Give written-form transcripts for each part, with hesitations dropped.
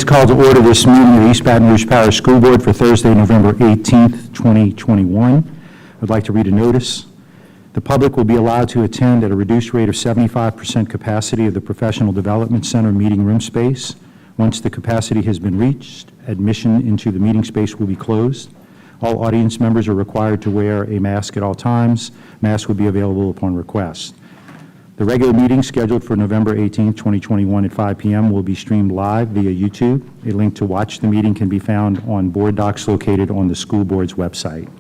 call to order this meeting of the East Baton Rouge Parish School Board for Thursday, November 18th, 2021. I'd like to read a notice. The public will be allowed to attend at a reduced rate of 75% capacity of the Professional Development Center meeting room space. Once the capacity has been reached, admission into the meeting space will be closed. All audience members are required to wear a mask at all times. Masks will be available upon request. The regular meeting scheduled for November 18, 2021 at 5 p.m. will be streamed live via YouTube. A link to watch the meeting can be found on board docs located on the school board's website.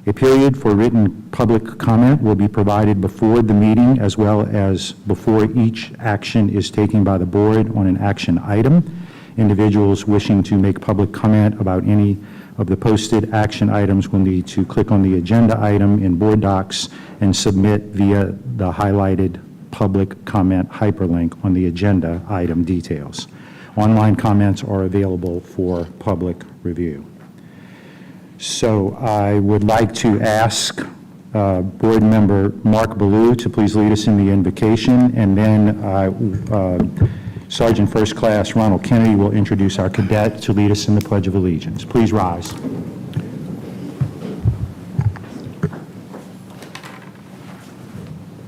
A period for written public comment will be provided before the meeting as well as before each action is taken by the board on an action item. Individuals wishing to make public comment about any of the posted action items will need to click on the agenda item in board docs and submit via the highlighted public comment hyperlink on the agenda item details. Online comments are available for public review. So I would like to ask Board Member Mark Ballou to please lead us in the invocation, and then Sergeant First Class Ronald Kennedy will introduce our cadet to lead us in the Pledge of Allegiance. Please rise.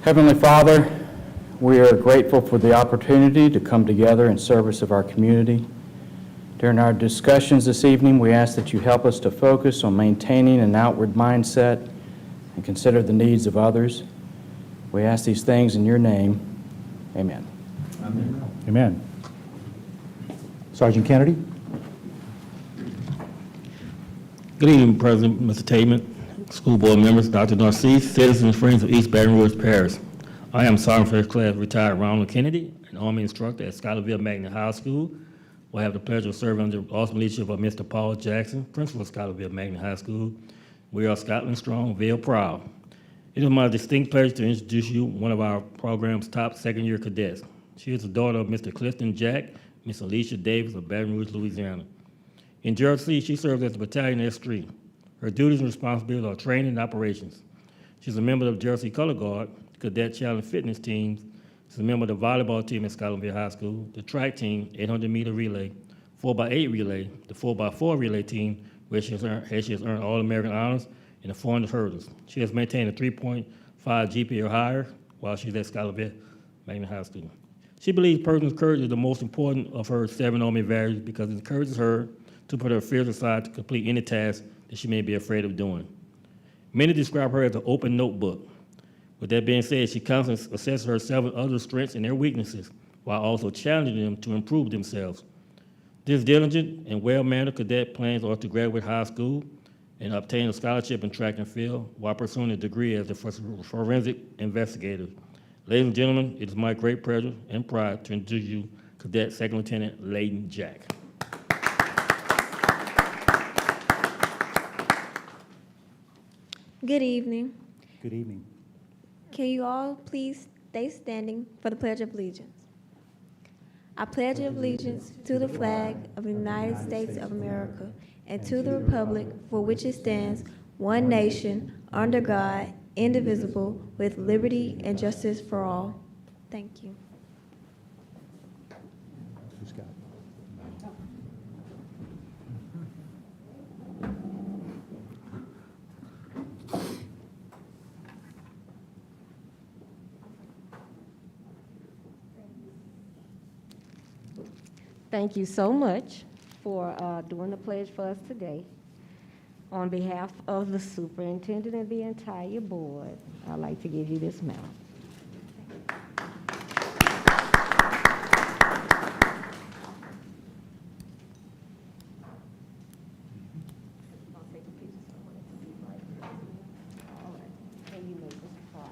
Heavenly Father, we are grateful for the opportunity to come together in service of our community. During our discussions this evening, we ask that you help us to focus on maintaining an outward mindset and consider the needs of others. We ask these things in your name. Amen. Amen. Amen. Sergeant Kennedy. Good evening, President, Mr. Tateman, school board members, Dr. Narcisse, citizens and friends of East Baton Rouge Parish. I am Sergeant First Class retired Ronald Kennedy, an Army instructor at Schuylerville Magnet High School. I have the pleasure of serving under the awesome leadership of Mr. Paul Jackson, principal of Schuylerville Magnet High School. We are Scotland strong, Vail proud. It is my distinct pleasure to introduce you one of our program's top second-year cadets. She is the daughter of Mr. Clifton Jack, Miss Alicia Davis of Baton Rouge, Louisiana. In Jersey, she serves as the Battalion S3. Her duties and responsibilities are training and operations. She's a member of the Jersey Color Guard, Cadet Challenge Fitness Teams. She's a member of the volleyball team at Schuylerville High School, the track team, 800-meter relay, 4x8 relay, the 4x4 relay team, where she has earned All-American honors in the 400 hurdles. She has maintained a 3.5 GPA or higher while she's at Schuylerville Magnet High School. She believes personal courage is the most important of her 7 Army values because it encourages her to put her fears aside to complete any task that she may be afraid of doing. Many describe her as an open notebook. With that being said, she constantly assesses herself and others' strengths and their weaknesses while also challenging them to improve themselves. This diligent and well-mannered cadet plans are to graduate high school and obtain a scholarship in track and field while pursuing a degree as a forensic investigator. Ladies and gentlemen, it is my great pleasure and pride to introduce you Cadet Second Lieutenant Layden Jack. Good evening. Good evening. Can you all please stay standing for the Pledge of Allegiance? I pledge allegiance to the flag of the United States of America and to the republic for which it stands, one nation, under God, indivisible, with liberty and justice for all. Thank you. Who's got it? Thank you so much for doing the pledge for us today. On behalf of the superintendent and the entire board, I'd like to give you this medal. All right. And you make us proud.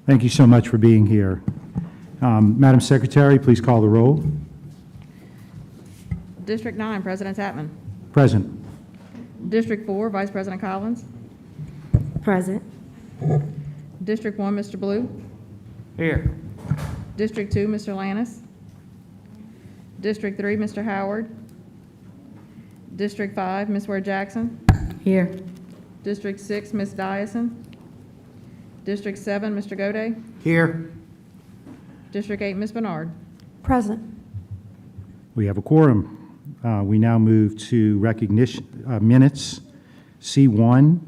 Thank you so much for being here. Madam Secretary, please call the roll. District 9, President Tatman. Present. District 4, Vice President Collins. Present. District 1, Mr. Blue. Here. District 2, Mr. Lannis. District 3, Mr. Howard. District 5, Ms. Ware Jackson. Here. District 6, Ms. Dyson. District 7, Mr. Gode. Here. District 8, Ms. Bernard. Present. We have a quorum. We now move to recognition, minutes. C1,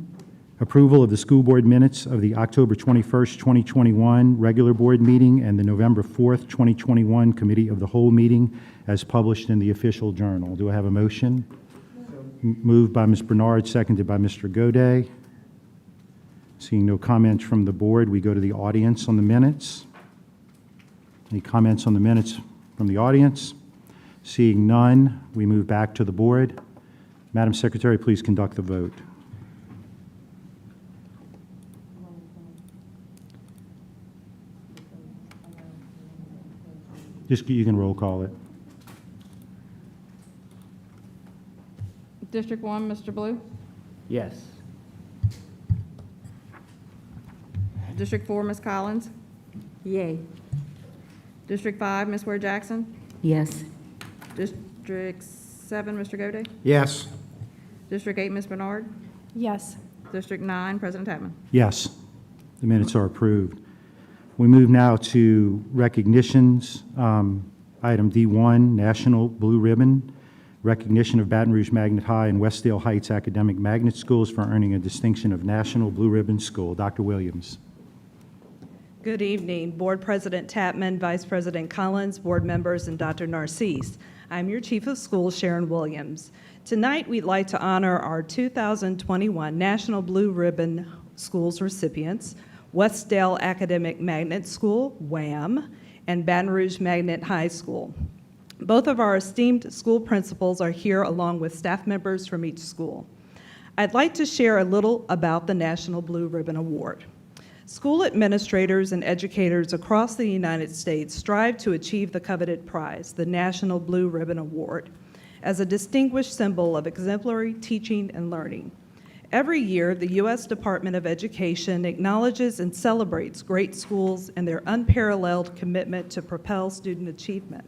approval of the school board minutes of the October 21st, 2021 regular board meeting and the November 4th, 2021 committee of the whole meeting as published in the official journal. Do I have a motion? Moved by Ms. Bernard, seconded by Mr. Gode. Seeing no comments from the board, we go to the audience on the minutes. Any comments on the minutes from the audience? Seeing none, we move back to the board. Madam Secretary, please conduct the vote. You can roll call it. District 1, Mr. Blue. Yes. District 4, Ms. Collins. Yay. District 5, Ms. Ware Jackson. Yes. District 7, Mr. Gode. Yes. District 8, Ms. Bernard. Yes. District 9, President Tapman. Yes, the minutes are approved. We move now to recognitions. Item D1, National Blue Ribbon, recognition of Baton Rouge Magnet High and Westdale Heights Academic Magnet Schools for earning a distinction of National Blue Ribbon School. Dr. Williams. Good evening, Board President Tapman, Vice President Collins, board members, and Dr. Narcisse. I'm your Chief of Schools, Sharon Williams. Tonight, we'd like to honor our 2021 National Blue Ribbon Schools recipients, Westdale Academic Magnet School, WAM, and Baton Rouge Magnet High School. Both of our esteemed school principals are here along with staff members from each school. I'd like to share a little about the National Blue Ribbon Award. School administrators and educators across the United States strive to achieve the coveted prize, the National Blue Ribbon Award, as a distinguished symbol of exemplary teaching and learning. Every year, the U.S. Department of Education acknowledges and celebrates great schools and their unparalleled commitment to propel student achievement.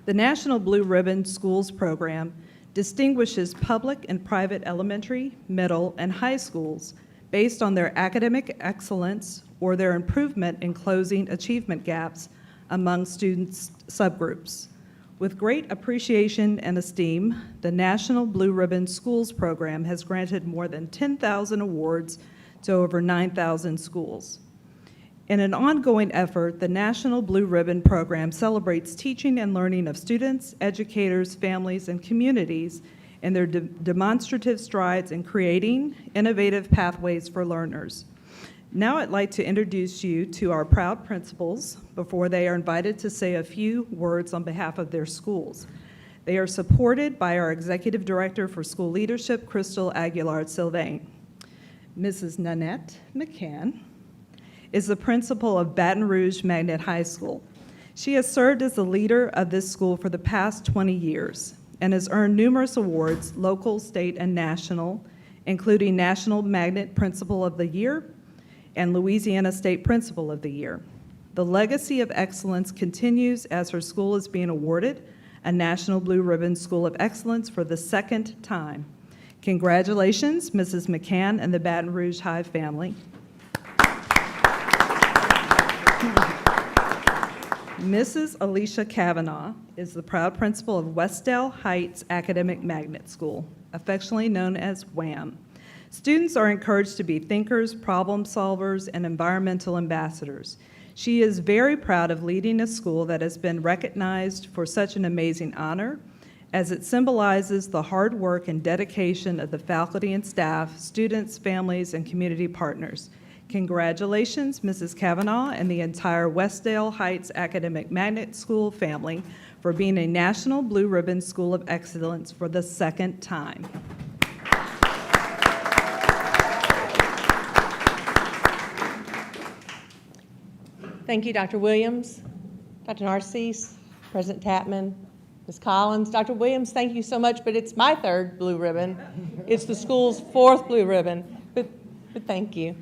The National Blue Ribbon Schools program distinguishes public and private elementary, middle, and high schools based on their academic excellence or their improvement in closing achievement gaps among students' subgroups. With great appreciation and esteem, the National Blue Ribbon Schools program has granted more than 10,000 awards to over 9,000 schools. In an ongoing effort, the National Blue Ribbon program celebrates teaching and learning of students, educators, families, and communities in their demonstrative strides in creating innovative pathways for learners. Now I'd like to introduce you to our proud principals before they are invited to say a few words on behalf of their schools. They are supported by our Executive Director for School Leadership, Crystal Aguilar-Sylvain. Mrs. Nanette McCann is the principal of Baton Rouge Magnet High School. She has served as the leader of this school for the past 20 years and has earned numerous awards, local, state, and national, including National Magnet Principal of the Year and Louisiana State Principal of the Year. The legacy of excellence continues as her school is being awarded a National Blue Ribbon School of Excellence for the second time. Congratulations, Mrs. McCann and the Baton Rouge High family. Mrs. Alicia Kavanaugh is the proud principal of Westdale Heights Academic Magnet School, affectionately known as WAM. Students are encouraged to be thinkers, problem solvers, and environmental ambassadors. She is very proud of leading a school that has been recognized for such an amazing honor, as it symbolizes the hard work and dedication of the faculty and staff, students, families, and community partners. Congratulations, Mrs. Kavanaugh and the entire Westdale Heights Academic Magnet School family for being a National Blue Ribbon School of Excellence for the second time. Thank you, Dr. Williams, Dr. Narcisse, President Tapman, Ms. Collins, Dr. Williams, thank you so much, but it's my third blue ribbon. It's the school's fourth blue ribbon, but thank you.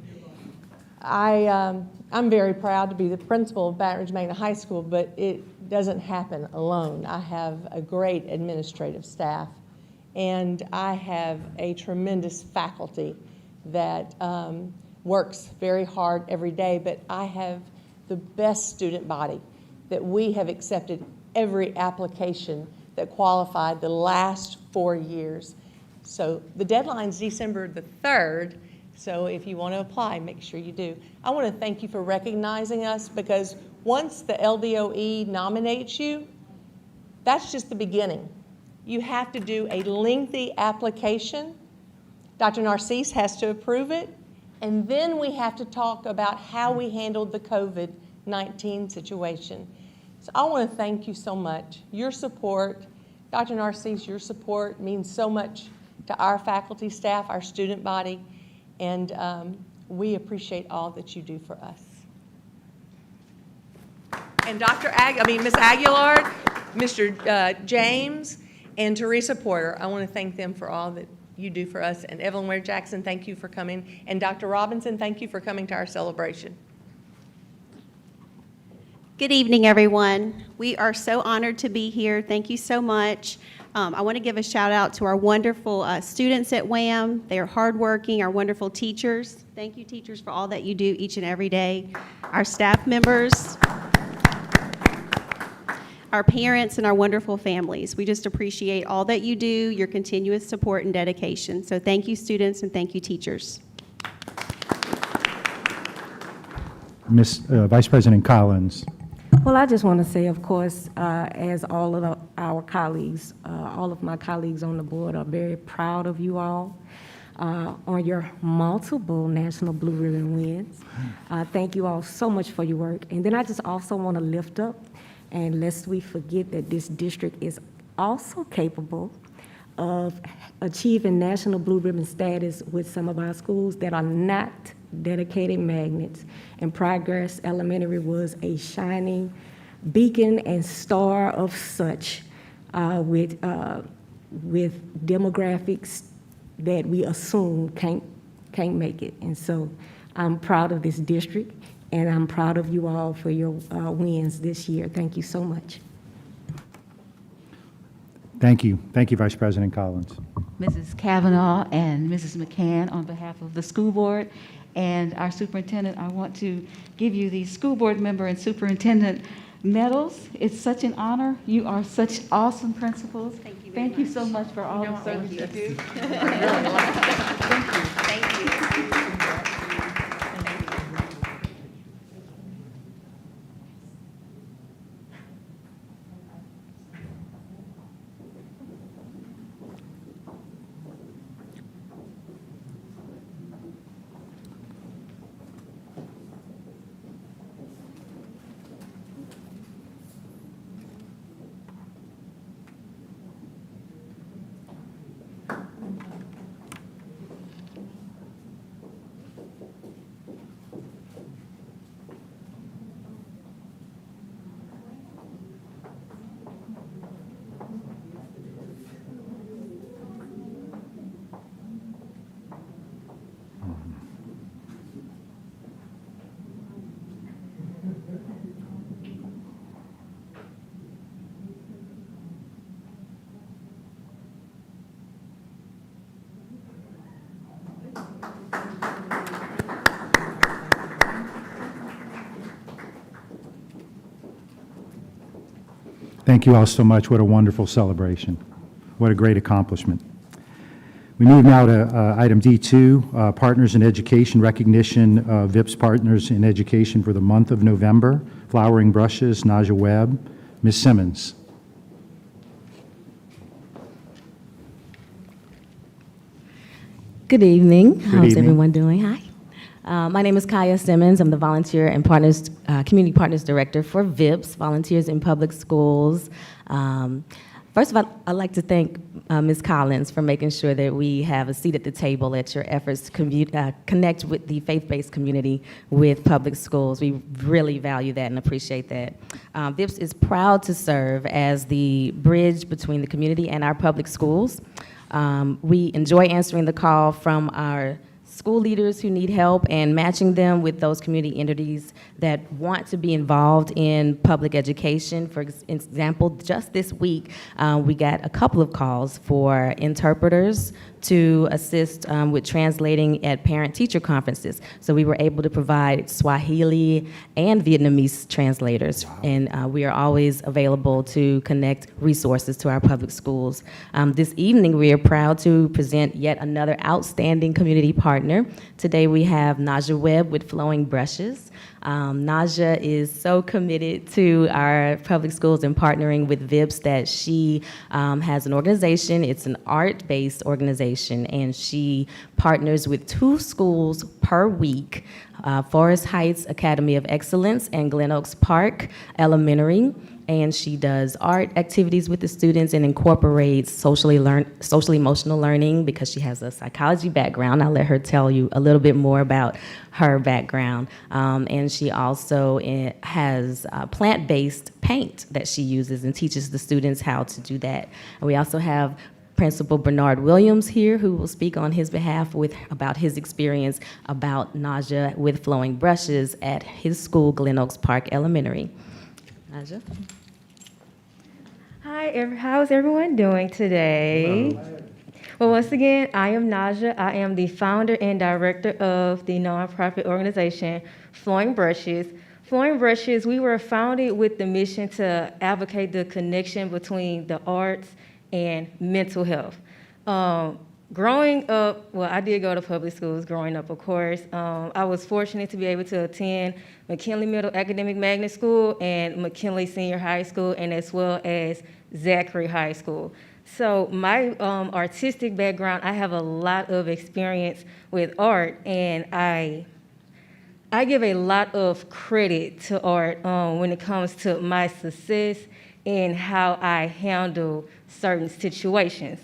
I'm very proud to be the principal of Baton Rouge Magna High School, but it doesn't happen alone. I have a great administrative staff, and I have a tremendous faculty that works very hard every day, but I have the best student body that we have accepted every application that qualified the last 4 years. So the deadline's December the 3rd, so if you want to apply, make sure you do. I want to thank you for recognizing us, because once the LDOE nominates you, that's just the beginning. You have to do a lengthy application. Dr. Narcisse has to approve it, and then we have to talk about how we handled the COVID-19 situation. So I want to thank you so much. Your support, Dr. Narcisse, your support means so much to our faculty, staff, our student body, and we appreciate all that you do for us. And Ms. Aguilar, Mr. James, and Teresa Porter, I want to thank them for all that you do for us. And Evelyn Ware Jackson, thank you for coming. And Dr. Robinson, thank you for coming to our celebration. Good evening, everyone. We are so honored to be here. Thank you so much. I want to give a shout out to our wonderful students at WHAM. They are hardworking, our wonderful teachers. Thank you, teachers, for all that you do each and every day. Our staff members, our parents, and our wonderful families. We just appreciate all that you do, your continuous support and dedication. So thank you, students, and thank you, teachers. Vice President Collins. Well, I just want to say, of course, as all of our colleagues, all of my colleagues on the board are very proud of you all on your multiple National Blue Ribbon wins. Thank you all so much for your work. And then I just also want to lift up, and lest we forget that this district is also capable of achieving National Blue Ribbon status with some of our schools that are not dedicated magnets. And Progress Elementary was a shining beacon and star of such with demographics that we assume can't make it. And so I'm proud of this district, and I'm proud of you all for your wins this year. Thank you so much. Thank you. Thank you, Vice President Collins. Mrs. Kavanaugh and Mrs. McCann, on behalf of the school board and our superintendent, I want to give you the school board member and superintendent medals. It's such an honor. You are such awesome principals. Thank you very Thank you much. so much for all the service you do. Thank you. Thank you all so much. What a wonderful celebration. What a great accomplishment. We move now to item D2, Partners in Education, recognition of VIPS Partners in Education for the month of November. Flowering Brushes, Naja Webb. Ms. Simmons. Good evening. How's evening. everyone doing? Hi. My name is Kaya Simmons. I'm the Volunteer and Community Partners Director for VIPS, Volunteers in Public Schools. First of all, I'd like to thank Ms. Collins for making sure that we have a seat at the table at your efforts to connect with the faith-based community with public schools. We really value that and appreciate that. VIPS is proud to serve as the bridge between the community and our public schools. We enjoy answering the call from our school leaders who need help and matching them with those community entities that want to be involved in public education. For example, just this week, we got a couple of calls for interpreters to assist with translating at parent-teacher conferences. So we were able to provide Swahili and Vietnamese translators, and we are always available to connect resources to our public schools. This evening, we are proud to present yet another outstanding community partner. Today, we have Naja Webb with Flowing Brushes. Naja is so committed to our public schools and partnering with VIPS that she has an organization. It's an art-based organization, and she partners with 2 schools per week, Forest Heights Academy of Excellence and Glen Oaks Park Elementary. And she does art activities with the students and incorporates social-emotional learning because she has a psychology background. I'll let her tell you a little bit more about her background. And she also has plant-based paint that she uses and teaches the students how to do that. And we also have Principal Bernard Williams here, who will speak on his behalf about his experience about Naja with Flowing Brushes at his school, Glen Oaks Park Elementary. Naja. Hi, how's everyone doing today? Hello. Well, once again, I am Naja. I am the founder and director of the nonprofit organization Flowing Brushes. Flowing Brushes, we were founded with the mission to advocate the connection between the arts and mental health. Growing up, well, I did go to public schools growing up, of course. I was fortunate to be able to attend McKinley Middle Academic Magnet School and McKinley Senior High School, and as well as Zachary High School. So my artistic background, I have a lot of experience with art, and I give a lot of credit to art when it comes to my success and how I handle certain situations.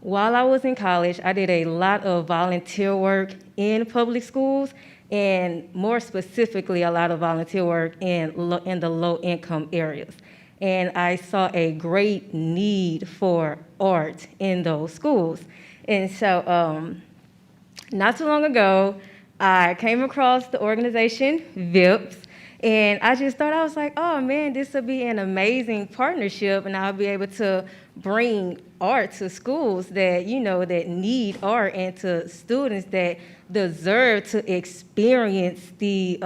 While I was in college, I did a lot of volunteer work in public schools, and more specifically, a lot of volunteer work in the low-income areas. And I saw a great need for art in those schools. And so not too long ago, I came across the organization VIPS, and I just thought, I was like, oh man, this would be an amazing partnership, and I'll be able to bring art to schools that, that need art, and to students that deserve to experience the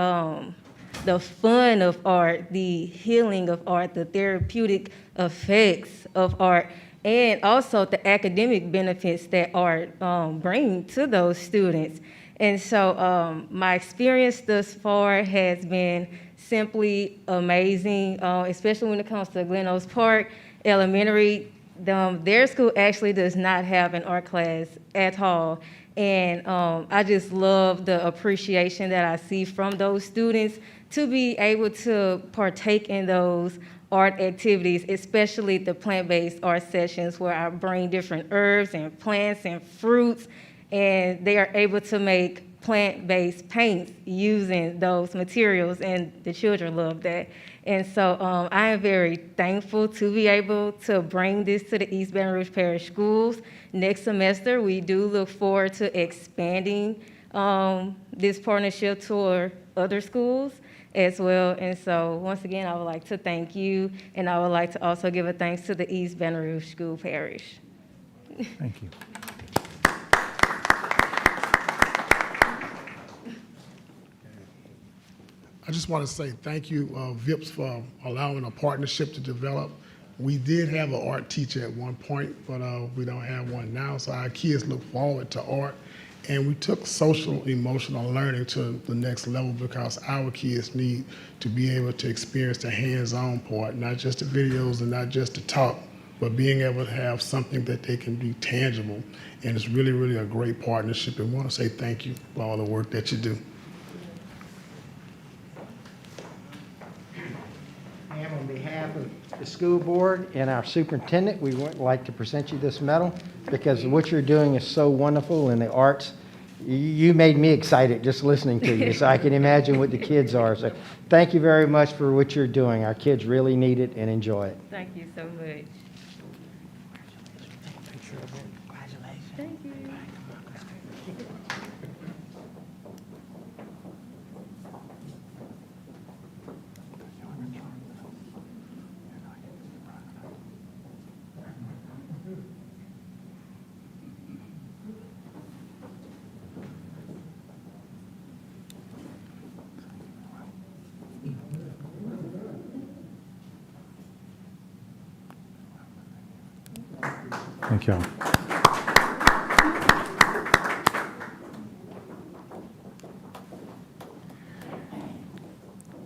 fun of art, the healing of art, the therapeutic effects of art, and also the academic benefits that art bring to those students. And so my experience thus far has been simply amazing, especially when it comes to Glen Oaks Park Elementary. Their school actually does not have an art class at all. And I just love the appreciation that I see from those students to be able to partake in those art activities, especially the plant-based art sessions where I bring different herbs and plants and fruits, and they are able to make plant-based paints using those materials, and the children love that. And so I am very thankful to be able to bring this to the East Baton Rouge Parish Schools. Next semester, we do look forward to expanding this partnership to other schools as well. And so once again, I would like to thank you, and I would like to also give a thanks to the East Baton Rouge School Parish. Thank you. I just want to say thank you, VIPS, for allowing a partnership to develop. We did have an art teacher at one point, but we don't have one now, so our kids look forward to art. And we took social emotional learning to the next level because our kids need to be able to experience the hands-on part, not just the videos and not just the talk, but being able to have something that they can be tangible. And it's really, really a great partnership, and I want to say thank you for all the work that you do. And on behalf behalf of the school board and our superintendent, we would like to present you this medal because what you're doing is so wonderful in the arts. You made me excited just listening to you, so I can imagine what the kids are. So thank you very much for what you're doing. Our kids really need it and enjoy it. Thank you so much. Thank you. Thank you all.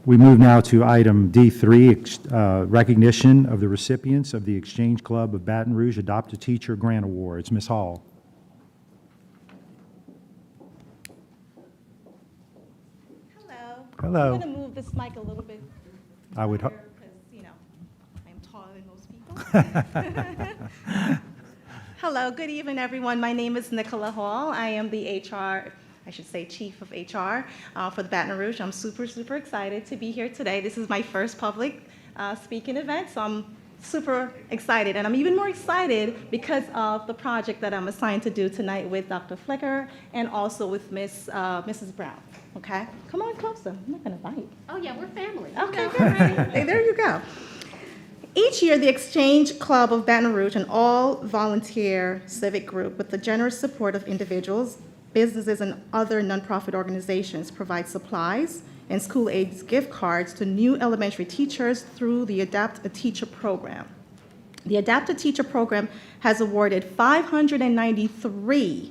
We move now to item D3, recognition of the recipients of the Exchange Club of Baton Rouge Adopt a Teacher Grant Awards. Ms. Hall. Hello. Hello. I'm going to move this mic a little bit I would because, I'm taller than most people. Hello, good evening, everyone. My name is Nicola Hall. I am the HR, I should say Chief of HR for the Baton Rouge. I'm super, super excited to be here today. This is my first public speaking event, so I'm super excited. And I'm even more excited because of the project that I'm assigned to do tonight with Dr. Flicker and also with Mrs. Brown. Okay? Come on closer. I'm not going to bite. Oh, yeah, we're family. Okay, good. Hey, there you go. Each year, the Exchange Club of Baton Rouge, an all-volunteer civic group with the generous support of individuals, businesses, and other nonprofit organizations, provides supplies and school aids gift cards to new elementary teachers through the Adapt a Teacher program. The Adapt a Teacher program has awarded 593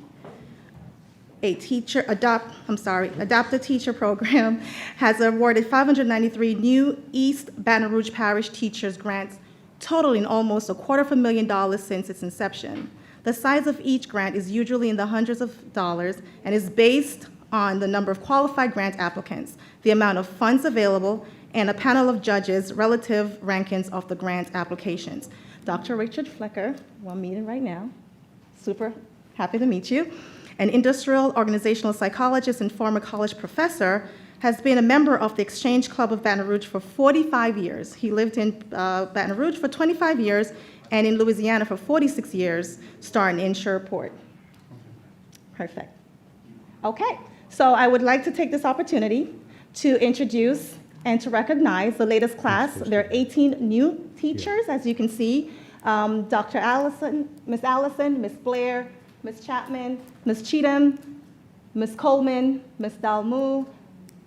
Adopt a Teacher program has awarded 593 new East Baton Rouge Parish teachers grants, totaling almost $250,000 since its inception. The size of each grant is usually in the hundreds of dollars and is based on the number of qualified grant applicants, the amount of funds available, and a panel of judges' relative rankings of the grant applications. Dr. Richard Flecker, who I'm meeting right now, super happy to meet you, an industrial organizational psychologist and former college professor, has been a member of the Exchange Club of Baton Rouge for 45 years. He lived in Baton Rouge for 25 years and in Louisiana for 46 years, starting in Shreveport. Perfect. Okay, so I would like to take this opportunity to introduce and to recognize the latest class. There are 18 new teachers, as you can see. Dr. Allison, Miss Blair, Ms. Chapman, Ms. Cheatham, Ms. Coleman, Ms. Dalmu,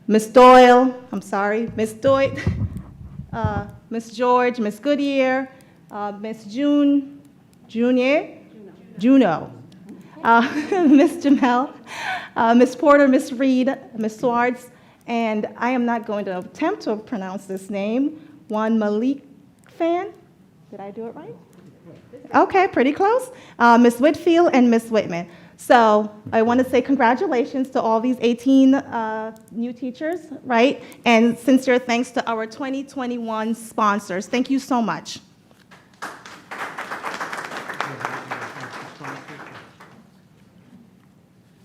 Ms. Doyle, Ms. Doyle, Ms. George, Ms. Goodyear, Ms. Juno, Ms. Jamel, Ms. Porter, Ms. Reed, Ms. Swartz, and I am not going to attempt to pronounce this name, Juan Malik Fan. Did I do it right? Okay, pretty close. Ms. Whitfield and Ms. Whitman. So I want to say congratulations to all these 18 new teachers, right? And sincere thanks to our 2021 sponsors. Thank you so much.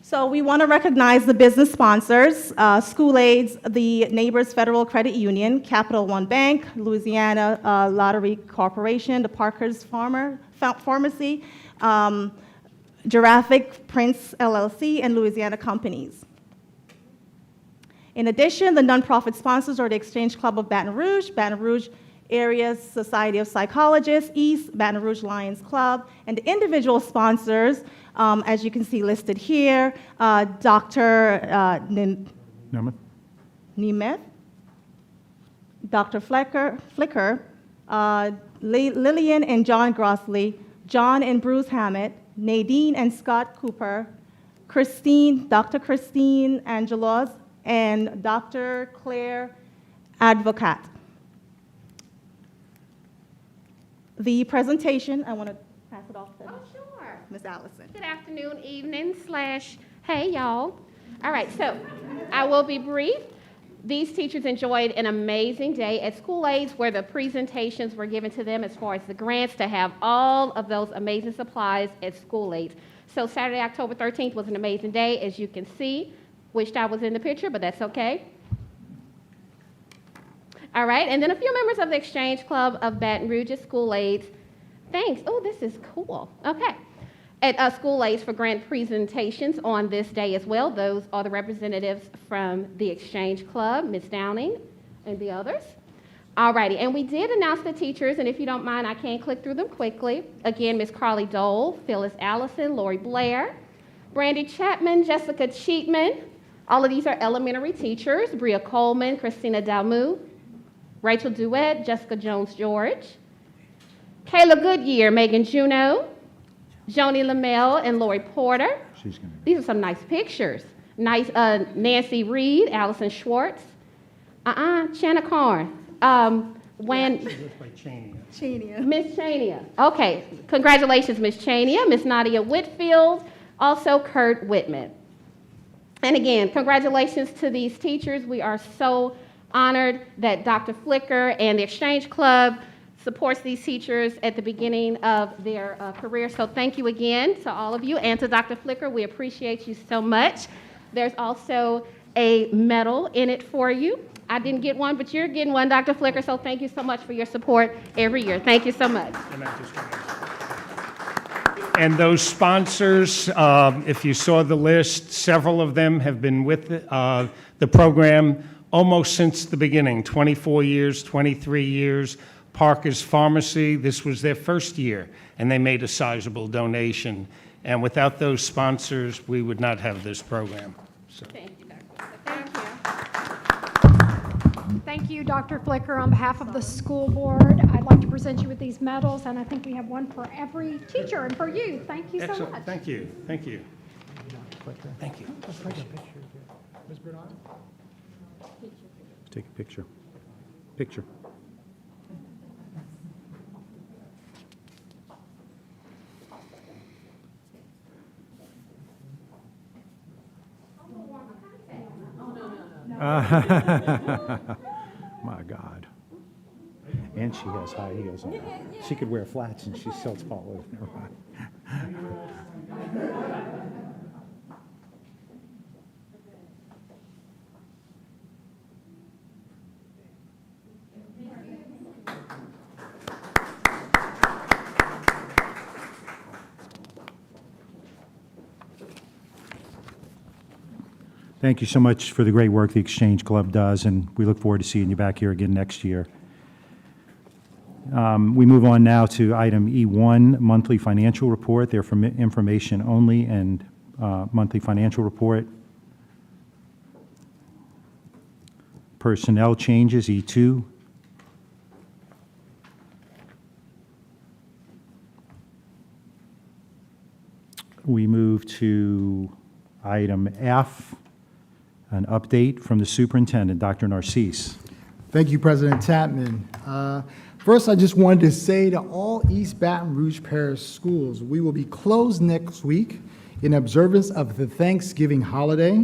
So we want to recognize the business sponsors, School Aids, the Neighbors Federal Credit Union, Capital One Bank, Louisiana Lottery Corporation, the Parker's Pharmacy, Giraffic Prince LLC, and Louisiana Companies. In addition, the nonprofit sponsors are the Exchange Club of Baton Rouge Area Society of Psychologists, East Baton Rouge Lions Club, and the individual sponsors, as you can see listed here, Dr. Nemeth, Dr. Flicker, Lillian and John Grossley, John and Bruce Hammett, Nadine and Scott Cooper, Dr. Christine Angelos, and Dr. Claire Advocat. The presentation, I want to pass it off to Ms. Allison. Good afternoon, evening, / hey, y'all. All right, so I will be brief. These teachers enjoyed an amazing day at School Aids where the presentations were given to them as far as the grants to have all of those amazing supplies at School Aids. So Saturday, October 13th was an amazing day, as you can see. Wished I was in the picture, but that's okay. All right, and then a few members of the Exchange Club of Baton Rouge at School Aids. Thanks. Oh, this is cool. Okay. At School Aids for grant presentations on this day as well. Those are the representatives from the Exchange Club, Ms. Downing and the others. All righty, and we did announce the teachers, and if you don't mind, I can click through them quickly. Again, Ms. Carly Dole, Phyllis Allison, Lori Blair, Brandy Chapman, Jessica Cheatman. All of these are elementary teachers. Bria Coleman, Christina Dalmu, Rachel Duet, Jessica Jones-George, Kayla Goodyear, Megan Juneau, Joni Lamel, and Lori Porter. These are some nice pictures. Nice, Nancy Reed, Allison Schwartz, Shanna Karn, Miss Chania. Okay, congratulations, Miss Chania, Miss Nadia Whitfield, also Kurt Whitman. And again, congratulations to these teachers. We are so honored that Dr. Flicker and the Exchange Club supports these teachers at the beginning of their career. So thank you again to all of you, and to Dr. Flicker. We appreciate you so much. There's also a medal in it for you. I didn't get one, but you're getting one, Dr. Flicker, so thank you so much for your support every year. Thank you so much. And those sponsors, if you saw the list, several of them have been with the program almost since the beginning, 24 years, 23 years. Parker's Pharmacy, this was their first year, and they made a sizable donation. And without those sponsors, we would not have this program. So. Thank you, Dr. Thank you. Thank you, Dr. Flicker. On behalf of the school board, I'd like to present you with these medals, and I think we have one for every teacher and for you. Thank you so Excellent. much. Thank you. Thank you. Thank you. Ms. Bernard? Take a picture. Picture. My God. And she has high heels on. She could wear flats and she's so tall. Never mind. Thank you so much for the great work the Exchange Club does, and we look forward to seeing you back here again next year. We move on now to item E1, monthly financial report. They're from information only, and monthly financial report. Personnel changes, E2. We move to item F, an update from the superintendent, Dr. Narcisse. Thank you, President Tapman. First, I just wanted to say to all East Baton Rouge Parish schools, we will be closed next week in observance of the Thanksgiving holiday.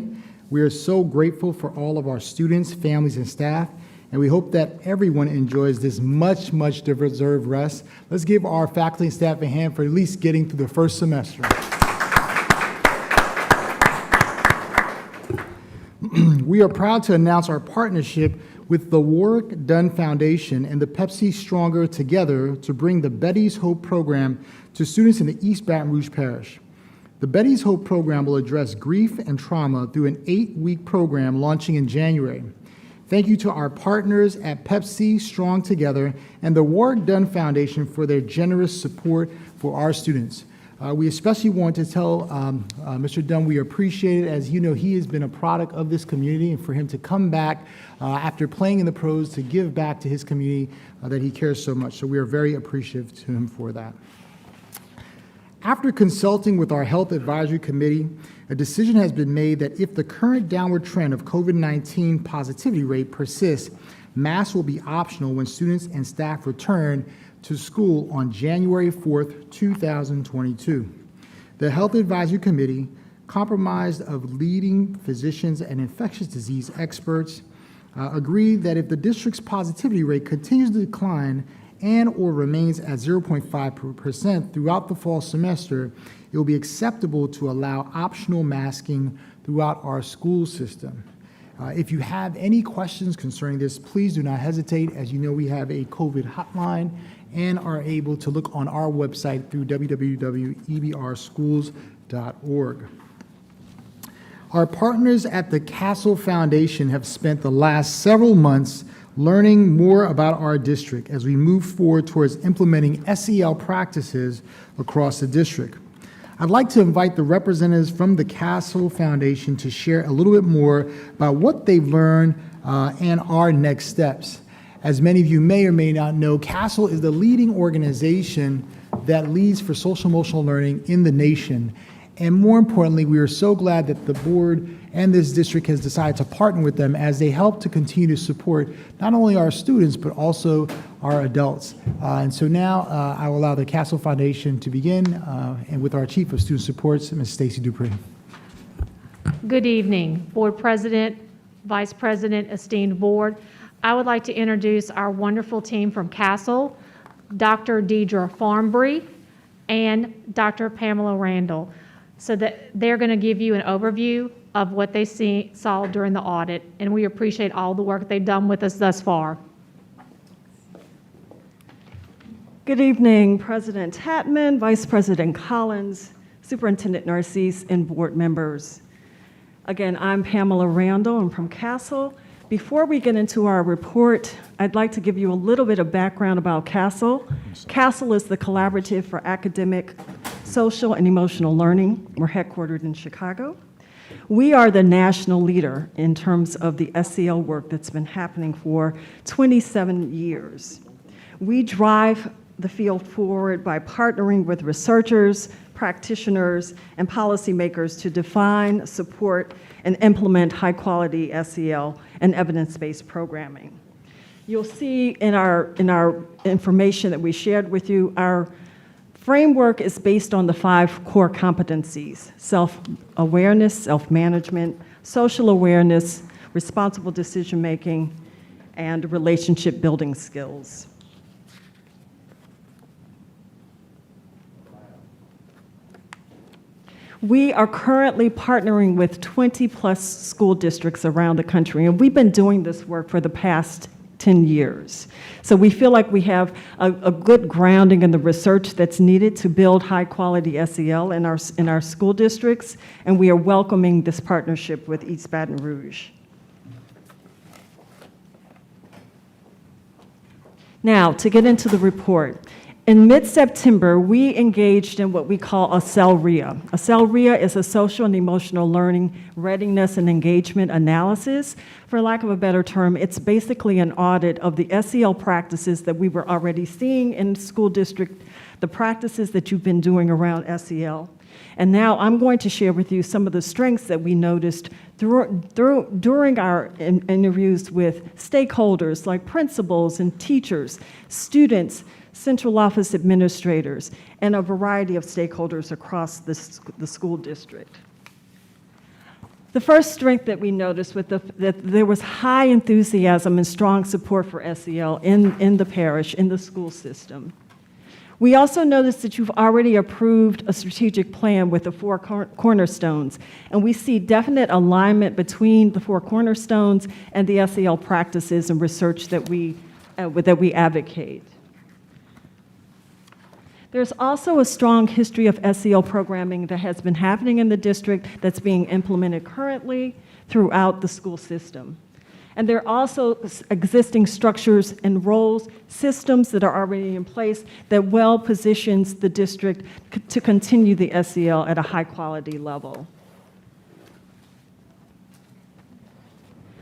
We are so grateful for all of our students, families, and staff, and we hope that everyone enjoys this much, much deserved rest. Let's give our faculty and staff a hand for at least getting through the first semester. We are proud to announce our partnership with the Work Done Foundation and the Pepsi Stronger Together to bring the Betty's Hope program to students in the East Baton Rouge Parish. The Betty's Hope program will address grief and trauma through an 8-week program launching in January. Thank you to our partners at Pepsi Strong Together and the Work Done Foundation for their generous support for our students. We especially want to tell Mr. Dunn we appreciate it. As you know, he has been a product of this community, and for him to come back after playing in the pros to give back to his community that he cares so much. So we are very appreciative to him for that. After consulting with our Health Advisory Committee, a decision has been made that if the current downward trend of COVID-19 positivity rate persists, masks will be optional when students and staff return to school on January 4th, 2022. The Health Advisory Committee, comprised of leading physicians and infectious disease experts, agreed that if the district's positivity rate continues to decline and/or remains at 0.5% throughout the fall semester, it will be acceptable to allow optional masking throughout our school system. If you have any questions concerning this, please do not hesitate. As you know, we have a COVID hotline and are able to look on our website through www.ebrschools.org. Our partners at the Castle Foundation have spent the last several months learning more about our district as we move forward towards implementing SEL practices across the district. I'd like to invite the representatives from the Castle Foundation to share a little bit more about what they've learned and our next steps. As many of you may or may not know, Castle is the leading organization that leads for social emotional learning in the nation. And more importantly, we are so glad that the board and this district has decided to partner with them as they help to continue to support not only our students, but also our adults. And so now I will allow the Castle Foundation to begin, and with our Chief of Student Supports, Ms. Stacy Dupree. Good evening, Board President, Vice President, esteemed board. I would like to introduce our wonderful team from Castle, Dr. Deidre Farmbry and Dr. Pamela Randall, so that they're going to give you an overview of what they saw during the audit, and we appreciate all the work they've done with us thus far. Good evening, President Tatman, Vice President Collins, Superintendent Narcisse, and board members. Again, I'm Pamela Randall. I'm from Castle. Before we get into our report, I'd like to give you a little bit of background about Castle. Castle is the Collaborative for Academic, Social, and Emotional Learning. We're headquartered in Chicago. We are the national leader in terms of the SEL work that's been happening for 27 years. We drive the field forward by partnering with researchers, practitioners, and policymakers to define, support, and implement high-quality SEL and evidence-based programming. You'll see in our information that we shared with you, our framework is based on the 5 core competencies: self-awareness, self-management, social awareness, responsible decision-making, and relationship-building skills. We are currently partnering with 20+ school districts around the country, and we've been doing this work for the past 10 years. So we feel like we have a good grounding in the research that's needed to build high-quality SEL in our school districts, and we are welcoming this partnership with East Baton Rouge. Now, to get into the report. In mid-September, we engaged in what we call a SELRIA. A SELRIA is a social and emotional learning readiness and engagement analysis. For lack of a better term, it's basically an audit of the SEL practices that we were already seeing in the school district, the practices that you've been doing around SEL. And now I'm going to share with you some of the strengths that we noticed during our interviews with stakeholders like principals and teachers, students, central office administrators, and a variety of stakeholders across the school district. The first strength that we noticed was that there was high enthusiasm and strong support for SEL in the parish, in the school system. We also noticed that you've already approved a strategic plan with the 4 cornerstones, and we see definite alignment between the 4 cornerstones and the SEL practices and research that we advocate. There's also a strong history of SEL programming that has been happening in the district that's being implemented currently throughout the school system. And there are also existing structures and roles, systems that are already in place that well positions the district to continue the SEL at a high quality level.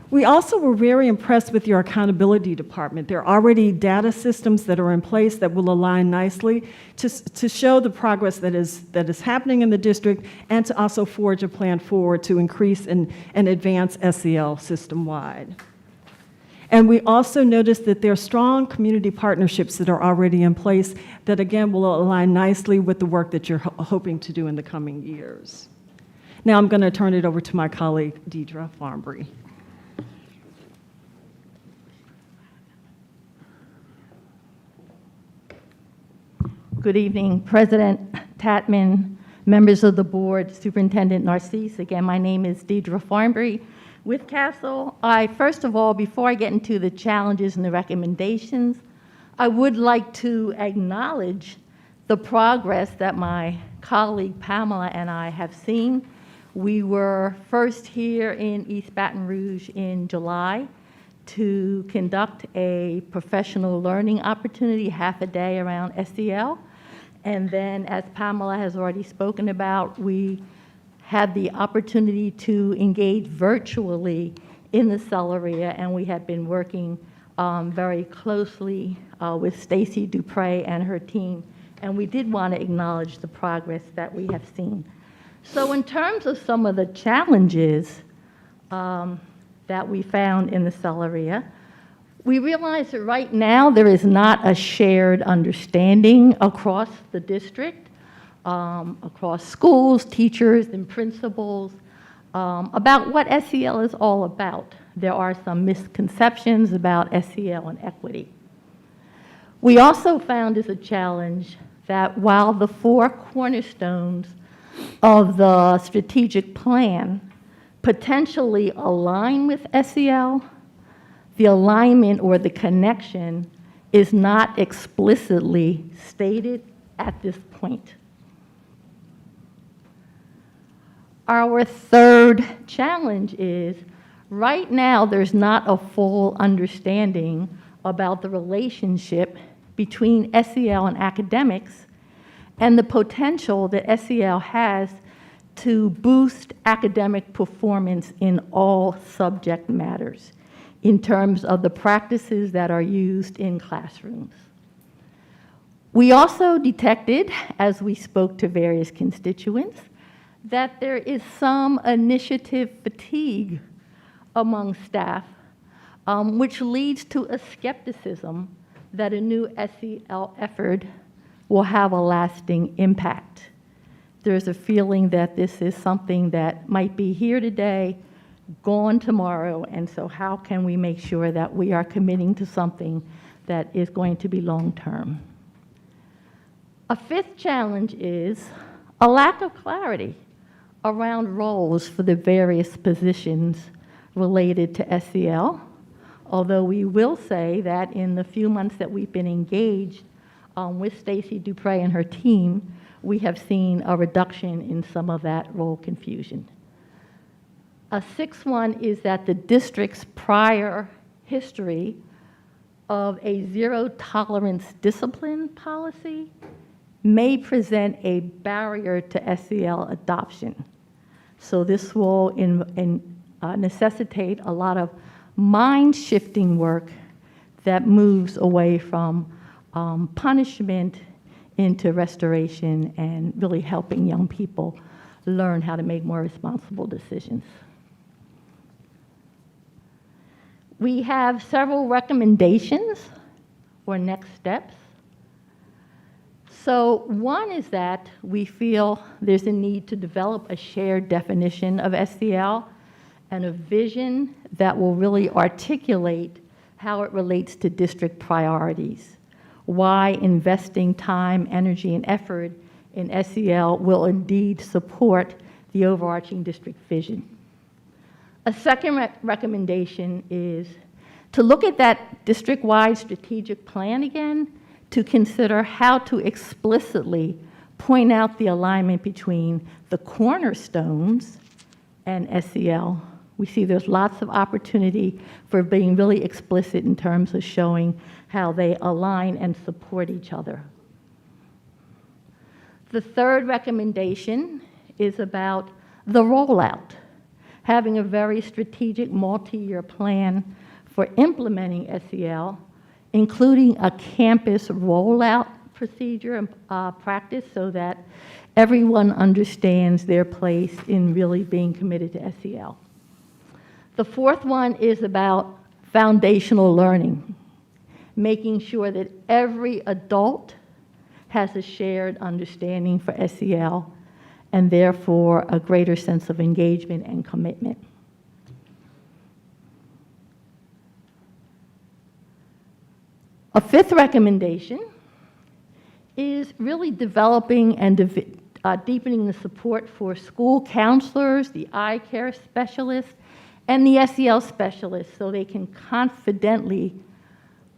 We also were very impressed with your accountability department. There are already data systems that are in place that will align nicely to show the progress that is happening in the district and to also forge a plan forward to increase and advance SEL system-wide. And we also noticed that there are strong community partnerships that are already in place that, again, will align nicely with the work that you're hoping to do in the coming years. Now I'm going to turn it over to my colleague, Deidre Farmbry. Good evening, President Tatman, members of the board, Superintendent Narcisse. Again, my name is Deidre Farnbury with Castle. First of all, before I get into the challenges and the recommendations, I would like to acknowledge the progress that my colleague Pamela and I have seen. We were first here in East Baton Rouge in July to conduct a professional learning opportunity, half a day around SEL. And then, as Pamela has already spoken about, we had the opportunity to engage virtually in the Celeria, and we have been working very closely with Stacy Dupre and her team. And we did want to acknowledge the progress that we have seen. So in terms of some of the challenges that we found in the Celeria, we realize that right now there is not a shared understanding across the district, across schools, teachers, and principals about what SEL is all about. There are some misconceptions about SEL and equity. We also found as a challenge that while the 4 cornerstones of the strategic plan potentially align with SEL, the alignment or the connection is not explicitly stated at this point. Our third challenge is, right now there's not a full understanding about the relationship between SEL and academics and the potential that SEL has to boost academic performance in all subject matters in terms of the practices that are used in classrooms. We also detected, as we spoke to various constituents, that there is some initiative fatigue among staff, which leads to a skepticism that a new SEL effort will have a lasting impact. There's a feeling that this is something that might be here today, gone tomorrow, and so how can we make sure that we are committing to something that is going to be long-term? A fifth challenge is a lack of clarity around roles for the various positions related to SEL, although we will say that in the few months that we've been engaged with Stacy Dupre and her team, we have seen a reduction in some of that role confusion. A sixth one is that the district's prior history of a zero-tolerance discipline policy may present a barrier to SEL adoption. So this will necessitate a lot of mind-shifting work that moves away from punishment into restoration and really helping young people learn how to make more responsible decisions. We have several recommendations for next steps. So one is that we feel there's a need to develop a shared definition of SEL and a vision that will really articulate how it relates to district priorities, why investing time, energy, and effort in SEL will indeed support the overarching district vision. A second recommendation is to look at that district-wide strategic plan again to consider how to explicitly point out the alignment between the cornerstones and SEL. We see there's lots of opportunity for being really explicit in terms of showing how they align and support each other. The third recommendation is about the rollout, having a very strategic multi-year plan for implementing SEL, including a campus rollout procedure and practice so that everyone understands their place in really being committed to SEL. The fourth one is about foundational learning, making sure that every adult has a shared understanding for SEL and therefore a greater sense of engagement and commitment. A fifth recommendation is really developing and deepening the support for school counselors, the eye care specialists, and the SEL specialists so they can confidently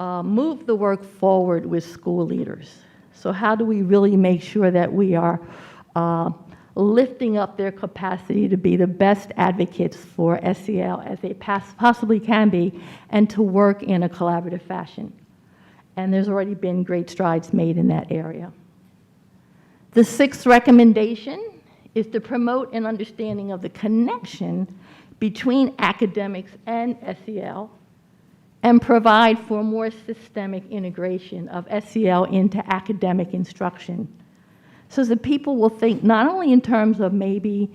move the work forward with school leaders. So how do we really make sure that we are lifting up their capacity to be the best advocates for SEL as they possibly can be, and to work in a collaborative fashion? And there's already been great strides made in that area. The sixth recommendation is to promote an understanding of the connection between academics and SEL, and provide for more systemic integration of SEL into academic instruction, so that people will think not only in terms of maybe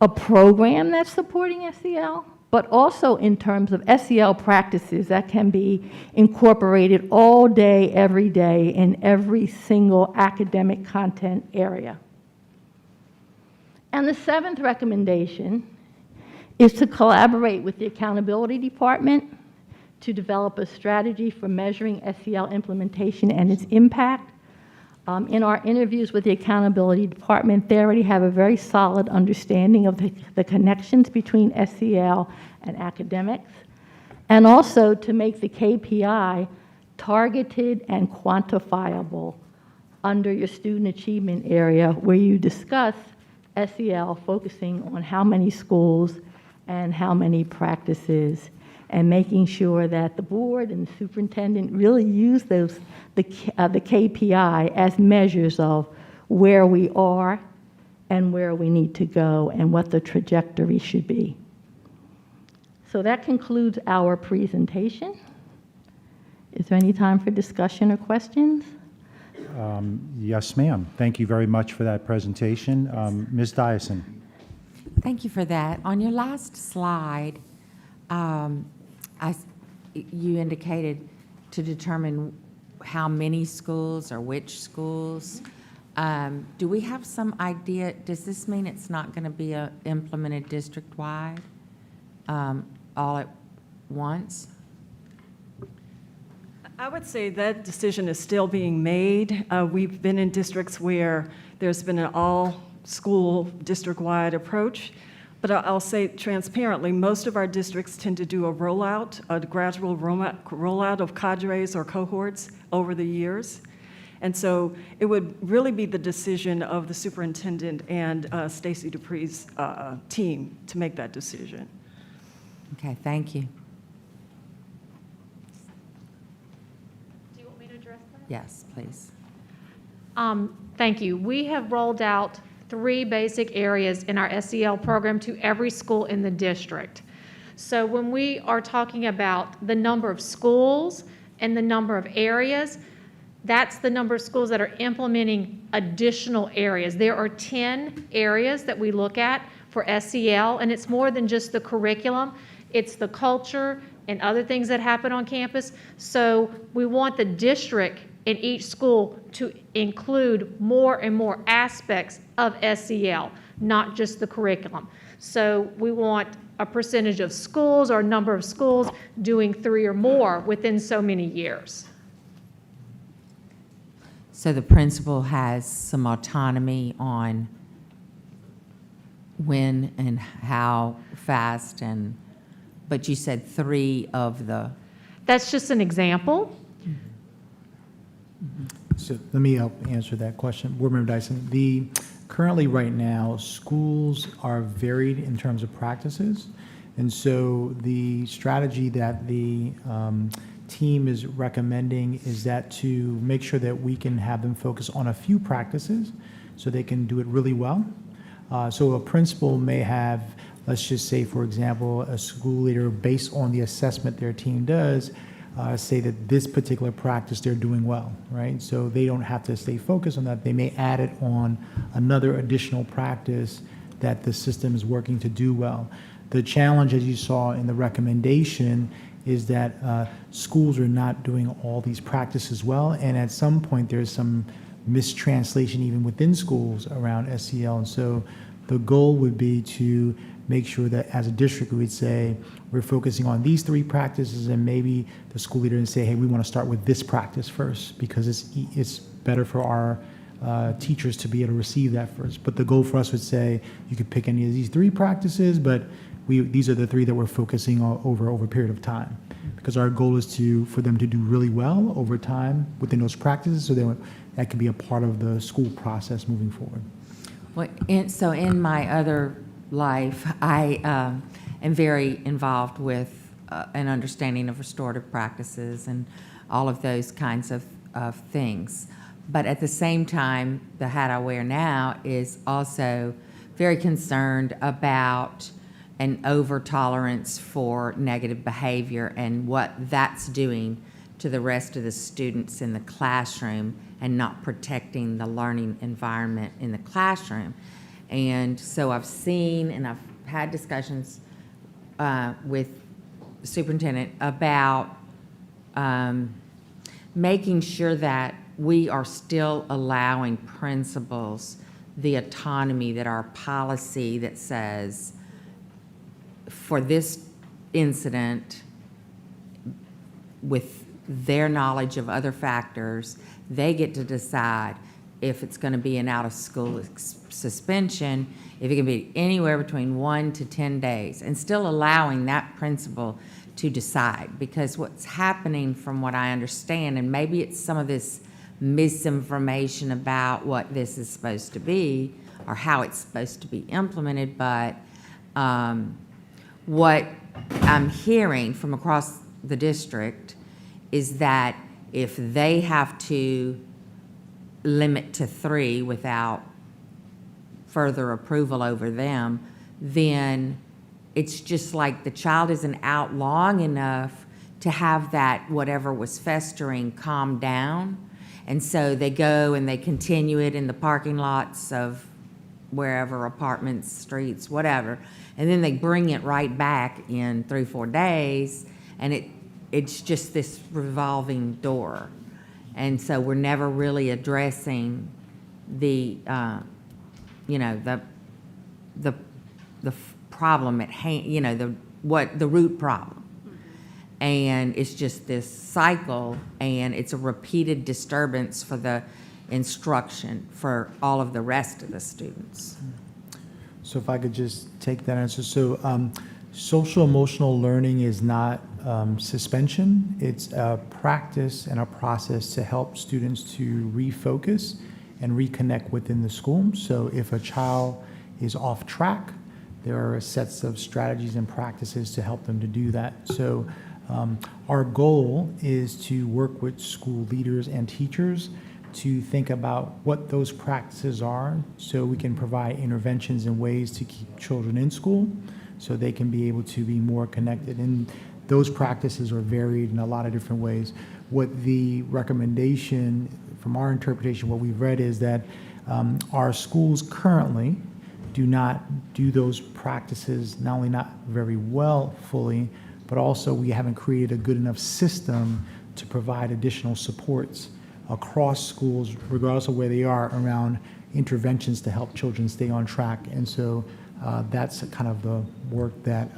a program that's supporting SEL, but also in terms of SEL practices that can be incorporated all day, every day, in every single academic content area. And the seventh recommendation is to collaborate with the accountability department to develop a strategy for measuring SEL implementation and its impact. In our interviews with the accountability department, they already have a very solid understanding of the connections between SEL and academics, and also to make the KPI targeted and quantifiable under your student achievement area, where you discuss SEL focusing on how many schools and how many practices, and making sure that the board and the superintendent really use the KPI as measures of where we are and where we need to go and what the trajectory should be. So that concludes our presentation. Is there any time for discussion or questions? Yes, ma'am. Thank you very much for that presentation. Ms. Dyson. Thank you for that. On your last slide, you indicated to determine how many schools or which schools. Do we have some idea, does this mean it's not going to be implemented district-wide all at once? I would say that decision is still being made. We've been in districts where there's been an all-school district-wide approach. But I'll say transparently, most of our districts tend to do a rollout, a gradual rollout of cadres or cohorts over the years. And so it would really be the decision of the superintendent and Stacy Dupree's team to make that decision. Okay, thank you. Do you want me to address that? Yes, please. Thank you. We have rolled out 3 basic areas in our SEL program to every school in the district. So when we are talking about the number of schools and the number of areas, that's the number of schools that are implementing additional areas. There are 10 areas that we look at for SEL, and it's more than just the curriculum. It's the culture and other things that happen on campus. So we want the district in each school to include more and more aspects of SEL, not just the curriculum. So we want a percentage of schools or number of schools doing 3 or more within so many years. So the principal has some autonomy on when and how fast, but you said 3 of the... That's just an example. So let me help answer that question. Board Member Dyson, currently right now, schools are varied in terms of practices. And so the strategy that the team is recommending is that to make sure that we can have them focus on a few practices so they can do it really well. So a principal may have, let's just say, for example, a school leader, based on the assessment their team does, say that this particular practice they're doing well, right? So they don't have to stay focused on that. They may add it on another additional practice that the system is working to do well. The challenge, as you saw in the recommendation, is that schools are not doing all these practices well, and at some point there's some mistranslation even within schools around SEL. And so the goal would be to make sure that as a district, we would say, we're focusing on these 3 practices, and maybe the school leader would say, hey, we want to start with this practice first, because it's better for our teachers to be able to receive that first. But the goal for us would say, you could pick any of these 3 practices, but these are the 3 that we're focusing on over a period of time. Because our goal is for them to do really well over time within those practices, so that can be a part of the school process moving forward. Well, so in my other life, I am very involved with an understanding of restorative practices and all of those kinds of things. But at the same time, the hat I wear now is also very concerned about an over-tolerance for negative behavior and what that's doing to the rest of the students in the classroom and not protecting the learning environment in the classroom. And so I've seen and I've had discussions with the superintendent about making sure that we are still allowing principals the autonomy that our policy that says for this incident, with their knowledge of other factors, they get to decide if it's going to be an out-of-school suspension, if it can be anywhere between 1 to 10 days, and still allowing that principal to decide. Because what's happening, from what I understand, and maybe it's some of this misinformation about what this is supposed to be or how it's supposed to be implemented, but what I'm hearing from across the district is that if they have to limit to 3 without further approval over them, then it's just like the child isn't out long enough to have that whatever was festering calm down. And so they go and they continue it in the parking lots of wherever, apartments, streets, whatever. And then they bring it right back in 3-4 days, and it's just this revolving door. And so we're never really addressing the, the problem at hand, the root problem. And it's just this cycle, and it's a repeated disturbance for the instruction for all of the rest of the students. So if I could just take that answer. So social emotional learning is not suspension. It's a practice and a process to help students to refocus and reconnect within the school. So if a child is off track, there are sets of strategies and practices to help them to do that. So our goal is to work with school leaders and teachers to think about what those practices are, so we can provide interventions and ways to keep children in school so they can be able to be more connected. And those practices are varied in a lot of different ways. What the recommendation, from our interpretation, what we've read is that our schools currently do not do those practices, not only not very well fully, but also we haven't created a good enough system to provide additional supports across schools, regardless of where they are, around interventions to help children stay on track. And so that's kind of the work that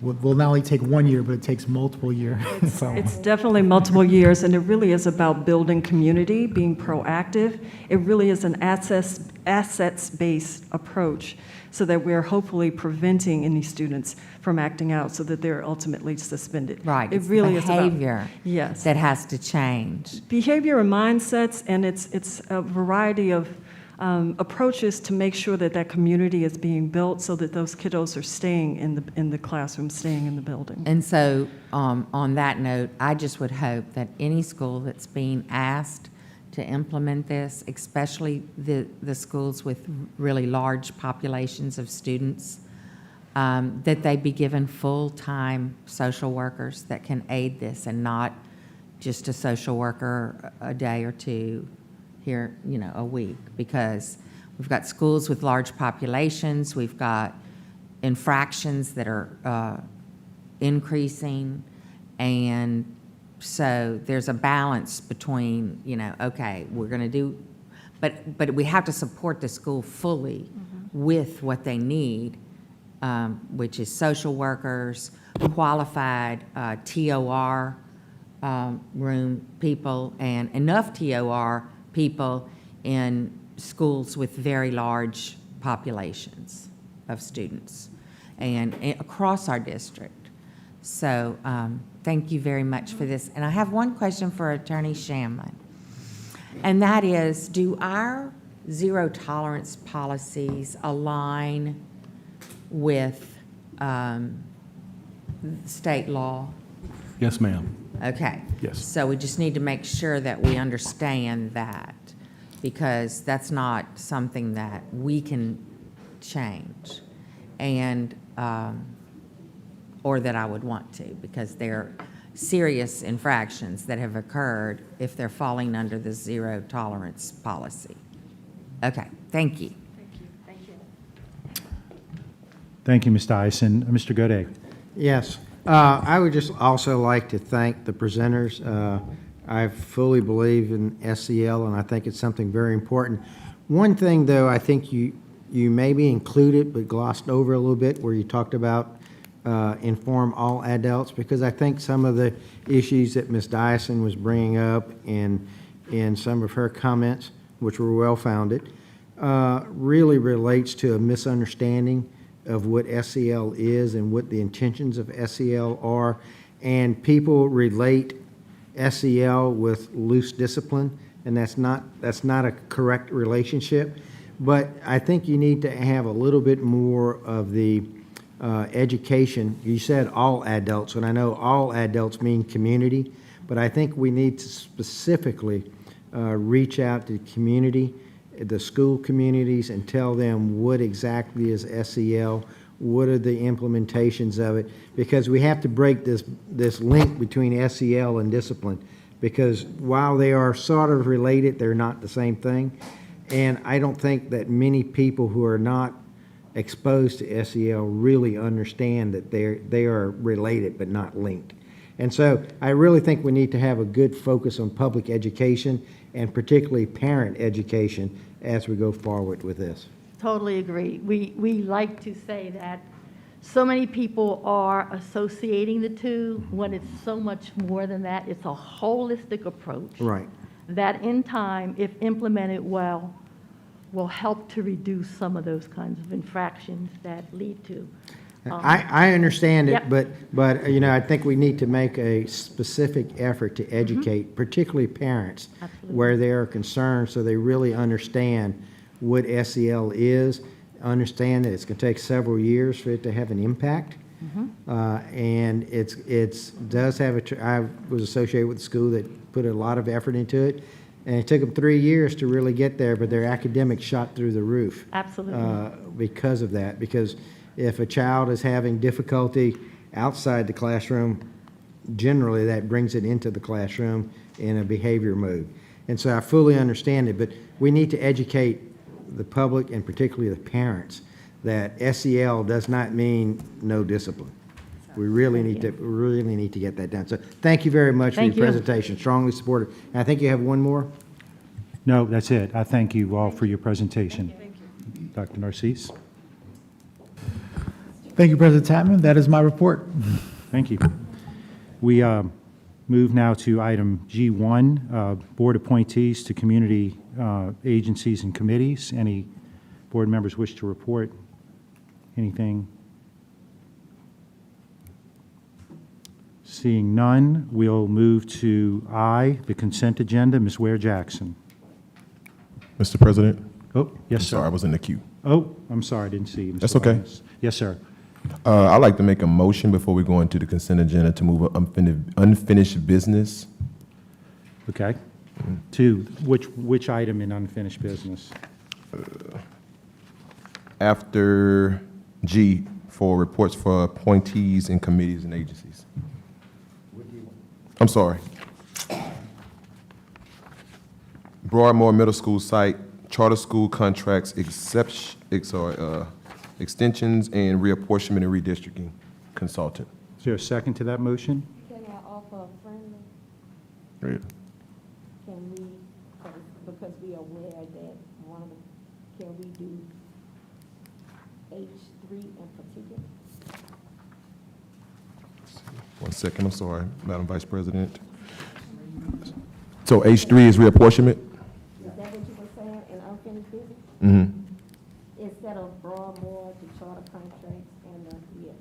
will not only take 1 year, but it takes multiple years. It's definitely multiple years, and it really is about building community, being proactive. It really is an assets-based approach, so that we're hopefully preventing any students from acting out so that they're ultimately suspended. Right. It really is about behavior that has to change. Behavior and mindsets, and it's a variety of approaches to make sure that that community is being built so that those kiddos are staying in the classroom, staying in the building. And so on that note, I just would hope that any school that's being asked to implement this, especially the schools with really large populations of students, that they be given full-time social workers that can aid this, and not just a social worker a day or two here, a week. Because we've got schools with large populations, we've got infractions that are increasing, and so there's a balance between, okay, we're going to do, but we have to support the school fully with what they need which is social workers, qualified TOR room people, and enough TOR people in schools with very large populations of students and across our district. So thank you very much for this. And I have one question for Attorney Shamlin, and that is, do our zero tolerance policies align with state law? Yes, ma'am. Okay. Yes. So we just need to make sure that we understand that, because that's not something that we can change, and or that I would want to, because they're serious infractions that have occurred if they're falling under the zero tolerance policy. Okay, thank you. Thank you, Ms. Dyson. Mr. Godet. Yes. I would just also like to thank the presenters. I fully believe in SEL, and I think it's something very important. One thing, though, I think you maybe included but glossed over a little bit, where you talked about inform all adults, because I think some of the issues that Ms. Dyson was bringing up in some of her comments, which were well-founded, really relates to a misunderstanding of what SEL is and what the intentions of SEL are. And people relate SEL with loose discipline, and that's not a correct relationship. But I think you need to have a little bit more of the education. You said all adults, and I know all adults mean community, but I think we need to specifically reach out to the community, the school communities, and tell them what exactly is SEL, what are the implementations of it, because we have to break this link between SEL and discipline, because while they are sort of related, they're not the same thing. And I don't think that many people who are not exposed to SEL really understand that they are related but not linked. And so I really think we need to have a good focus on public education, and particularly parent education, as we go forward with this. Totally agree. We like to say that so many people are associating the two when it's so much more than that. It's a holistic approach. Right. That in time, if implemented well, will help to reduce some of those kinds of infractions that lead to. I understand it, Yep. but you know, I think we need to make a specific effort to educate, particularly parents, Absolutely. where they are concerned, so they really understand what SEL is, understand that it's going to take several years for it to have an impact. And it's does have I was associated with a school that put a lot of effort into it, and it took them 3 years to really get there, but their academics shot through the roof. Absolutely. Because of that, because if a child is having difficulty outside the classroom, generally that brings it into the classroom in a behavior mode. And so I fully understand it, but we need to educate the public, and particularly the parents, that SEL does not mean no discipline. We really need to get that done. So thank you very much for your presentation. Strongly supported. And I think you have one more. No, that's it. I thank you all for your presentation. Dr. Narcisse. Thank you, President Tapman. That is my report. Thank you. We move now to item G1, board appointees to community agencies and committees. Any board members wish to report anything? Seeing none, we'll move to I, the consent agenda. Ms. Ware-Jackson. Mr. President? Oh, yes, sir. Sorry, I was in the queue. Oh, I'm sorry, I didn't see you. Mr. That's okay. Lyons. Yes, sir. I'd like to make a motion before we go into the consent agenda to move unfinished business. Okay. To which item in unfinished business? After G, for reports for appointees in committees and agencies. I'm sorry. Broadmoor Middle School site, charter school contracts, extensions and reapportionment and redistricting consultant. Is there a second to that motion? Can I offer a friendly? Right. Can we, because we are aware that can we do H3 in particular. 1 second, I'm sorry, Madam Vice President. So H3 is reapportionment? Is that what you were saying in unfinished business? Mm-hmm. Instead of Broadmoor to charter contracts and, yes.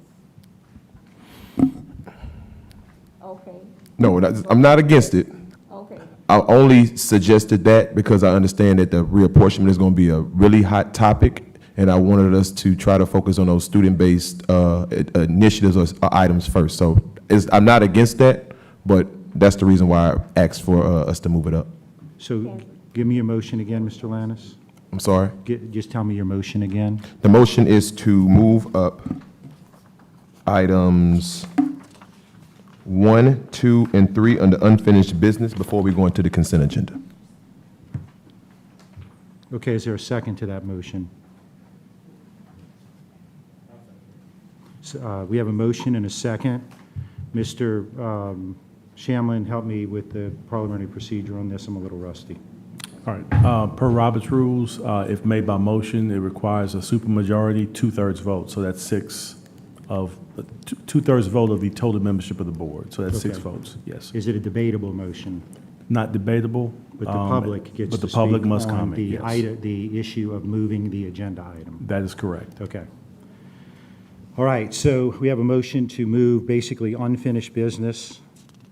Okay, No, I'm not against it. okay. I only suggested that because I understand that the reapportionment is going to be a really hot topic, and I wanted us to try to focus on those student-based initiatives or items first. So I'm not against that, but that's the reason why I asked for us to move it up. So give me your motion again, Mr. Lannis. I'm sorry? Just tell me your motion again. The motion is to move up items 1, 2, and 3 under unfinished business before we go into the consent agenda. Okay, is there a second to that motion? So, we have a motion and a second. Mr. Shamlin, help me with the parliamentary procedure on this. I'm a little rusty. All right. Per Robert's rules, if made by motion, it requires a supermajority, 2/3 vote. So that's two-thirds vote of the total membership of the board. So that's 6 Okay. votes, yes. Is it a debatable motion? Not debatable. But the public gets But to the public speak must on comment, yes. the issue of moving the agenda item. That is correct. Okay. All right, so we have a motion to move basically unfinished business,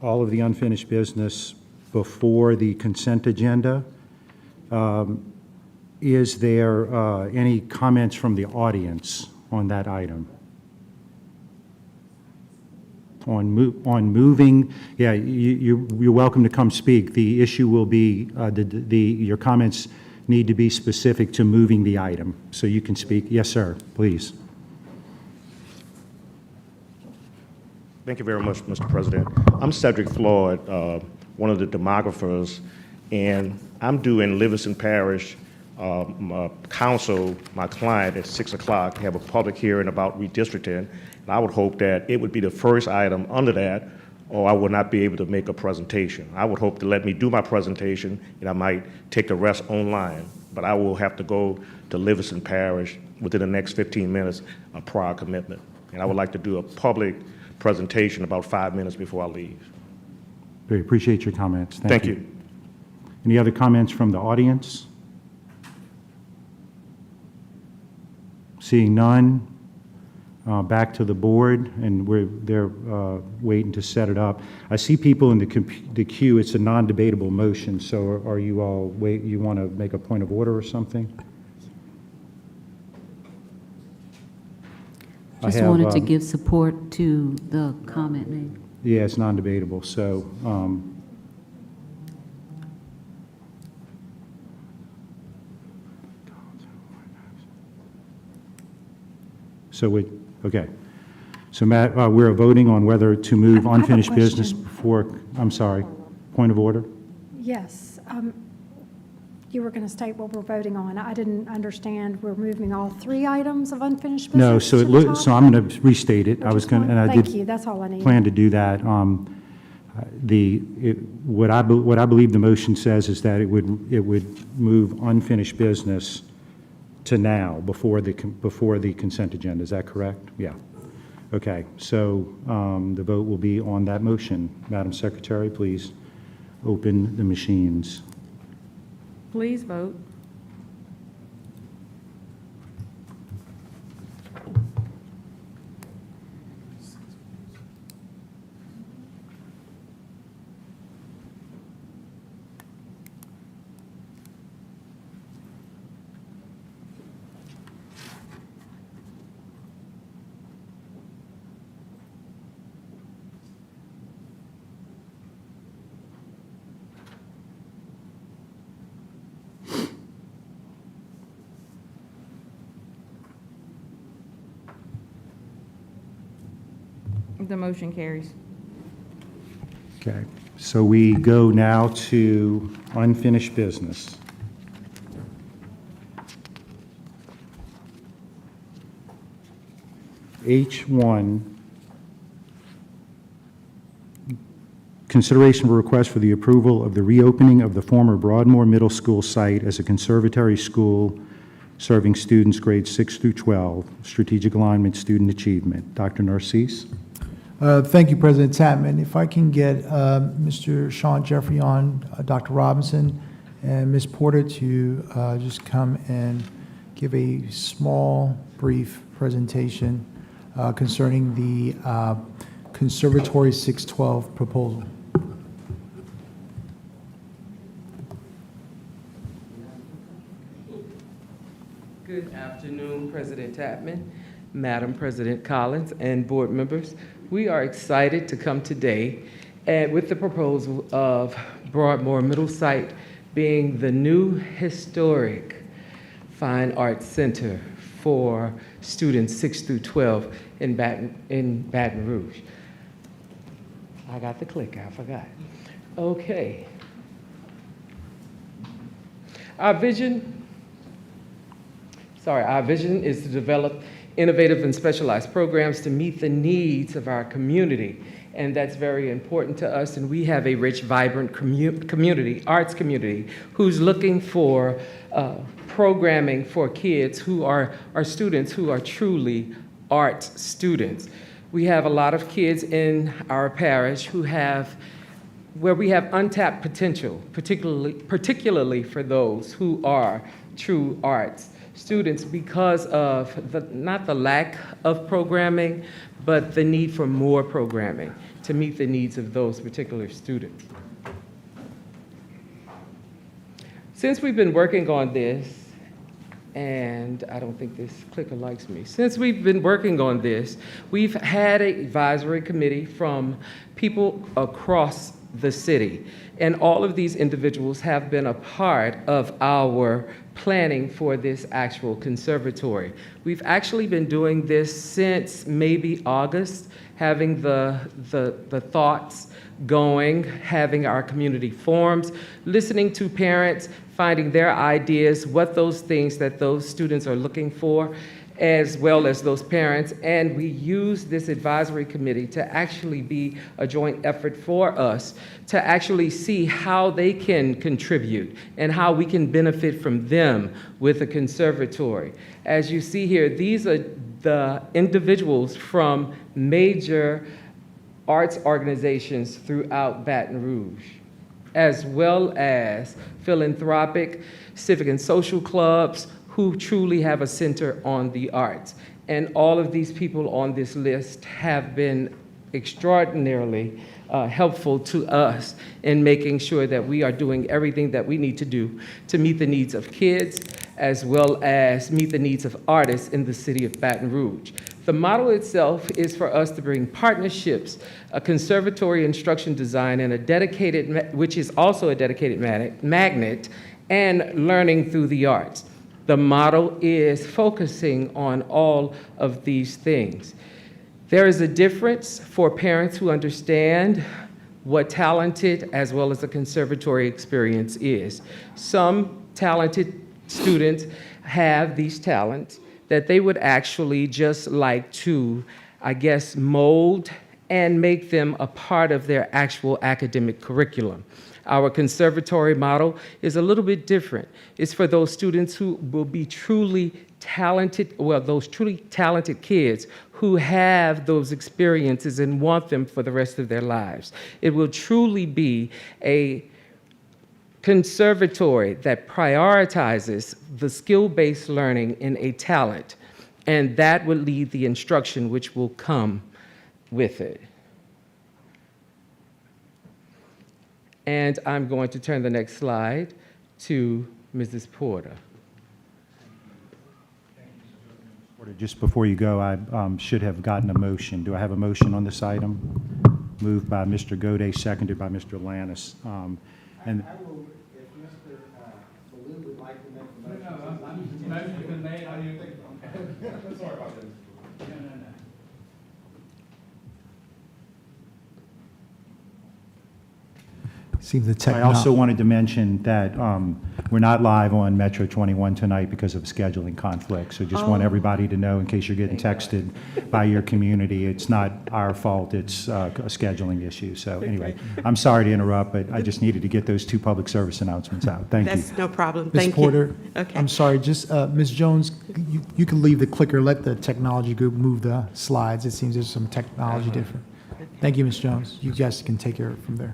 all of the unfinished business before the consent agenda. Is there any comments from the audience on that item? On moving, yeah, you're welcome to come speak. The issue will be, your comments need to be specific to moving the item. So you can speak. Yes, sir, please. Thank you very much, Mr. President. I'm Cedric Floyd, one of the demographers, and I'm due in Livingston Parish counsel, my client, at 6 o'clock to have a public hearing about redistricting. And I would hope that it would be the first item under that, or I would not be able to make a presentation. I would hope to let me do my presentation, and I might take the rest online. But I will have to go to Livingston Parish within the next 15 minutes, a prior commitment. And I would like to do a public presentation about 5 minutes before I leave. Very appreciate your comments. Thank you. Any other comments from the audience? Seeing none, back to the board, and they're waiting to set it up. I see people in the queue. It's a non-debatable motion, so are you all, you want to make a point of order or something? Just wanted to give support to the comment made. Yeah, it's non-debatable, so, okay. So Matt, we're voting on whether to move I have a unfinished business question. before, I'm sorry, point of order? Yes. You were going to state what we're voting on. I didn't understand. We're moving all 3 items of unfinished business No, so to the top? so I'm going to restate it. I was going to, and I did. Thank you. That's all I need. Plan to do that. What I believe the motion says is that it would move unfinished business to now, before the consent agenda. Is that correct? Yeah. Okay, so the vote will be on that motion. Madam Secretary, please open the machines. Please vote. The motion carries. Okay, so we go now to unfinished business. H1, consideration of a request for the approval of the reopening of the former Broadmoor Middle School site as a conservatory school serving students grades 6 through 12, strategic alignment, student achievement. Dr. Narcisse? Thank you, President Tapman. If I can get Mr. Sean Jeffrey on, Dr. Robinson, and Ms. Porter to just come and give a small, brief presentation concerning the Conservatory 612 proposal. Good afternoon, President Tapman, Madam President Collins, and board members. We are excited to come today with the proposal of Broadmoor Middle Site being the new historic Fine Arts Center for students 6 through 12 in Baton Rouge. I got the click, I forgot. Okay. Our vision is to develop innovative and specialized programs to meet the needs of our community. And that's very important to us. And we have a rich, vibrant community, arts community, who's looking for programming for kids who are students who are truly arts students. We have a lot of kids in our parish where we have untapped potential, particularly for those who are true arts students, because of not the lack of programming, but the need for more programming to meet the needs of those particular students. Since we've been working on this, and I don't think this clicker likes me. Since we've been working on this, we've had an advisory committee from people across the city. And all of these individuals have been a part of our planning for this actual conservatory. We've actually been doing this since maybe August, having the thoughts going, having our community forums, listening to parents, finding their ideas, what those things that those students are looking for, as well as those parents. And we use this advisory committee to actually be a joint effort for us to actually see how they can contribute and how we can benefit from them with a conservatory. As you see here, these are the individuals from major arts organizations throughout Baton Rouge, as well as philanthropic, civic and social clubs who truly have a center on the arts. And all of these people on this list have been extraordinarily helpful to us in making sure that we are doing everything that we need to do to meet the needs of kids, as well as meet the needs of artists in the city of Baton Rouge. The model itself is for us to bring partnerships, a conservatory instruction design, and which is also a dedicated magnet, and learning through the arts. The model is focusing on all of these things. There is a difference for parents who understand what talented as well as a conservatory experience is. Some talented students have these talents that they would actually just like to, I guess, mold and make them a part of their actual academic curriculum. Our conservatory model is a little bit different. It's for those students who will be truly talented, well, those truly talented kids who have those experiences and want them for the rest of their lives. It will truly be a conservatory that prioritizes the skill-based learning in a talent, and that will lead the instruction which will come with it. And I'm going to turn the next slide to Mrs. Porter. Just before you go, I should have gotten a motion. Do I have a motion on this item? Moved by Mr. Gode, seconded by Mr. Lannis. And I will, if Mr. Baloo would like to make a motion. No, motion's been made. How do you think? Okay. Sorry about this. No. Seems the I also wanted to mention that we're not live on Metro 21 tonight because of a scheduling conflict. So just want everybody to know, in case you're getting texted by your community, it's not our fault, it's a scheduling issue. So anyway, I'm sorry to interrupt, but I just needed to get those two public service announcements out. Thank you. That's no problem. Ms. Thank Porter, you. Okay. I'm sorry, just, Ms. Jones, you can leave the clicker, let the technology group move the slides. It seems there's some technology different. Thank you, Ms. Jones. You guys can take care from there.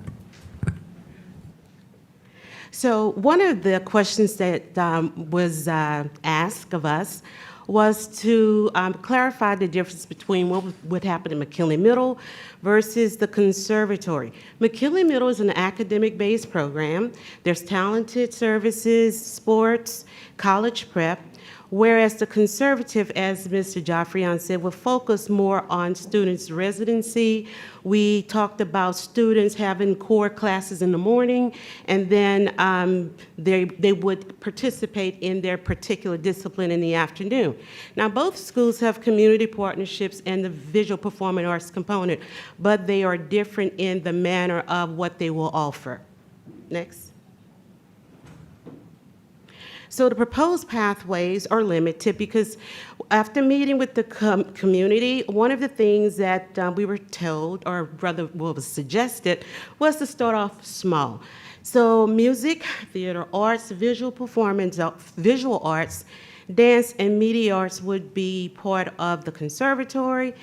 So one of the questions that was asked of us was to clarify the difference between what would happen in McKinley Middle versus the conservatory. McKinley Middle is an academic-based program. There's talented services, sports, college prep, whereas the conservative, as Mr. Joffrion said, will focus more on students' residency. We talked about students having core classes in the morning, and then they would participate in their particular discipline in the afternoon. Now, both schools have community partnerships and the visual performing arts component, but they are different in the manner of what they will offer. Next. So the proposed pathways are limited because after meeting with the community, one of the things that we were told, or rather what was suggested, was to start off small. So music, theater arts, visual performance, visual arts, dance, and media arts would be part of the conservatory.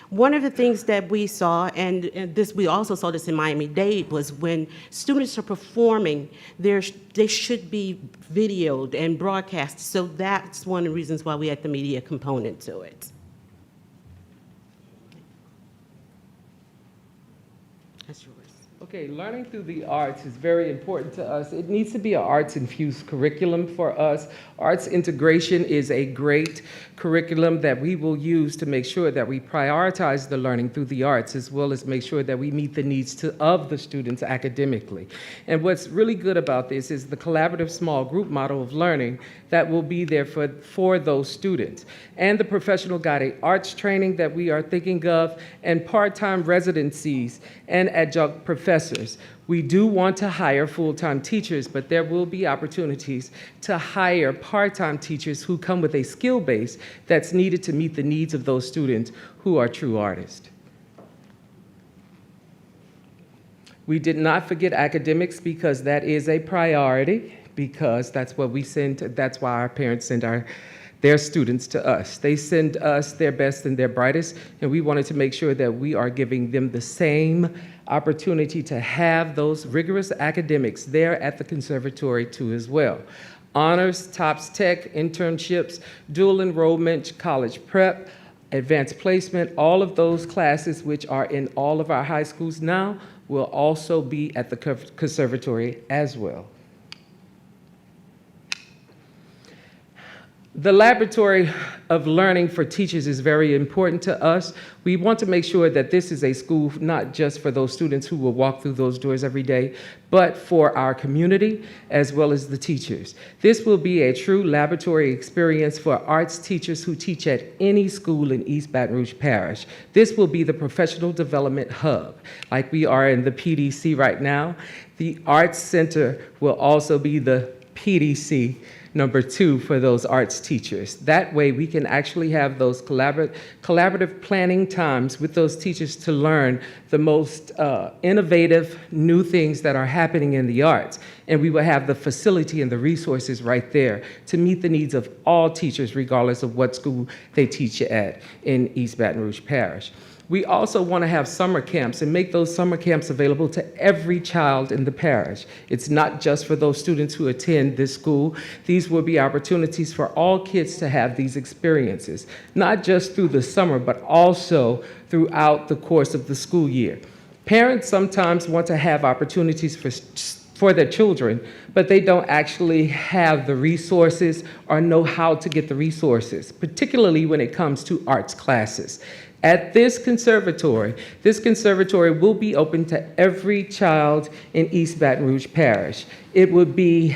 One of the things that we saw, and this we also saw this in Miami-Dade, was when students are performing, they should be videoed and broadcast. So that's one of the reasons why we had the media component to it. That's yours. Okay, learning through the arts is very important to us. It needs to be an arts-infused curriculum for us. Arts integration is a great curriculum that we will use to make sure that we prioritize the learning through the arts, as well as make sure that we meet the needs of the students academically. And what's really good about this is the collaborative small group model of learning that will be there for those students, and the professional guided arts training that we are thinking of, and part-time residencies and adjunct professors. We do want to hire full-time teachers, but there will be opportunities to hire part-time teachers who come with a skill base that's needed to meet the needs of those students who are true artists. We did not forget academics because that is a priority, because that's what we send, that's why our parents send their students to us. They send us their best and their brightest, and we wanted to make sure that we are giving them the same opportunity to have those rigorous academics there at the conservatory too as well. Honors, TOPS Tech, internships, dual enrollment, college prep, advanced placement, all of those classes which are in all of our high schools now will also be at the conservatory as well. The laboratory of learning for teachers is very important to us. We want to make sure that this is a school not just for those students who will walk through those doors every day, but for our community as well as the teachers. This will be a true laboratory experience for arts teachers who teach at any school in East Baton Rouge Parish. This will be the professional development hub, like we are in the PDC right now. The Arts Center will also be the PDC #2 for those arts teachers. That way we can actually have those collaborative planning times with those teachers to learn the most innovative new things that are happening in the arts. And we will have the facility and the resources right there to meet the needs of all teachers regardless of what school they teach at in East Baton Rouge Parish. We also want to have summer camps and make those summer camps available to every child in the parish. It's not just for those students who attend this school. These will be opportunities for all kids to have these experiences, not just through the summer, but also throughout the course of the school year. Parents sometimes want to have opportunities for their children, but they don't actually have the resources or know how to get the resources, particularly when it comes to arts classes. At this conservatory will be open to every child in East Baton Rouge Parish. It would be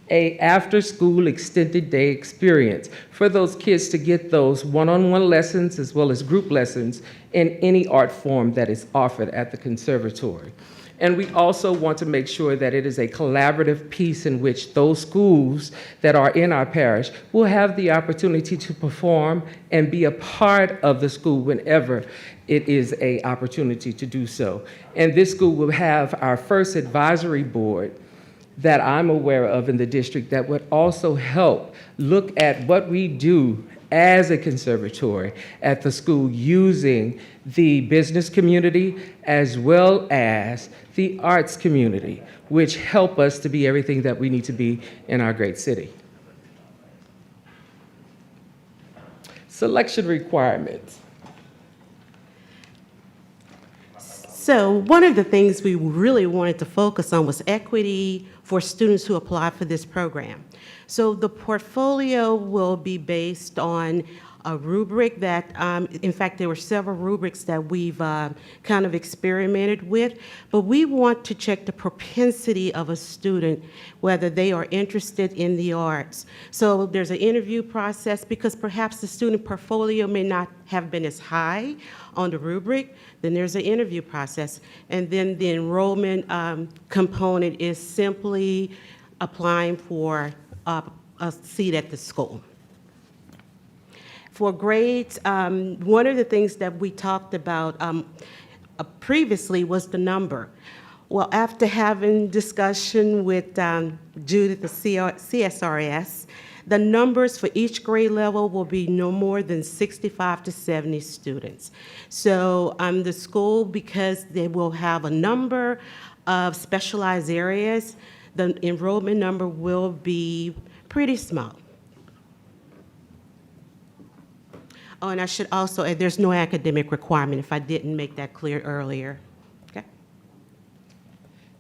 an after-school extended day experience for those kids to get those one-on-one lessons as well as group lessons in any art form that is offered at the conservatory. And we also want to make sure that it is a collaborative piece in which those schools that are in our parish will have the opportunity to perform and be a part of the school whenever it is an opportunity to do so. And this school will have our first advisory board that I'm aware of in the district that would also help look at what we do as a conservatory at the school using the business community as well as the arts community, which help us to be everything that we need to be in our great city. Selection requirements. So one of the things we really wanted to focus on was equity for students who apply for this program. So the portfolio will be based on a rubric that, in fact, there were several rubrics that we've kind of experimented with, but we want to check the propensity of a student, whether they are interested in the arts. So there's an interview process because perhaps the student portfolio may not have been as high on the rubric. Then there's an interview process. And then the enrollment component is simply applying for a seat at the school. For grades, one of the things that we talked about previously was the number. Well, after having discussion with Judith, the CSRS, the numbers for each grade level will be no more than 65 to 70 students. So the school, because they will have a number of specialized areas, the enrollment number will be pretty small. Oh, and I should also add, there's no academic requirement if I didn't make that clear earlier. Okay.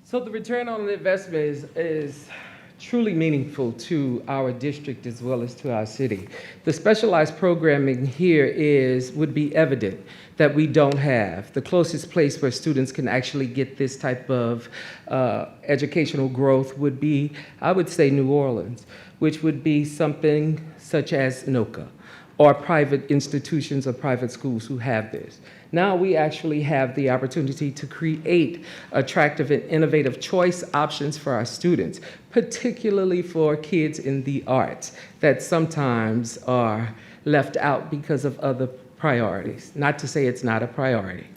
So the return on the investment is truly meaningful to our district as well as to our city. The specialized programming here would be evident that we don't have. The closest place where students can actually get this type of educational growth would be, I would say, New Orleans, which would be something such as NOCA, or private institutions or private schools who have this. Now we actually have the opportunity to create attractive and innovative choice options for our students, particularly for kids in the arts that sometimes are left out because of other priorities. Not to say it's not a priority.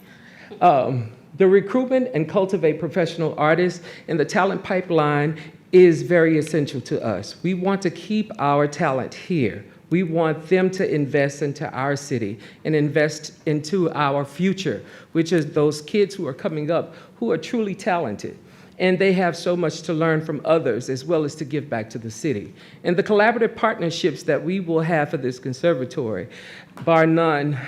The recruitment and cultivate professional artists in the talent pipeline is very essential to us. We want to keep our talent here. We want them to invest into our city and invest into our future, which is those kids who are coming up who are truly talented. And they have so much to learn from others as well as to give back to the city. And the collaborative partnerships that we will have for this conservatory, bar none,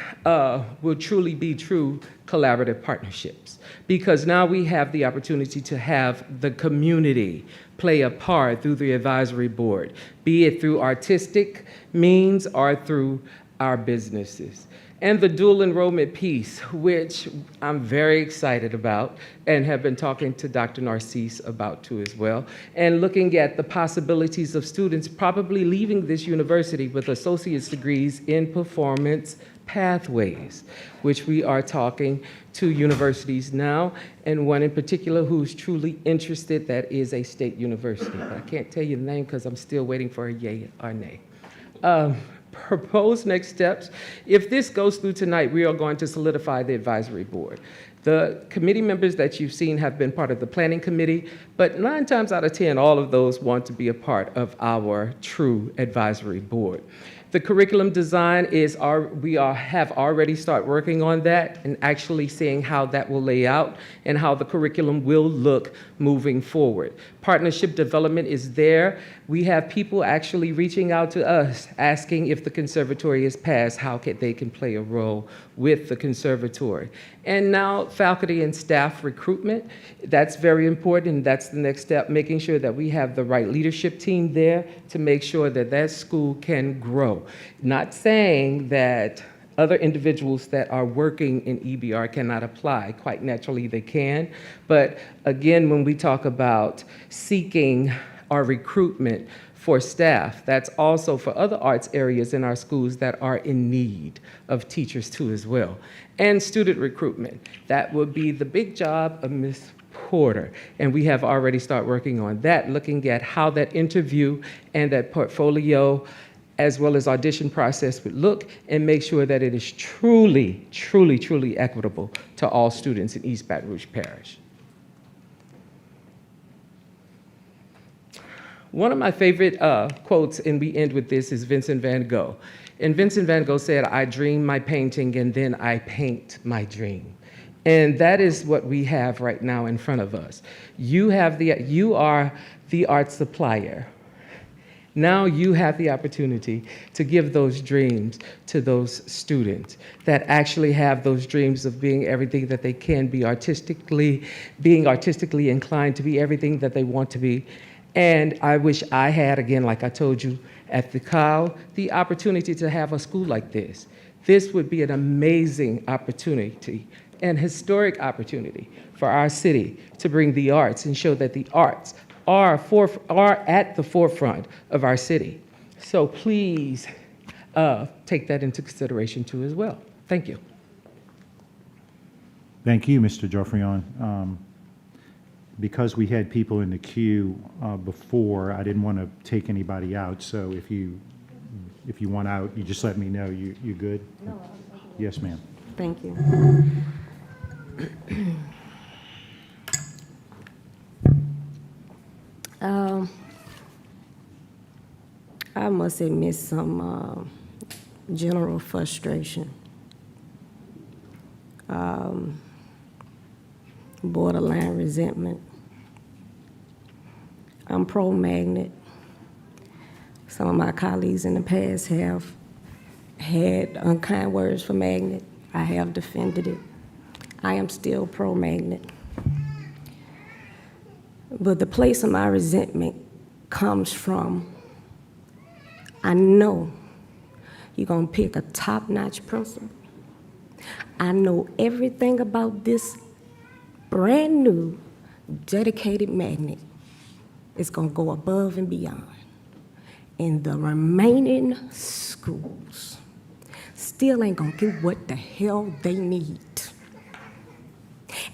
will truly be true collaborative partnerships. Because now we have the opportunity to have the community play a part through the advisory board, be it through artistic means or through our businesses. And the dual enrollment piece, which I'm very excited about and have been talking to Dr. Narcisse about too as well, and looking at the possibilities of students probably leaving this university with associate's degrees in performance pathways, which we are talking to universities now, and one in particular who's truly interested, that is a state university. But I can't tell you the name because I'm still waiting for a yay or nay. Proposed next steps. If this goes through tonight, we are going to solidify the advisory board. The committee members that you've seen have been part of the planning committee, but 9 times out of 10, all of those want to be a part of our true advisory board. The curriculum design is have already started working on that and actually seeing how that will lay out and how the curriculum will look moving forward. Partnership development is there. We have people actually reaching out to us asking if the conservatory is passed, how they can play a role with the conservatory. And now faculty and staff recruitment, that's very important, and that's the next step, making sure that we have the right leadership team there to make sure that that school can grow. Not saying that other individuals that are working in EBR cannot apply. Quite naturally they can. But again, when we talk about seeking our recruitment for staff, that's also for other arts areas in our schools that are in need of teachers too as well. And student recruitment, that would be the big job of Ms. quarter. And we have already started working on that, looking at how that interview and that portfolio as well as audition process would look, and make sure that it is truly, truly, truly equitable to all students in East Baton Rouge Parish. One of my favorite quotes, and we end with this, is Vincent van Gogh. And Vincent van Gogh said, "I dream my painting and then I paint my dream." And that is what we have right now in front of us. You are the art supplier. Now you have the opportunity to give those dreams to those students that actually have those dreams of being everything that they can be being artistically inclined to be everything that they want to be. And I wish I had, again, like I told you at the COW, the opportunity to have a school like this. This would be an amazing opportunity, an historic opportunity for our city to bring the arts and show that the arts are at the forefront of our city. So please take that into consideration too as well. Thank you. Thank you, Mr. Joffrion. Because we had people in the queue before, I didn't want to take anybody out, so if you want out, you just let me know. You good? No. Yes, ma'am. Thank you. I must admit some general frustration, borderline resentment. I'm pro-magnet. Some of my colleagues in the past have had unkind words for magnet. I have defended it. I am still pro-magnet. But the place of my resentment comes from, I know you're gonna pick a top-notch principal. I know everything about this brand new dedicated magnet is gonna go above and beyond. And the remaining schools still ain't gonna get what the hell they need.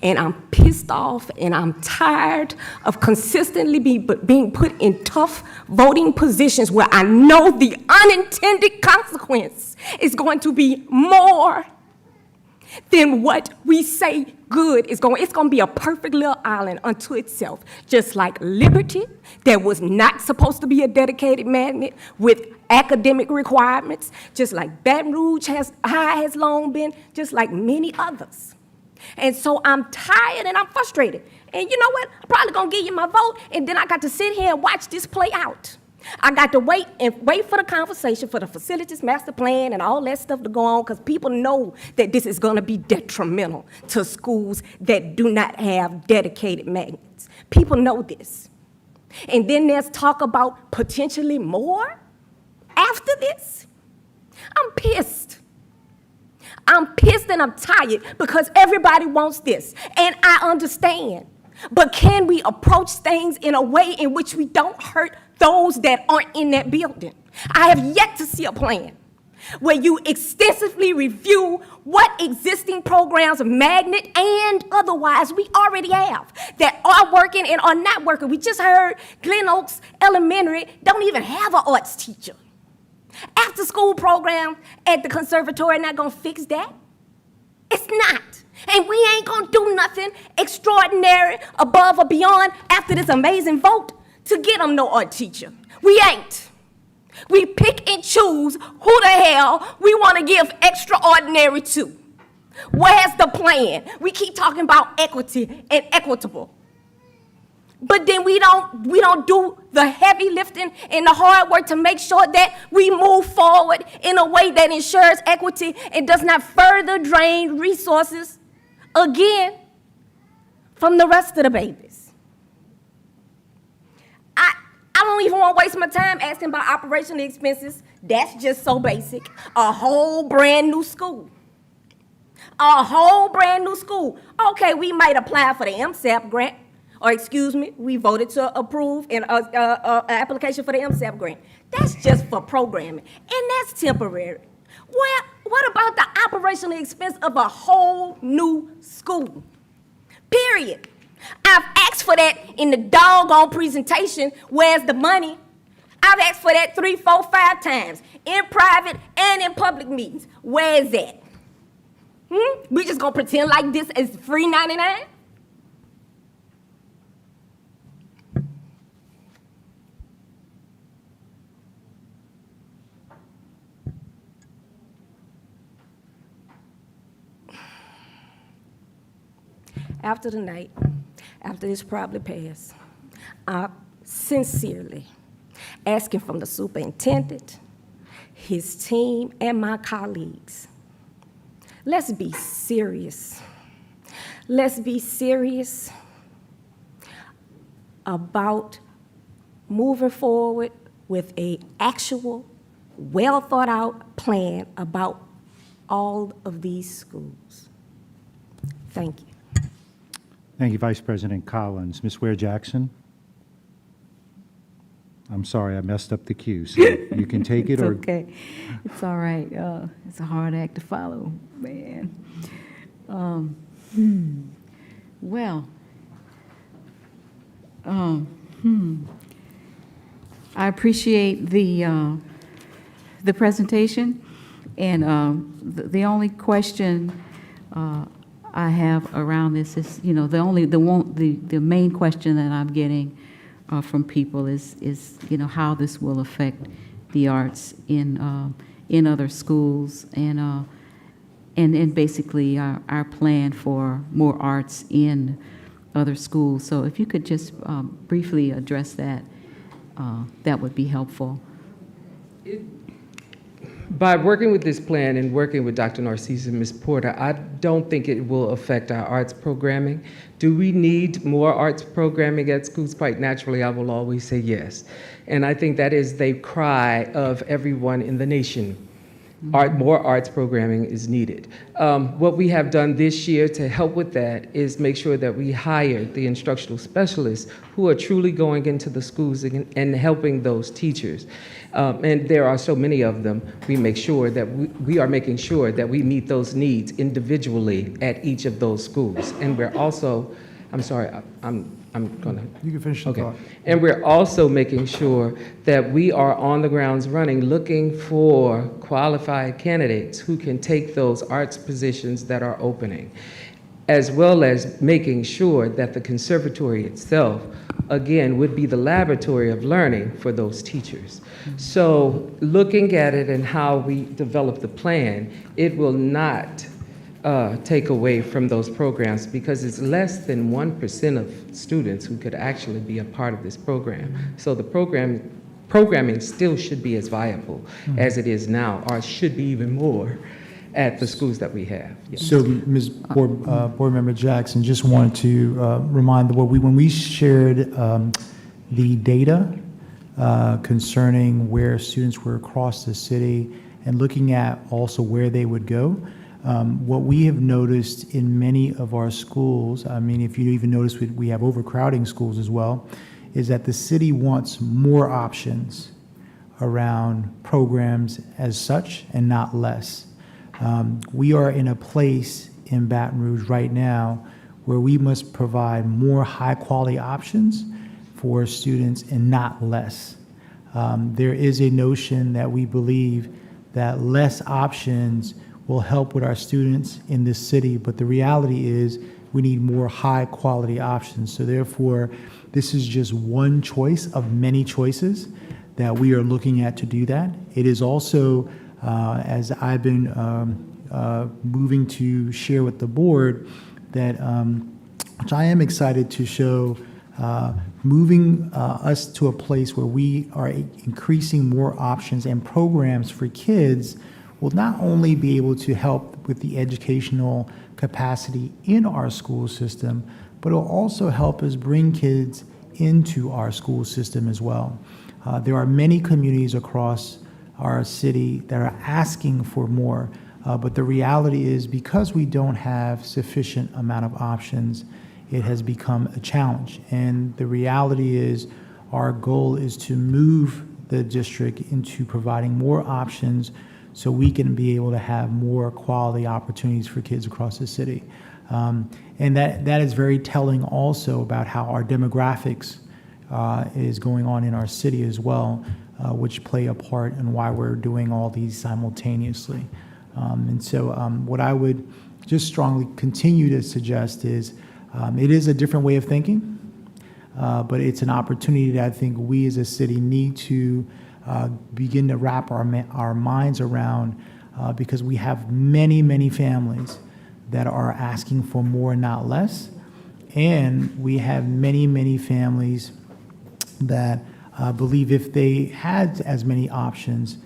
And I'm pissed off and I'm tired of consistently being put in tough voting positions where I know the unintended consequence is going to be more than what we say good is going. It's going to be a perfect little island unto itself, just like Liberty, that was not supposed to be a dedicated magnet with academic requirements, just like Baton Rouge High has long been, just like many others. And so I'm tired and I'm frustrated. And you know what? I'm probably gonna give you my vote, and then I got to sit here and watch this play out. I got to wait for the conversation, for the facilities master plan and all that stuff to go on, because people know that this is gonna be detrimental to schools that do not have dedicated magnets. People know this. And then there's talk about potentially more after this. I'm pissed. I'm pissed and I'm tired because everybody wants this, and I understand. But can we approach things in a way in which we don't hurt those that aren't in that building? I have yet to see a plan where you extensively review what existing programs, magnet and otherwise, we already have that are working and are not working. We just heard Glen Oaks Elementary don't even have an arts teacher. After school program at the conservatory not gonna fix that? It's not. And we ain't gonna do nothing extraordinary above or beyond after this amazing vote to get them no art teacher. We ain't. We pick and choose who the hell we wanna give extraordinary to. Where's the plan? We keep talking about equity and equitable. But then we don't do the heavy lifting and the hard work to make sure that we move forward in a way that ensures equity and does not further drain resources, again, from the rest of the babies. I don't even want to waste my time asking about operational expenses. That's just so basic. A whole brand new school. A whole brand new school. Okay, we might apply for the MSAP grant. Or excuse me, we voted to approve an application for the MSAP grant. That's just for programming, and that's temporary. Well, what about the operational expense of a whole new school? Period. I've asked for that in the doggone presentation. Where's the money? I've asked for that 3, 4, 5 times in private and in public meetings. Where is that? We just gonna pretend like this is free 99? After the night, after this probably passed, I sincerely asking from the superintendent, his team, and my colleagues, let's be serious. Let's be serious about moving forward with an actual, well-thought-out plan about all of these schools. Thank you. Thank you, Vice President Collins. Ms. Ware-Jackson? I'm sorry, I messed up the cue, so you can take it It's or... okay. It's all right. It's a hard act to follow, man. Well, I appreciate the presentation, and the only question I have around this is, you know, the main question that I'm getting from people is, you know, how this will affect the arts in other schools, and basically our plan for more arts in other schools. So if you could just briefly address that, that would be helpful. By working with this plan and working with Dr. Narcisse and Ms. Porter, I don't think it will affect our arts programming. Do we need more arts programming at schools? Quite naturally, I will always say yes. And I think that is the cry of everyone in the nation. More arts programming is needed. What we have done this year to help with that is make sure that we hire the instructional specialists who are truly going into the schools and helping those teachers. And there are so many of them. We make sure that we are making sure that we meet those needs individually at each of those schools. And we're also, I'm sorry, I'm gonna. You can finish the thought. And we're also making sure that we are on the grounds running, looking for qualified candidates who can take those arts positions that are opening, as well as making sure that the conservatory itself, again, would be the laboratory of learning for those teachers. So looking at it and how we develop the plan, it will not take away from those programs, because it's less than 1% of students who could actually be a part of this program. So the programming still should be as viable as it is now, or should be even more at the schools that we have. Yes. So, Ms. Board Member Jackson, just wanted to remind when we shared the data concerning where students were across the city and looking at also where they would go, what we have noticed in many of our schools, I mean, if you even notice we have overcrowding schools as well, is that the city wants more options around programs as such and not less. We are in a place in Baton Rouge right now where we must provide more high-quality options for students and not less. There is a notion that we believe that less options will help with our students in this city, but the reality is we need more high-quality options. So therefore, this is just one choice of many choices that we are looking at to do that. It is also, as I've been moving to share with the board, that which I am excited to show, moving us to a place where we are increasing more options and programs for kids will not only be able to help with the educational capacity in our school system, but it will also help us bring kids into our school system as well. There are many communities across our city that are asking for more, but the reality is because we don't have sufficient amount of options, it has become a challenge. And the reality is our goal is to move the district into providing more options so we can be able to have more quality opportunities for kids across the city. And that is very telling also about how our demographics is going on in our city as well, which play a part in why we're doing all these simultaneously. And so what I would just strongly continue to suggest is it is a different way of thinking, but it's an opportunity that I think we as a city need to begin to wrap our minds around, because we have many, many families that are asking for more, not less. And we have many, many families that believe if they had as many options,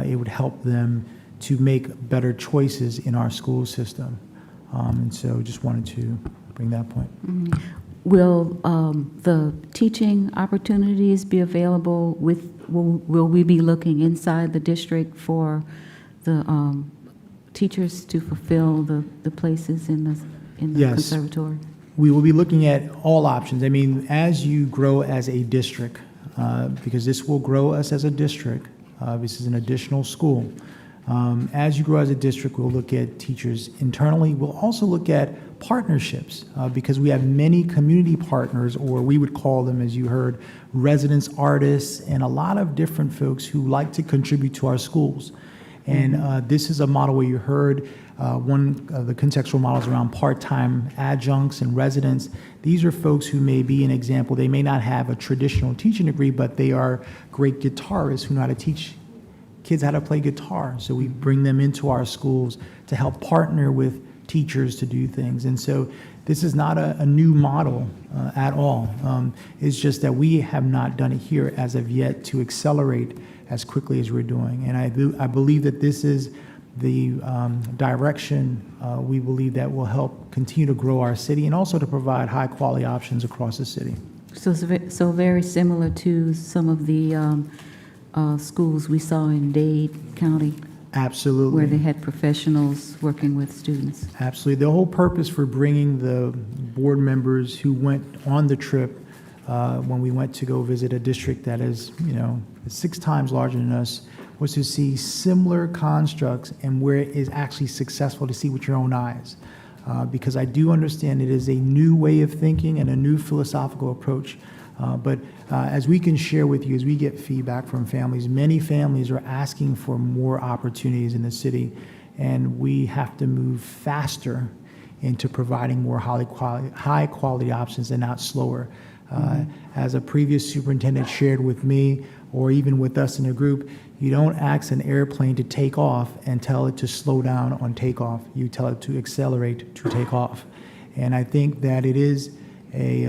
it would help them to make better choices in our school system. And so just wanted to bring that point. Will the teaching opportunities be available will we be looking inside the district for the teachers to fulfill the places in the Yes. conservatory? We will be looking at all options. I mean, as you grow as a district, because this will grow us as a district, this is an additional school. As you grow as a district, we'll look at teachers internally. We'll also look at partnerships, because we have many community partners, or we would call them, as you heard, residents, artists, and a lot of different folks who like to contribute to our schools. And this is a model where you heard one of the contextual models around part-time adjuncts and residents. These are folks who may be an example. They may not have a traditional teaching degree, but they are great guitarists who know how to teach kids how to play guitar. So we bring them into our schools to help partner with teachers to do things. And so this is not a new model at all. It's just that we have not done it here as of yet to accelerate as quickly as we're doing. And I believe that this is the direction we believe that will help continue to grow our city and also to provide high quality options across the city. So very similar to some of the schools we saw in Dade County? Absolutely. Where they had professionals working with students? Absolutely. The whole purpose for bringing the board members who went on the trip when we went to go visit a district that is, 6 times larger than us, was to see similar constructs and where it is actually successful, to see with your own eyes. Because I do understand it is a new way of thinking and a new philosophical approach. But as we can share with you, as we get feedback from families, many families are asking for more opportunities in the city, and we have to move faster into providing more high quality options and not slower. As a previous superintendent shared with me, or even with us in a group, you don't ask an airplane to take off and tell it to slow down on takeoff. You tell it to accelerate to take off. And I think that it is a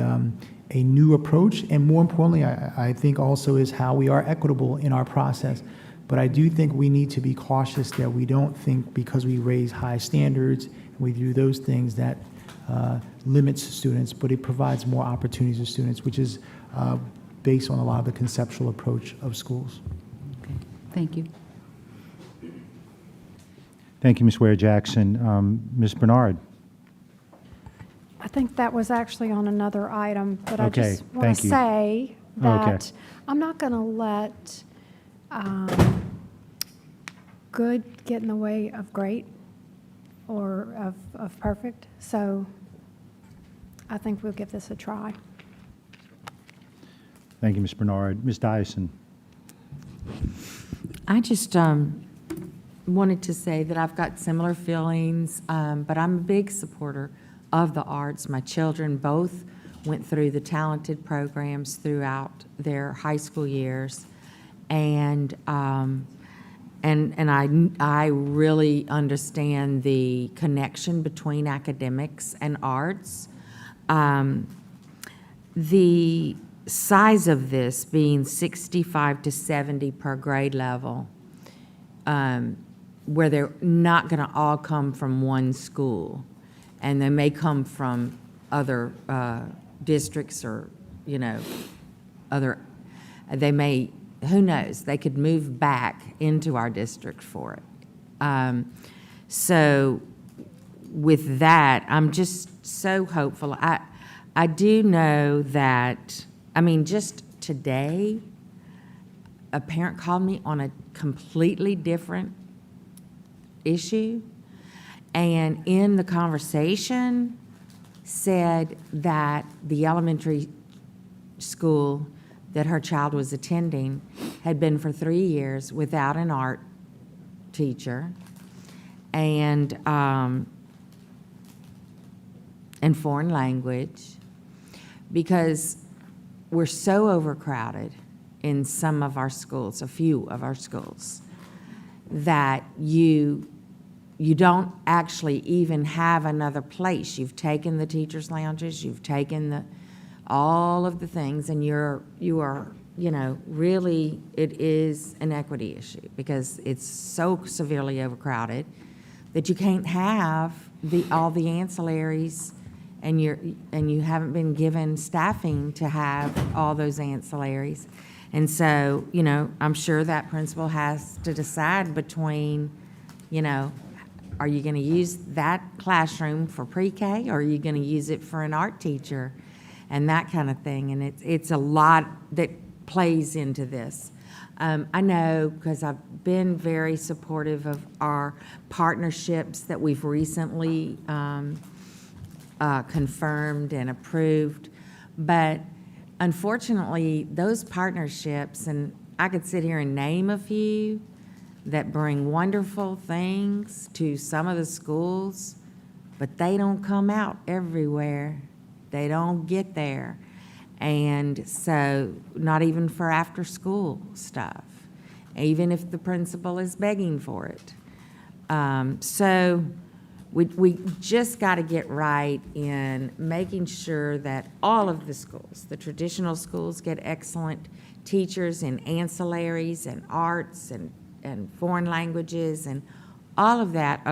new approach, and more importantly, I think also is how we are equitable in our process. But I do think we need to be cautious that we don't think because we raise high standards and we do those things that limits students, but it provides more opportunities to students, which is based on a lot of the conceptual approach of schools. Okay, thank you. Thank you, Ms. Ware-Jackson. Ms. Bernard? I think that was actually on another item, but I Okay, just want thank to you. say Okay. that I'm not going to let good get in the way of great or of perfect. So I think we'll give this a try. Thank you, Ms. Bernard. Ms. Dyson? I just wanted to say that I've got similar feelings, but I'm a big supporter of the arts. My children both went through the talented programs throughout their high school years, and I really understand the connection between academics and arts. The size of this being 65 to 70 per grade level, where they're not going to all come from one school, and they may come from other districts or, they may, who knows, they could move back into our district for it. So with that, I'm just so hopeful. I do know that, just today, a parent called me on a completely different issue, and in the conversation said that the elementary school that her child was attending had been for 3 years without an art teacher and foreign language, because we're so overcrowded in some of our schools, a few of our schools, that you don't actually even have another place. You've taken the teachers' lounges, you've taken all of the things, and you are, really, it is an equity issue because it's so severely overcrowded that you can't have all the ancillaries, and you haven't been given staffing to have all those ancillaries. And so, I'm sure that principal has to decide between, are you going to use that classroom for pre-K, or are you going to use it for an art teacher, and that kind of thing. And it's a lot that plays into this. I know, because I've been very supportive of our partnerships that we've recently confirmed and approved, but unfortunately, those partnerships, and I could sit here and name a few that bring wonderful things to some of the schools, but they don't come out everywhere. They don't get there. And so, not even for after-school stuff, even if the principal is begging for it. So we just got to get right in making sure that all of the schools, the traditional schools, get excellent teachers in ancillaries and arts and foreign languages and all of that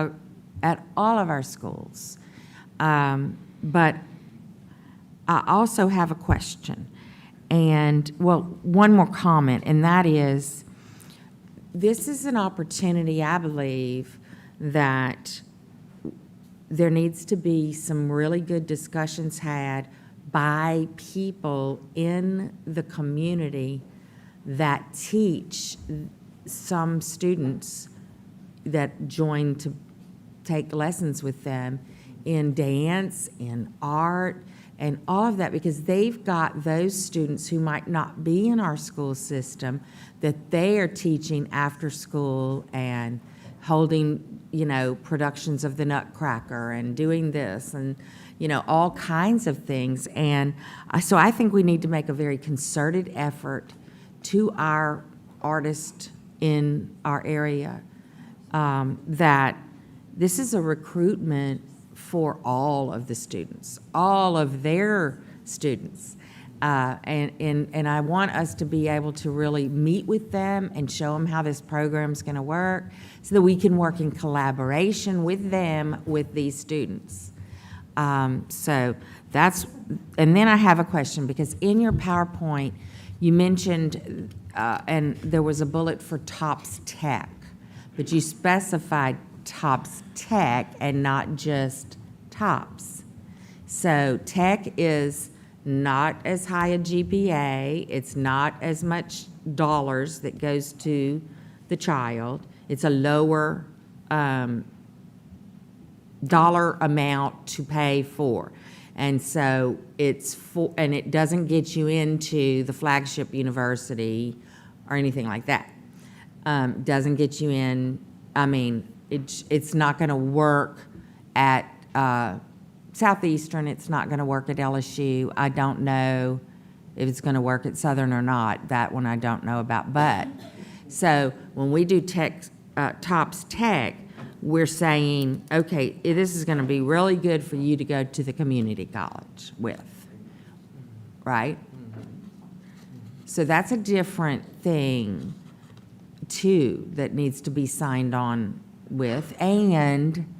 at all of our schools. But I also have a question, and, well, one more comment, and that is, this is an opportunity, I believe, that there needs to be some really good discussions had by people in the community that teach some students that join to take lessons with them in dance, in art, and all of that, because they've got those students who might not be in our school system that they are teaching after school and holding, productions of the Nutcracker and doing this and, all kinds of things. And so I think we need to make a very concerted effort to our artists in our area that this is a recruitment for all of the students, all of their students. And I want us to be able to really meet with them and show them how this program's going to work so that we can work in collaboration with them, with these students. So that's, and then I have a question, because in your PowerPoint, you mentioned, and there was a bullet for TOPS Tech, but you specified TOPS Tech and not just TOPS. So tech is not as high a GPA, it's not as much dollars that goes to the child, it's a lower dollar amount to pay for. And so and it doesn't get you into the flagship university or anything like that. Doesn't get you in, it's not gonna work at Southeastern, it's not gonna work at LSU. I don't know if it's gonna work at Southern or not. That one I don't know about. But, so when we do TOPS Tech, we're saying, okay, this is gonna be really good for you to go to the community college with, right? So that's a different thing, too, that needs to be signed on with. And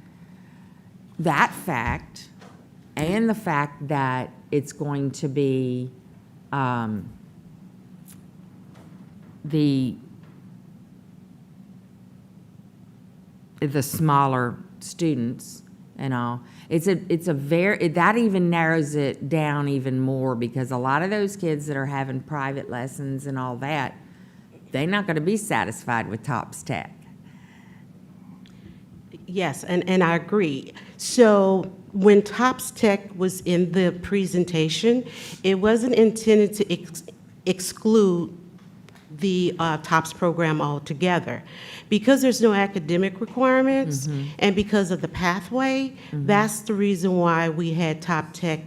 that fact, and the fact that it's going to be the smaller students and all. That even narrows it down even more, because a lot of those kids that are having private lessons and all that, they're not going to be satisfied with TOPS Tech. Yes, and I agree. So when TOPS Tech was in the presentation, it wasn't intended to exclude the TOPS program altogether. Because there's no academic requirements and because of the pathway, that's the reason why we had Top Tech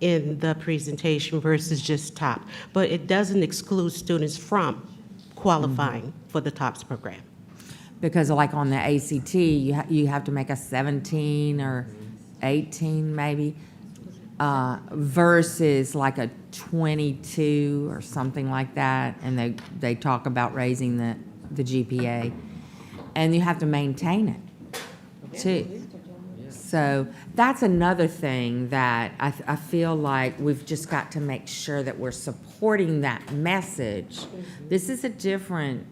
in the presentation versus just TOP. But it doesn't exclude students from qualifying for the TOPS program. Because like on the ACT, you have to make a 17 or 18 maybe, versus like a 22 or something like that, and they talk about raising the GPA. And you have to maintain it, too. So that's another thing that I feel like we've just got to make sure that we're supporting that message. This is a different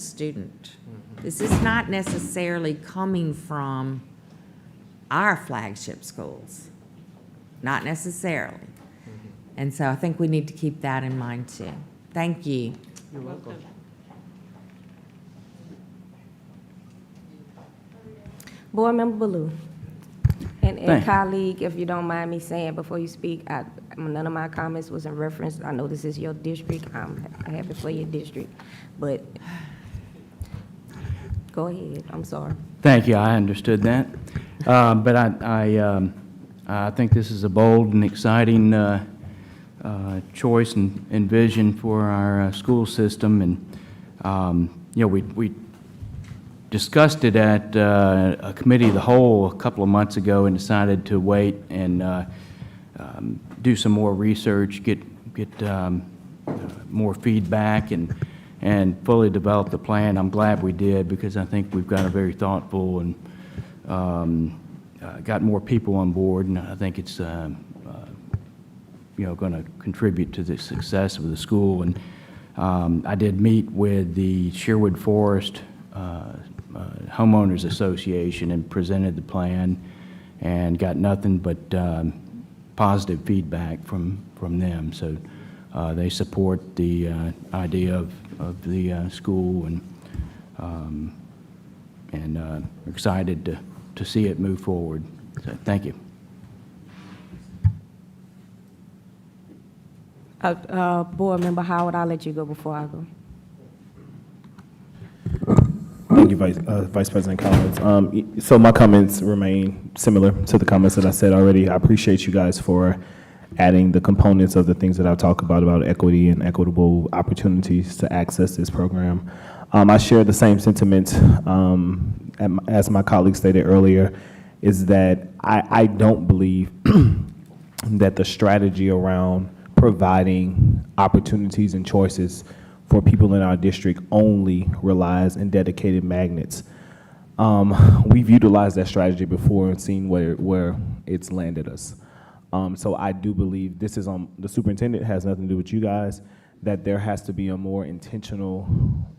student. This is not necessarily coming from our flagship schools, not necessarily. And so I think we need to keep that in mind too. Thank you. You're welcome. Board Member Baloo. And Thank- colleague, if you don't mind me saying before you speak, none of my comments was in reference, I know this is your district, I'm happy for your district, but go ahead, I'm sorry. Thank you, I understood that. But I think this is a bold and exciting choice and vision for our school system. And, we discussed it at a committee of the whole a couple of months ago and decided to wait and do some more research, get more feedback, and fully develop the plan. I'm glad we did because I think we've got a very thoughtful and got more people on board, and I think it's going to contribute to the success of the school. And I did meet with the Sherwood Forest Homeowners Association and presented the plan and got nothing but positive feedback from them. So they support the idea of the school and are excited to see it move forward. So thank you. Board Member Howard, I'll let you go before I go. Thank you, Vice President Collins. So my comments remain similar to the comments that I said already. I appreciate you guys for adding the components of the things that I've talked about equity and equitable opportunities to access this program. I share the same sentiments as my colleague stated earlier, is that I don't believe that the strategy around providing opportunities and choices for people in our district only relies on dedicated magnets. We've utilized that strategy before and seen where it's landed us. So I do believe this is on the superintendent, has nothing to do with you guys, that there has to be a more intentional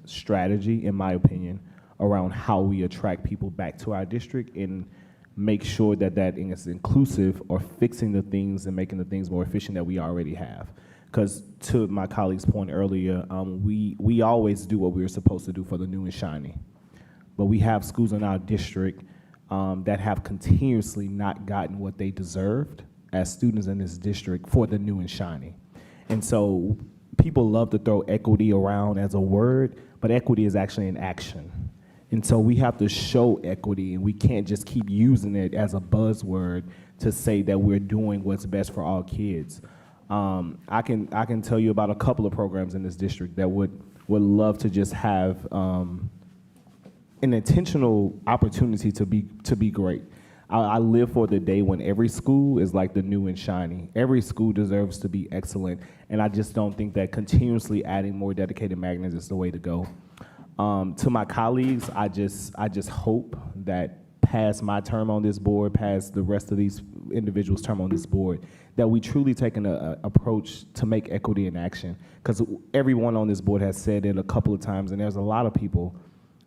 strategy, in my opinion, around how we attract people back to our district and make sure that that is inclusive or fixing the things and making the things more efficient that we already have. Because to my colleague's point earlier, we always do what we were supposed to do for the new and shiny. But we have schools in our district that have continuously not gotten what they deserved as students in this district for the new and shiny. And so people love to throw equity around as a word, but equity is actually an action. And so we have to show equity, and we can't just keep using it as a buzzword to say that we're doing what's best for all kids. I can tell you about a couple of programs in this district that would love to just have an intentional opportunity to be great. I live for the day when every school is like the new and shiny. Every school deserves to be excellent, and I just don't think that continuously adding more dedicated magnets is the way to go. To my colleagues, I just hope that past my term on this board, past the rest of these individuals' term on this board, that we truly take an approach to make equity in action. Because everyone on this board has said it a couple of times, and there's a lot of people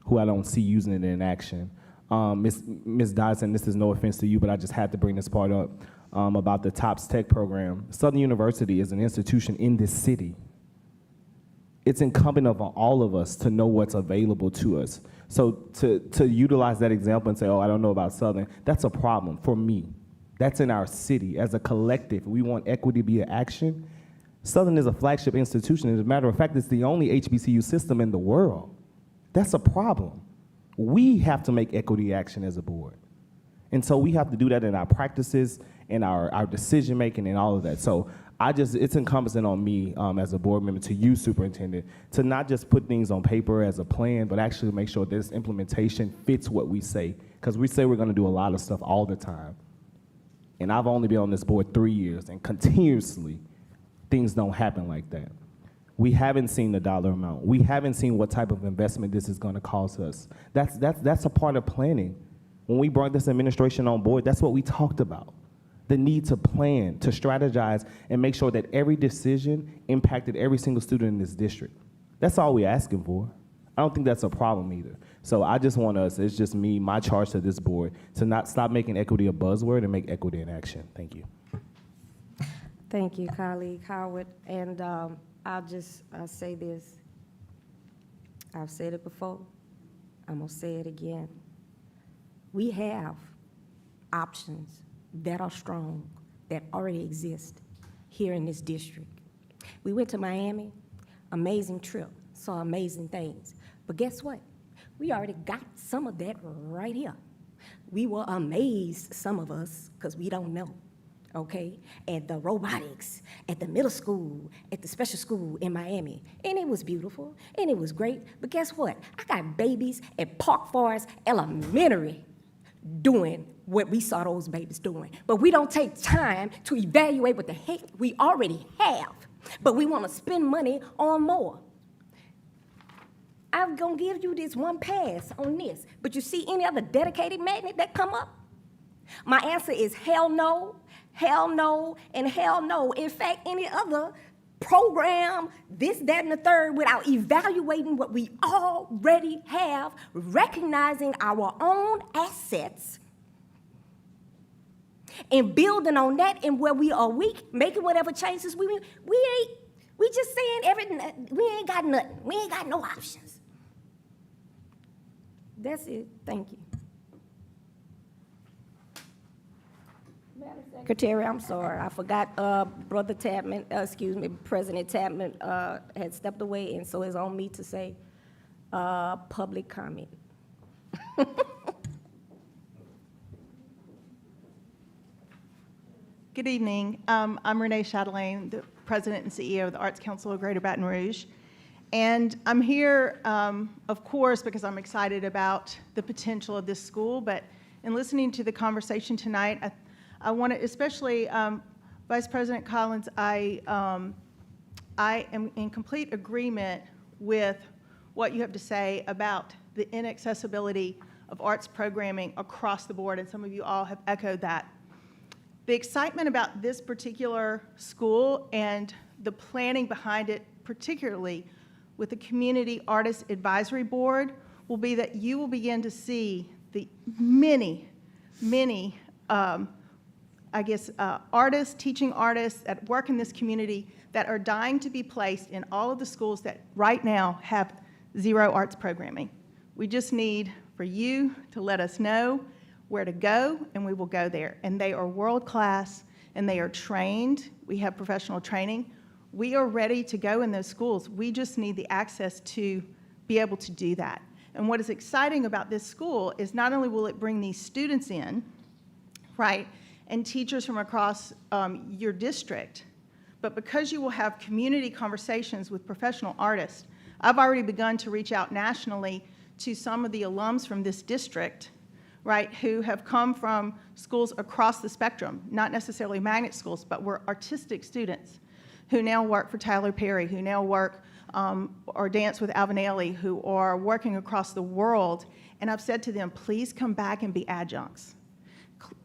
who I don't see using it in action. Ms. Dodson, this is no offense to you, but I just had to bring this part up about the TOPS Tech program. Southern University is an institution in this city. it's incumbent upon all of us to know what's available to us. So to utilize that example and say, oh, I don't know about Southern, that's a problem for me. That's in our city. As a collective, we want equity to be an action. Southern is a flagship institution. As a matter of fact, it's the only HBCU system in the world. That's a problem. We have to make equity action as a board. And so we have to do that in our practices, in our decision-making, and all of that. So it's incumbent on me as a board member, to you, superintendent, to not just put things on paper as a plan, but actually make sure this implementation fits what we say. Because we say we're going to do a lot of stuff all the time. And I've only been on this board 3 years, and continuously, things don't happen like that. We haven't seen the dollar amount. We haven't seen what type of investment this is going to cost us. That's a part of planning. When we brought this administration on board, that's what we talked about. The need to plan, to strategize, and make sure that every decision impacted every single student in this district. That's all we're asking for. I don't think that's a problem either. So I just want us, it's just me, my charge to this board, to not stop making equity a buzzword and make equity an action. Thank you. Thank you, colleague Howard. And I'll just say this. I've said it before. I'm going to say it again. We have options that are strong, that already exist here in this district. We went to Miami, amazing trip, saw amazing things. But guess what? We already got some of that right here. We were amazed, some of us, because we don't know, okay, at the robotics, at the middle school, at the special school in Miami. And it was beautiful, and it was great. But guess what? I got babies at Park Forest Elementary doing what we saw those babies doing. But we don't take time to evaluate what the heck we already have. But we want to spend money on more. I'm going to give you this one pass on this. But you see any other dedicated magnet that come up? My answer is hell no, and hell no. In fact, any other program, this, that, and the third, without evaluating what we already have, recognizing our own assets, and building on that, and where we are weak, making whatever changes we just saying everything. We ain't got nothing. We ain't got no options. That's it. Thank you. Madam Secretary, I'm sorry. I forgot Brother Tapman, President Tapman had stepped away, and so it's on me to say public comment. Good evening. I'm Renee Chatelaine, the President and CEO of the Arts Council of Greater Baton Rouge. And I'm here, of course, because I'm excited about the potential of this school, but in listening to the conversation tonight, I want to, especially Vice President Collins, I am in complete agreement with what you have to say about the inaccessibility of arts programming across the board, and some of you all have echoed that. The excitement about this particular school and the planning behind it, particularly with the Community Artists Advisory Board, will be that you will begin to see the many artists, teaching artists that work in this community that are dying to be placed in all of the schools that right now have zero arts programming. We just need for you to let us know where to go, and we will go there. And they are world-class, and they are trained. We have professional training. We are ready to go in those schools. We just need the access to be able to do that. And what is exciting about this school is not only will it bring these students in, right, and teachers from across your district, but because you will have community conversations with professional artists. I've already begun to reach out nationally to some of the alums from this district, right, who have come from schools across the spectrum, not necessarily magnet schools, but were artistic students who now work for Tyler Perry, who now work or dance with Alvin Ailey, who are working across the world. And I've said to them, please come back and be adjuncts.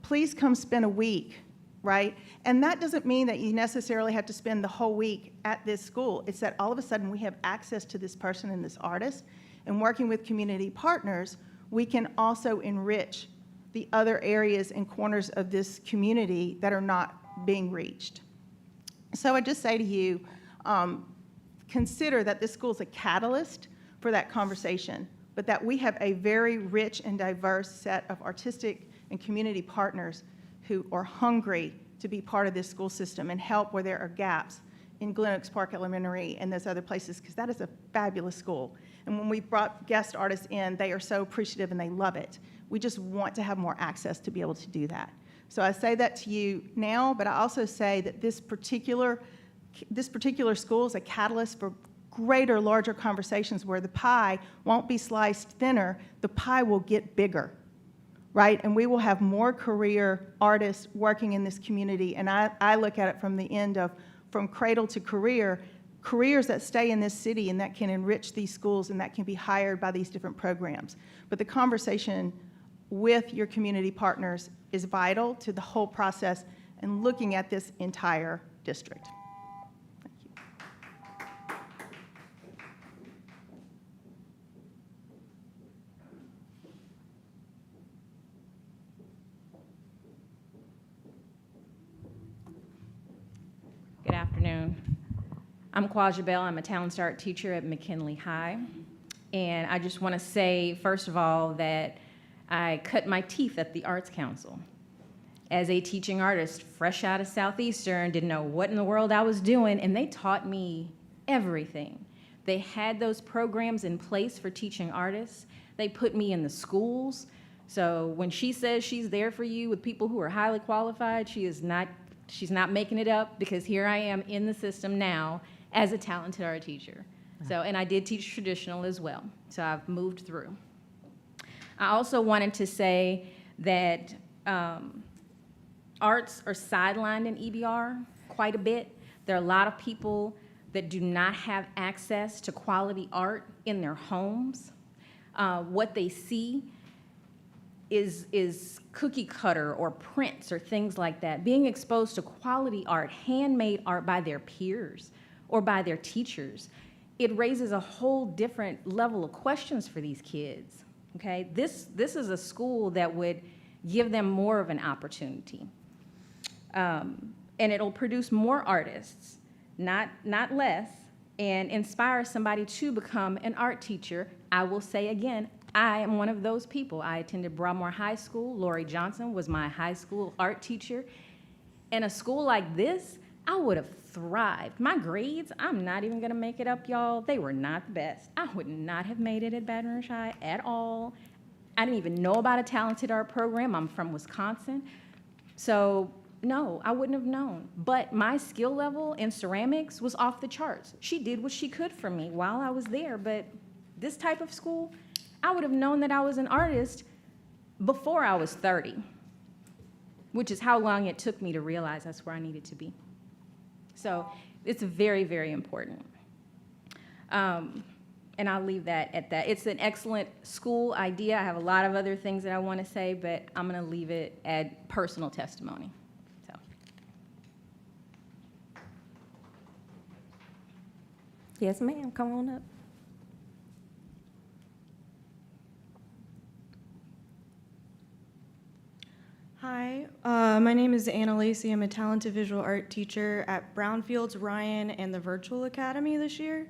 Please come spend a week, right? And that doesn't mean that you necessarily have to spend the whole week at this school. It's that all of a sudden we have access to this person and this artist, and working with community partners, we can also enrich the other areas and corners of this community that are not being reached. So I just say to you, consider that this school is a catalyst for that conversation, but that we have a very rich and diverse set of artistic and community partners who are hungry to be part of this school system and help where there are gaps in Glen Oaks Park Elementary and those other places, because that is a fabulous school. And when we brought guest artists in, they are so appreciative and they love it. We just want to have more access to be able to do that. So I say that to you now, but I also say that this particular school is a catalyst for greater, larger conversations where the pie won't be sliced thinner, the pie will get bigger, right? And we will have more career artists working in this community. And I look at it from the end of from cradle to career, careers that stay in this city and that can enrich these schools and that can be hired by these different programs. But the conversation with your community partners is vital to the whole process and looking at this entire district. Thank you. Good afternoon. I'm Quaja Bell. I'm a talent art teacher at McKinley High. And I just want to say, first of all, that I cut my teeth at the Arts Council. As a teaching artist, fresh out of Southeastern, didn't know what in the world I was doing, and they taught me everything. They had those programs in place for teaching artists. They put me in the schools. So when she says she's there for you with people who are highly qualified, she's not making it up, because here I am in the system now as a talented art teacher. So, and I did teach traditional as well, so I've moved through. I also wanted to say that arts are sidelined in EBR quite a bit. There are a lot of people that do not have access to quality art in their homes. What they see is cookie cutter or prints or things like that. Being exposed to quality art, handmade art by their peers or by their teachers, it raises a whole different level of questions for these kids. Okay, this is a school that would give them more of an opportunity. And it'll produce more artists, not less, and inspire somebody to become an art teacher. I will say again, I am one of those people. I attended Broadmoor High School. Lori Johnson was my high school art teacher. In a school like this, I would have thrived. My grades, I'm not even gonna make it up, y'all. They were not the best. I would not have made it at Baton Rouge High at all. I didn't even know about a talented art program. I'm from Wisconsin. So no, I wouldn't have known. But my skill level in ceramics was off the charts. She did what she could for me while I was there, but this type of school, I would have known that I was an artist before I was 30, which is how long it took me to realize that's where I needed to be. So it's very, very important. And I'll leave that at that. It's an excellent school idea. I have a lot of other things that I want to say, but I'm going to leave it at personal testimony. So. Yes, ma'am, come on up. Hi, my name is Anna Lacey. I'm a talented visual art teacher at Brownfields, Ryan, and the Virtual Academy this year.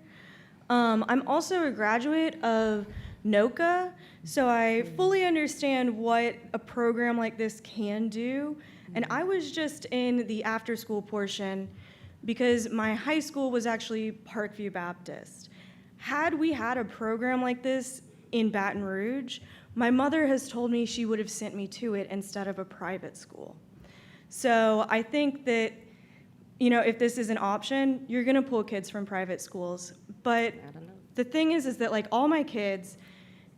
I'm also a graduate of NOCA, so I fully understand what a program like this can do. And I was just in the after-school portion because my high school was actually Parkview Baptist. Had we had a program like this in Baton Rouge, my mother has told me she would have sent me to it instead of a private school. So I think that, you know, if this is an option, you're gonna pull kids from private schools. But the thing is that like all my kids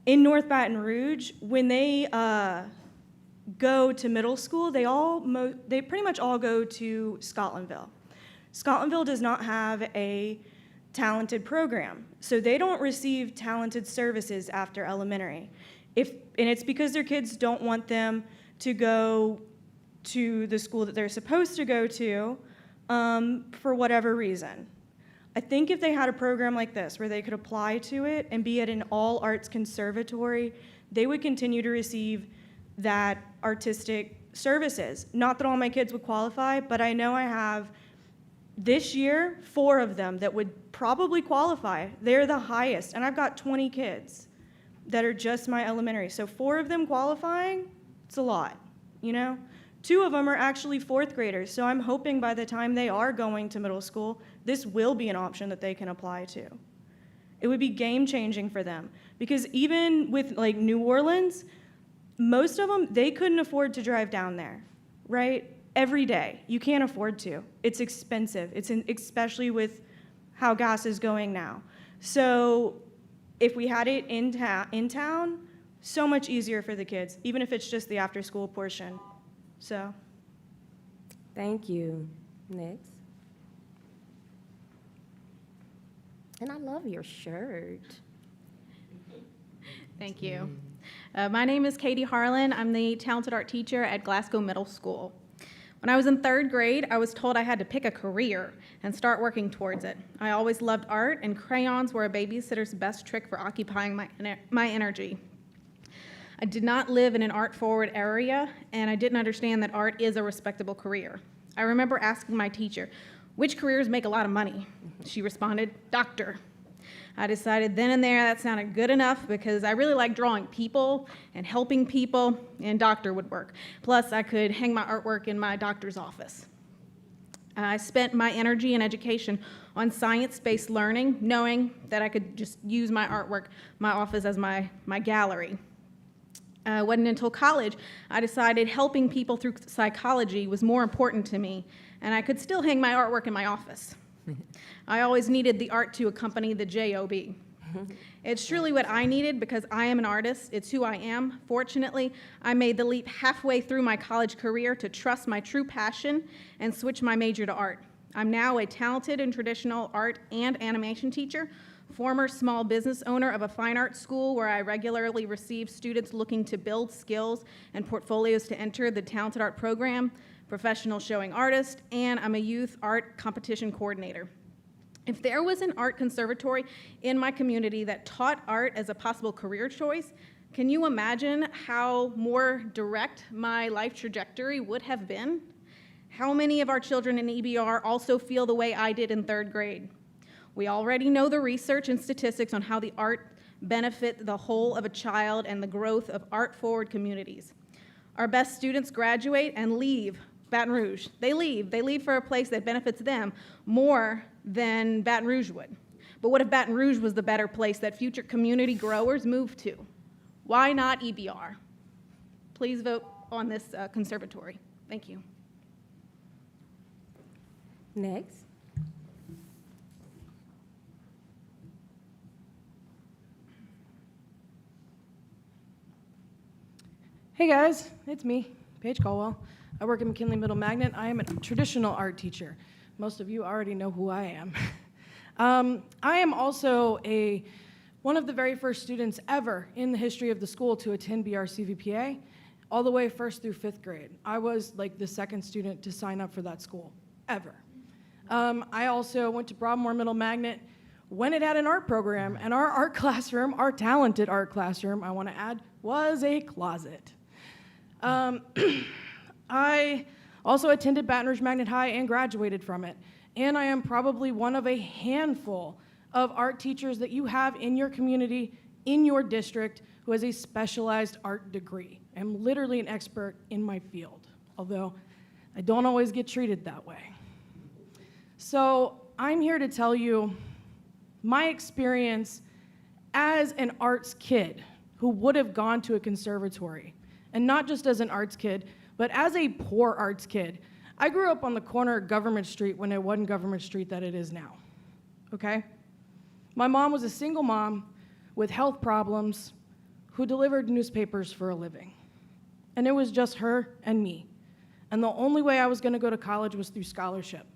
in North Baton Rouge, when they go to middle school, they pretty much all go to Scotlandville. Scotlandville does not have a talented program, so they don't receive talented services after elementary. And it's because their kids don't want them to go to the school that they're supposed to go to for whatever reason. I think if they had a program like this where they could apply to it and be at an all-arts conservatory, they would continue to receive that artistic services. Not that all my kids would qualify, but I know I have This year, 4 of them that would probably qualify. They're the highest, and I've got 20 kids that are just my elementary. So 4 of them qualifying, it's a lot, you know? 2 of them are actually 4th graders, so I'm hoping by the time they are going to middle school, this will be an option that they can apply to. It would be game-changing for them, because even with like New Orleans, most of them, they couldn't afford to drive down there, right? Every day. You can't afford to. It's expensive. Especially with how gas is going now. So if we had it in town, so much easier for the kids, even if it's just the after-school portion. So. Thank you. Next. And I love your shirt. Thank you. My name is Katie Harlan. I'm the talented art teacher at Glasgow Middle School. When I was in 3rd grade, I was told I had to pick a career and start working towards it. I always loved art, and crayons were a babysitter's best trick for occupying my energy. I did not live in an art-forward area, and I didn't understand that art is a respectable career. I remember asking my teacher, "Which careers make a lot of money?" She responded, "Doctor." I decided then and there that sounded good enough because I really like drawing people and helping people, and doctor would work. Plus, I could hang my artwork in my doctor's office. I spent my energy and education on science-based learning, knowing that I could just use my artwork, my office as my gallery. It wasn't until college I decided helping people through psychology was more important to me, and I could still hang my artwork in my office. I always needed the art to accompany the job. It's truly what I needed because I am an artist. It's who I am. Fortunately, I made the leap halfway through my college career to trust my true passion and switch my major to art. I'm now a talented and traditional art and animation teacher, former small business owner of a fine arts school where I regularly receive students looking to build skills and portfolios to enter the talented art program, professional showing artist, and I'm a youth art competition coordinator. If there was an art conservatory in my community that taught art as a possible career choice, can you imagine how more direct my life trajectory would have been? How many of our children in EBR also feel the way I did in 3rd grade? We already know the research and statistics on how the art benefit the whole of a child and the growth of art-forward communities. Our best students graduate and leave Baton Rouge. They leave for a place that benefits them more than Baton Rouge would. But what if Baton Rouge was the better place that future community growers move to? Why not EBR? Please vote on this conservatory. Thank you. Next. Hey guys, it's me, Paige Caldwell. I work at McKinley Middle Magnet. I am a traditional art teacher. Most of you already know who I am. I am also one of the very first students ever in the history of the school to attend BRCVPA, all the way 1st through 5th grade. I was like the 2nd student to sign up for that school, ever. I also went to Broadmoor Middle Magnet when it had an art program, and our art classroom, our talented art classroom, I want to add, was a closet. I also attended Baton Rouge Magnet High and graduated from it. And I am probably one of a handful of art teachers that you have in your community, in your district, who has a specialized art degree. I'm literally an expert in my field, although I don't always get treated that way. So I'm here to tell you my experience as an arts kid who would have gone to a conservatory. And not just as an arts kid, but as a poor arts kid. I grew up on the corner of Government Street when it wasn't Government Street that it is now, okay? My mom was a single mom with health problems who delivered newspapers for a living. And it was just her and me. And the only way I was gonna go to college was through scholarship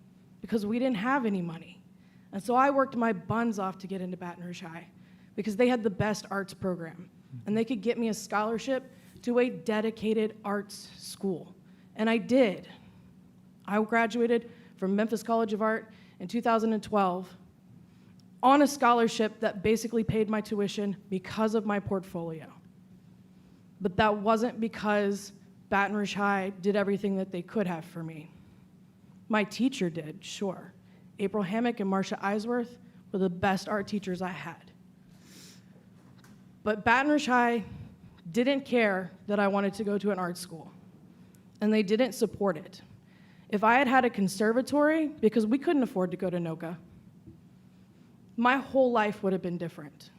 because we didn't have any money. And so I worked my buns off to get into Baton Rouge High because they had the best arts program. And they could get me a scholarship to a dedicated arts school. And I did. I graduated from Memphis College of Art in 2012 on a scholarship that basically paid my tuition because of my portfolio. But that wasn't because Baton Rouge High did everything that they could have for me. My teacher did, sure. April Hammock and Marcia Eisworth were the best art teachers I had. But Baton Rouge High didn't care that I wanted to go to an art school, and they didn't support it. If I had had a conservatory, because we couldn't afford to go to NOCA, my whole life would have been different.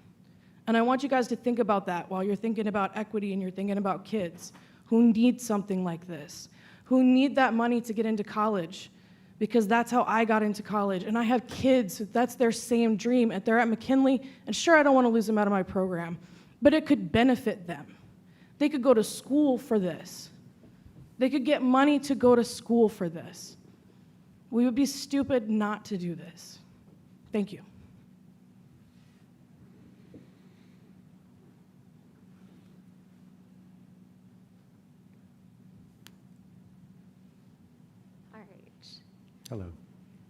And I want you guys to think about that while you're thinking about equity and you're thinking about kids who need something like this, who need that money to get into college, because that's how I got into college. And I have kids, that's their same dream, and they're at McKinley, and sure, I don't want to lose them out of my program, but it could benefit them. They could go to school for this. They could get money to go to school for this. We would be stupid not to do this. Thank you. All right. Hello.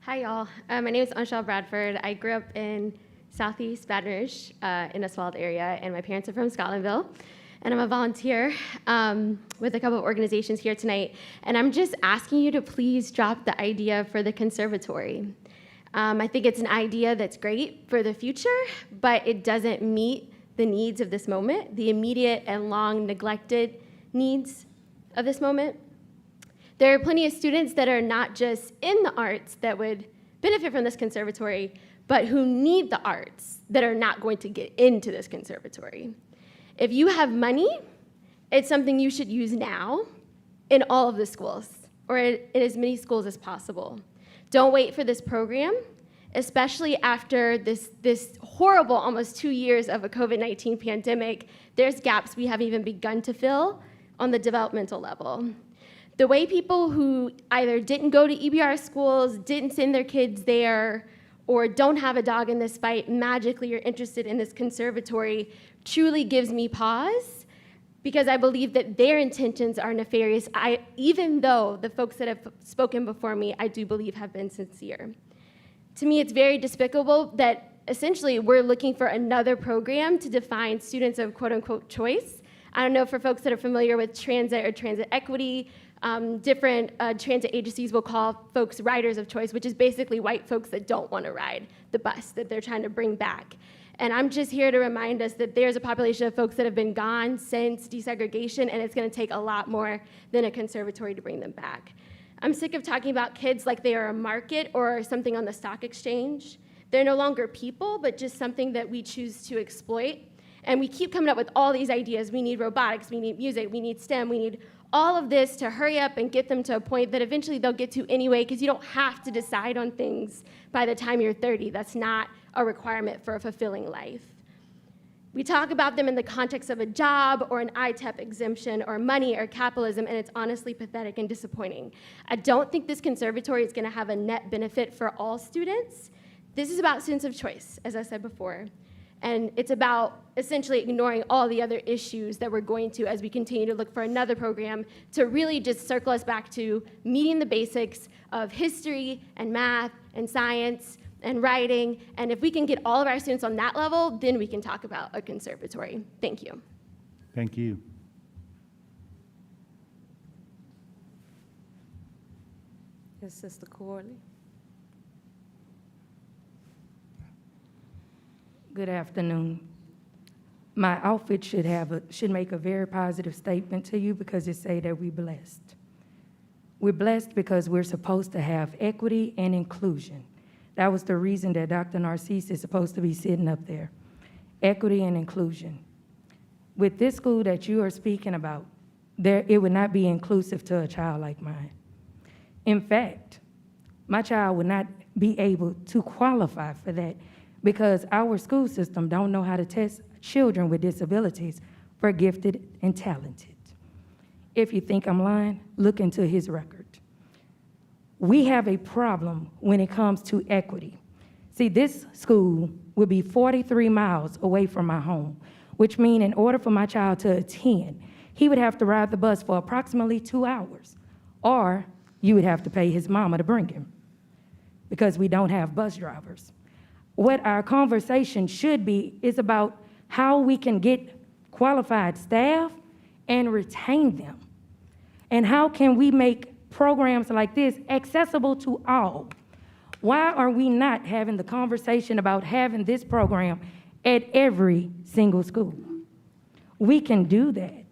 Hi, y'all. My name is Anshel Bradford. I grew up in Southeast Baton Rouge in a Swald area, and my parents are from Scotlandville. And I'm a volunteer with a couple of organizations here tonight. And I'm just asking you to please drop the idea for the conservatory. I think it's an idea that's great for the future, but it doesn't meet the needs of this moment, the immediate and long neglected needs of this moment. There are plenty of students that are not just in the arts that would benefit from this conservatory, but who need the arts that are not going to get into this conservatory. If you have money, it's something you should use now in all of the schools, or in as many schools as possible. Don't wait for this program, especially after this horrible almost 2 years of a COVID-19 pandemic. There's gaps we haven't even begun to fill on the developmental level. The way people who either didn't go to EBR schools, didn't send their kids there, or don't have a dog in this fight magically are interested in this conservatory truly gives me pause, because I believe that their intentions are nefarious, even though the folks that have spoken before me, I do believe have been sincere. To me, it's very despicable that essentially we're looking for another program to define students of quote unquote choice. I don't know, for folks that are familiar with transit or transit equity, different transit agencies will call folks riders of choice, which is basically white folks that don't want to ride the bus that they're trying to bring back. And I'm just here to remind us that there's a population of folks that have been gone since desegregation, and it's going to take a lot more than a conservatory to bring them back. I'm sick of talking about kids like they are a market or something on the stock exchange. They're no longer people, but just something that we choose to exploit. And we keep coming up with all these ideas. We need robotics, we need music, we need STEM, we need all of this to hurry up and get them to a point that eventually they'll get to anyway, because you don't have to decide on things by the time you're 30. That's not a requirement for a fulfilling life. We talk about them in the context of a job or an ITEP exemption or money or capitalism, and it's honestly pathetic and disappointing. I don't think this conservatory is going to have a net benefit for all students. This is about sense of choice, as I said before. And it's about essentially ignoring all the other issues that we're going to as we continue to look for another program to really just circle us back to meeting the basics of history and math and science and writing. And if we can get all of our students on that level, then we can talk about a conservatory. Thank you. Thank you. Yes, Sister Corley. Good afternoon. My outfit should make a very positive statement to you, because it say that we're blessed. We're blessed because we're supposed to have equity and inclusion. That was the reason that Dr. Narcisse is supposed to be sitting up there. Equity and inclusion. With this school that you are speaking about, it would not be inclusive to a child like mine. In fact, my child would not be able to qualify for that, because our school system don't know how to test children with disabilities for gifted and talented. If you think I'm lying, look into his record. We have a problem when it comes to equity. See, this school will be 43 miles away from my home, which means in order for my child to attend, he would have to ride the bus for approximately 2 hours, or you would have to pay his mama to bring him, because we don't have bus drivers. What our conversation should be is about how we can get qualified staff and retain them. And how can we make programs like this accessible to all? Why are we not having the conversation about having this program at every single school? We can do that.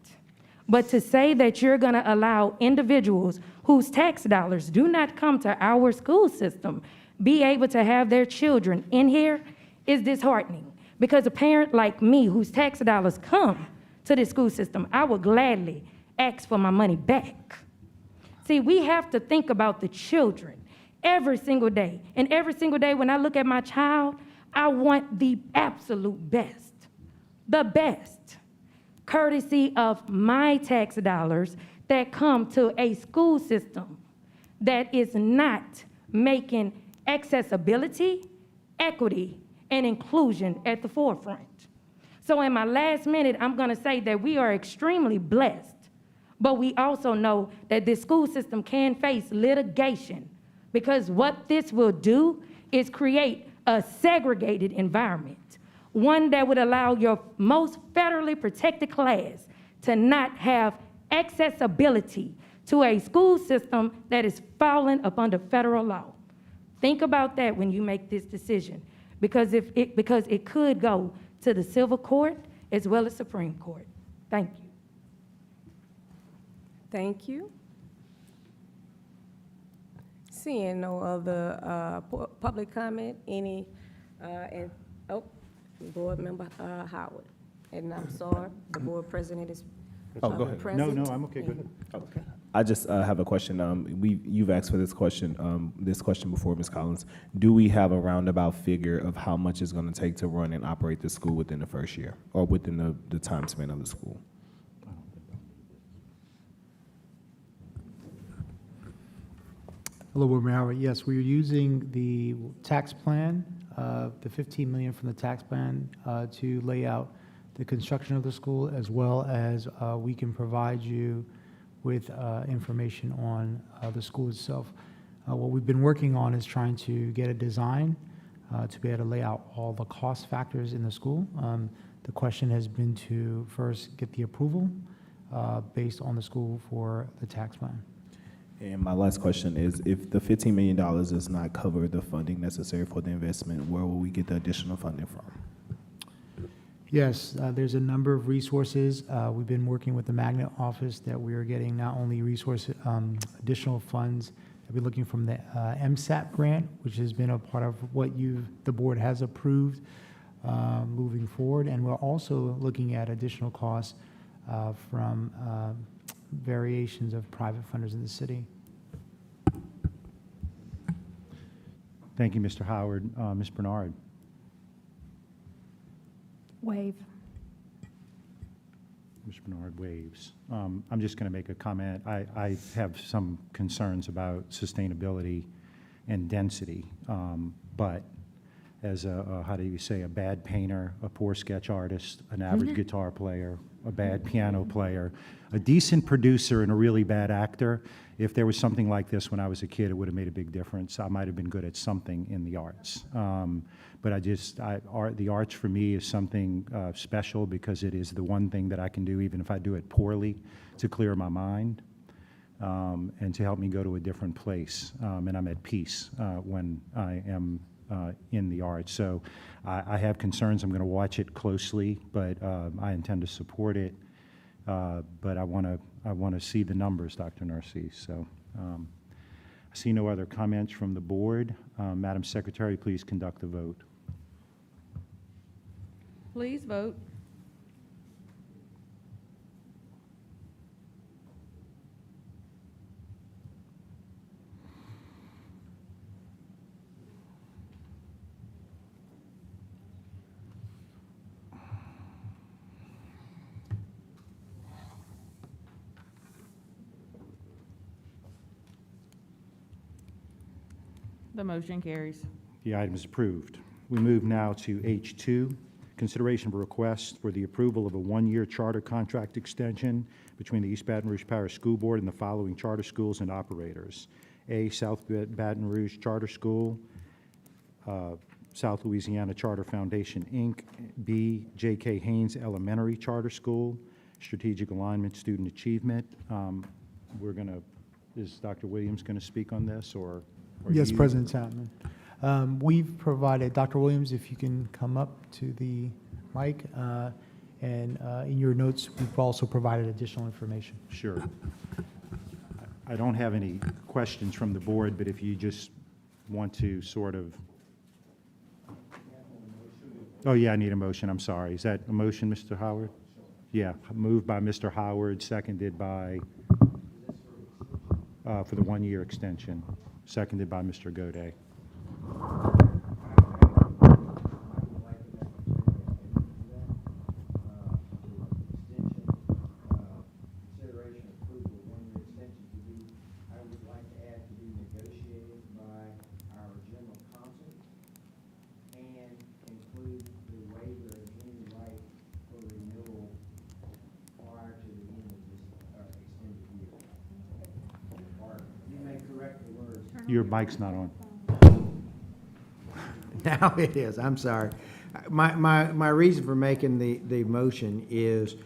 But to say that you're going to allow individuals whose tax dollars do not come to our school system be able to have their children in here is disheartening. Because a parent like me whose tax dollars come to the school system, I would gladly ask for my money back. See, we have to think about the children every single day. And every single day when I look at my child, I want the absolute best, the best, courtesy of my tax dollars that come to a school system that is not making accessibility, equity, and inclusion at the forefront. So in my last minute, I'm gonna say that we are extremely blessed, but we also know that this school system can face litigation because what this will do is create a segregated environment, one that would allow your most federally protected class to not have accessibility to a school system that is falling up under federal law. Think about that when you make this decision, because it could go to the civil court as well as Supreme Court. Thank you. Thank you. Seeing no other public comment, Board Member Howard. And I'm sorry, the board president is Oh, go ahead. present. No, I'm okay, go ahead. Okay. I just have a question. You've asked for this question before, Ms. Collins. Do we have a roundabout figure of how much it's going to take to run and operate the school within the first year or within the time span of the school? Hello, Board Member Howard. Yes, we're using the tax plan, the $15 million from the tax plan to lay out the construction of the school, as well as we can provide you with information on the school itself. What we've been working on is trying to get a design to be able to lay out all the cost factors in the school. The question has been to first get the approval based on the school for the tax plan. And my last question is, if the $15 million does not cover the funding necessary for the investment, where will we get the additional funding from? Yes, there's a number of resources. We've been working with the Magnet Office that we are getting not only additional funds. We're looking from the MSAP grant, which has been a part of what the board has approved moving forward. And we're also looking at additional costs from variations of private funders in the city. Thank you, Mr. Howard. Ms. Bernard. Waive. Mr. Bernard waves. I'm just going to make a comment. I have some concerns about sustainability and density, but as how do you say, a bad painter, a poor sketch artist, an average guitar player, a bad piano player, a decent producer, and a really bad actor, if there was something like this when I was a kid, it would have made a big difference. I might have been good at something in the arts. But the arts for me is something special because it is the one thing that I can do, even if I do it poorly, to clear my mind and to help me go to a different place. And I'm at peace when I am in the arts. So I have concerns. I'm going to watch it closely, but I intend to support it. But I want to see the numbers, Dr. Narcisse. So I see no other comments from the board. Madam Secretary, please conduct the vote. Please vote. The motion carries. The item is approved. We move now to H2, consideration of a request for the approval of a one-year charter contract extension between the East Baton Rouge Parish School Board and the following charter schools and operators. A, South Baton Rouge Charter School, South Louisiana Charter Foundation, Inc. B, J.K. Haynes Elementary Charter School, Strategic Alignment, Student Achievement. Is Dr. Williams going to speak on this, or Yes, you? President Chapman. We've provided, Dr. Williams, if you can come up to the mic, and in your notes, we've also provided additional information. Sure. I don't have any questions from the board, but if you just want to sort of... Oh, yeah, I need a motion, I'm sorry. Is that a motion, Mr. Howard? Yeah, moved by Mr. Howard, seconded by, for the one-year extension, seconded by Mr. Gaudet. Your mic's not on. Now it is, I'm sorry. My reason for making the motion is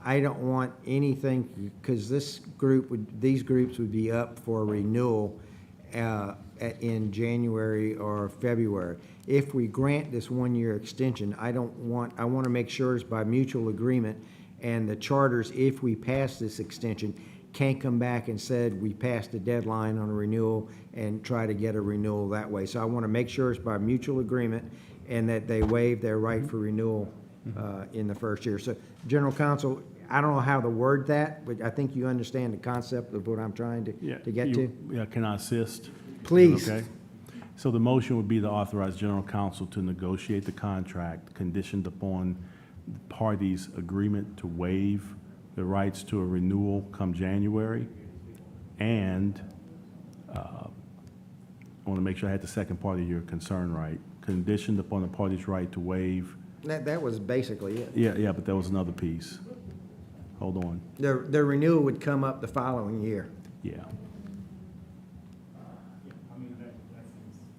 I don't want anything, because these groups would be up for renewal in January or February. If we grant this one-year extension, I want to make sure it's by mutual agreement, and the charters, if we pass this extension, can't come back and said we passed the deadline on a renewal and try to get a renewal that way. So I want to make sure it's by mutual agreement and that they waive their right for renewal in the first year. So, General Counsel, I don't know how to word that, but I think you understand the concept of what I'm trying to get to. Yeah, can I assist? Please. Okay. So the motion would be to authorize General Counsel to negotiate the contract conditioned upon the parties' agreement to waive the rights to a renewal come January, and I want to make sure I had the second part of your concern right. Conditioned upon the parties' right to waive. That was basically it. Yeah, but there was another piece. Hold on. The renewal would come up the following year. Yeah.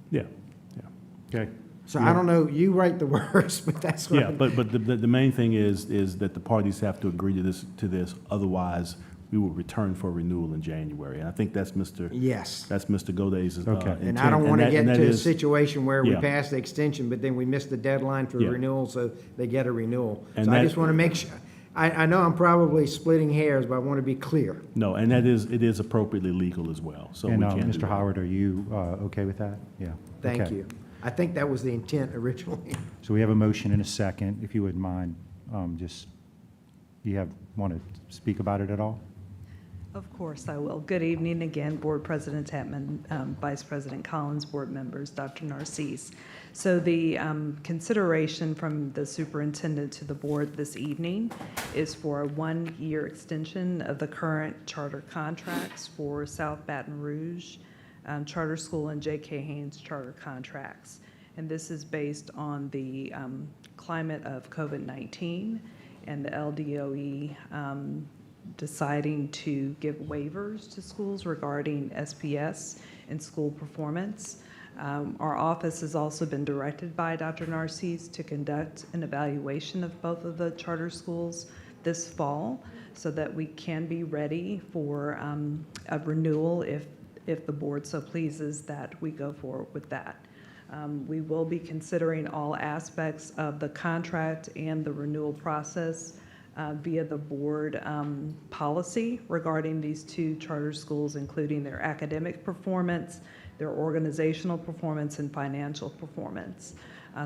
Yeah. Okay. So I don't know, you write the words, but that's what. Yeah, but the main thing is that the parties have to agree to this, otherwise we will return for renewal in January. And I think that's Mr. Yes. That's Mr. Goday's Okay. intent. And I don't want to get that to a is- situation where we Yeah. pass the extension, but then we miss the deadline for Yeah. renewal, so they get a renewal. And So I that- just want to make sure, I know I'm probably splitting hairs, but I want to be clear. No, and it is appropriately legal as well, so we And can do Mr. that. Howard, are you okay with that? Yeah. Thank Okay. you. I think that was the intent originally. So we have a motion and a second. If you wouldn't mind, want to speak about it at all? Of course I will. Good evening again, Board President Tatman, Vice President Collins, board members, Dr. Narcisse. So the consideration from the superintendent to the board this evening is for a one-year extension of the current charter contracts for South Baton Rouge Charter School and J.K. Haynes charter contracts. And this is based on the climate of COVID-19 and the LDOE deciding to give waivers to schools regarding SPS and school performance. Our office has also been directed by Dr. Narcisse to conduct an evaluation of both of the charter schools this fall so that we can be ready for a renewal if the board so pleases that we go forward with that. We will be considering all aspects of the contract and the renewal process via the board policy regarding these two charter schools, including their academic performance, their organizational performance, and financial performance.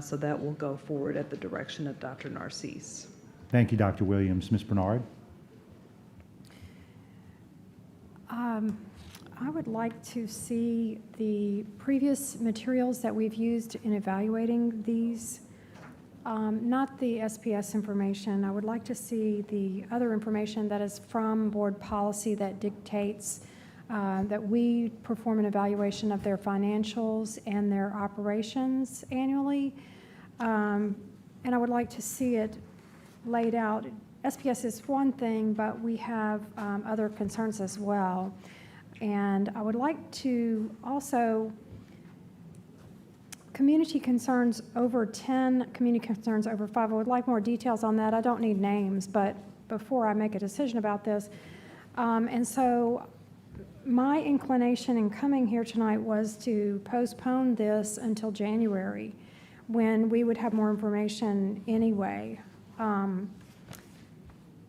So that will go forward at the direction of Dr. Narcisse. Thank you, Dr. Williams. Ms. Bernard? I would like to see the previous materials that we've used in evaluating these, not the SPS information. I would like to see the other information that is from board policy that dictates that we perform an evaluation of their financials and their operations annually. And I would like to see it laid out. SPS is one thing, but we have other concerns as well. And I would like to also, community concerns over 10, community concerns over 5. I would like more details on that. I don't need names, but before I make a decision about this. And so My inclination in coming here tonight was to postpone this until January, when we would have more information anyway.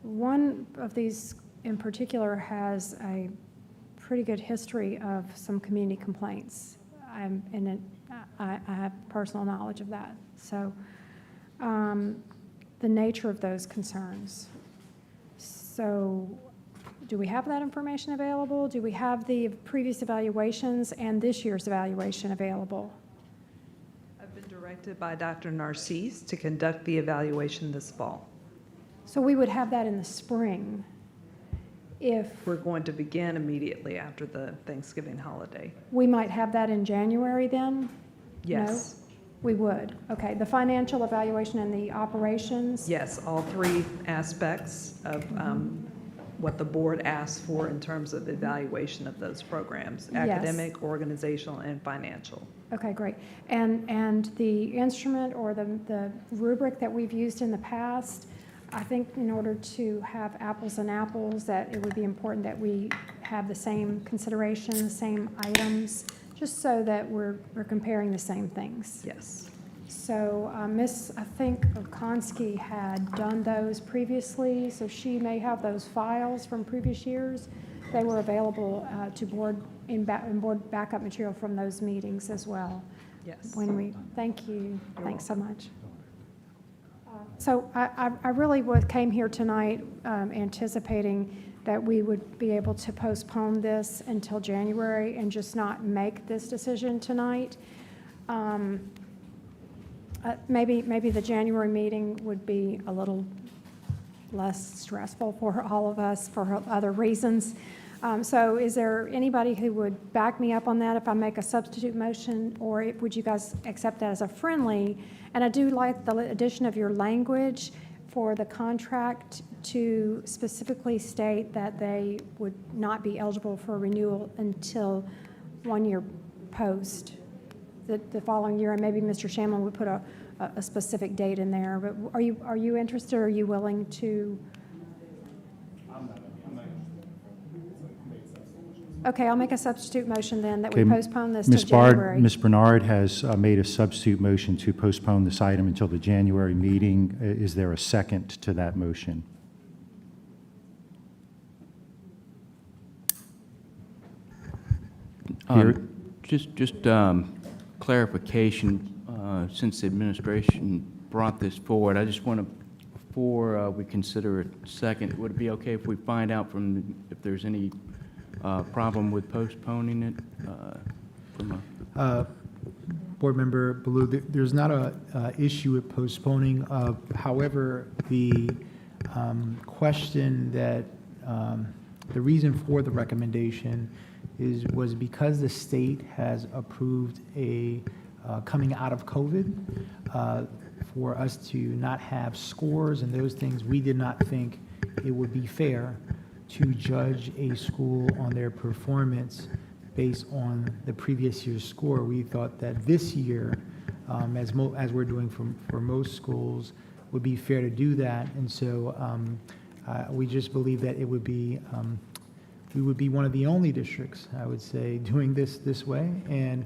One of these in particular has a pretty good history of some community complaints. I have personal knowledge of that. So the nature of those concerns. So do we have that information available? Do we have the previous evaluations and this year's evaluation available? I've been directed by Dr. Narcisse to conduct the evaluation this fall. So we would have that in the spring if We're going to begin immediately after the Thanksgiving holiday. we might have that in January then? Yes. No? We would. Okay. The financial evaluation and the operations? Yes, all three aspects of what the board asks for in terms of evaluation of those programs, Yes. academic, organizational, and financial. Okay, great. And the instrument or the rubric that we've used in the past, I think in order to have apples and apples, that it would be important that we have the same consideration, the same items, just so that we're comparing the same things. Yes. So I think Okonski had done those previously, so she may have those files from previous years. They were available to board in board backup material from those meetings as well. Yes. Thank you. Thanks so much. So I really came here tonight anticipating that we would be able to postpone this until January and just not make this decision tonight. Maybe the January meeting would be a little less stressful for all of us for other reasons. So is there anybody who would back me up on that if I make a substitute motion, or would you guys accept that as a friendly? And I do like the addition of your language for the contract to specifically state that they would not be eligible for renewal until 1 year post the following year, and maybe Mr. Shamlin would put a specific date in there. But are you interested, or are you willing to? Okay, I'll make a substitute motion then that we postpone this to January. Ms. Bernard has made a substitute motion to postpone this item until the January meeting. Is there a second to that motion? Just clarification, since the administration brought this forward, I just want to, before we consider a second, would it be okay if we find out if there's any problem with postponing it? Board Member Baloo, there's not a issue with postponing. However, the question that, the reason for the recommendation was because the state has approved a coming out of COVID, for us to not have scores and those things, we did not think it would be fair to judge a school on their performance based on the previous year's score. We thought that this year, as we're doing for most schools, would be fair to do that. And so we just believe that it would be, we would be one of the only districts, I would say, doing this way. And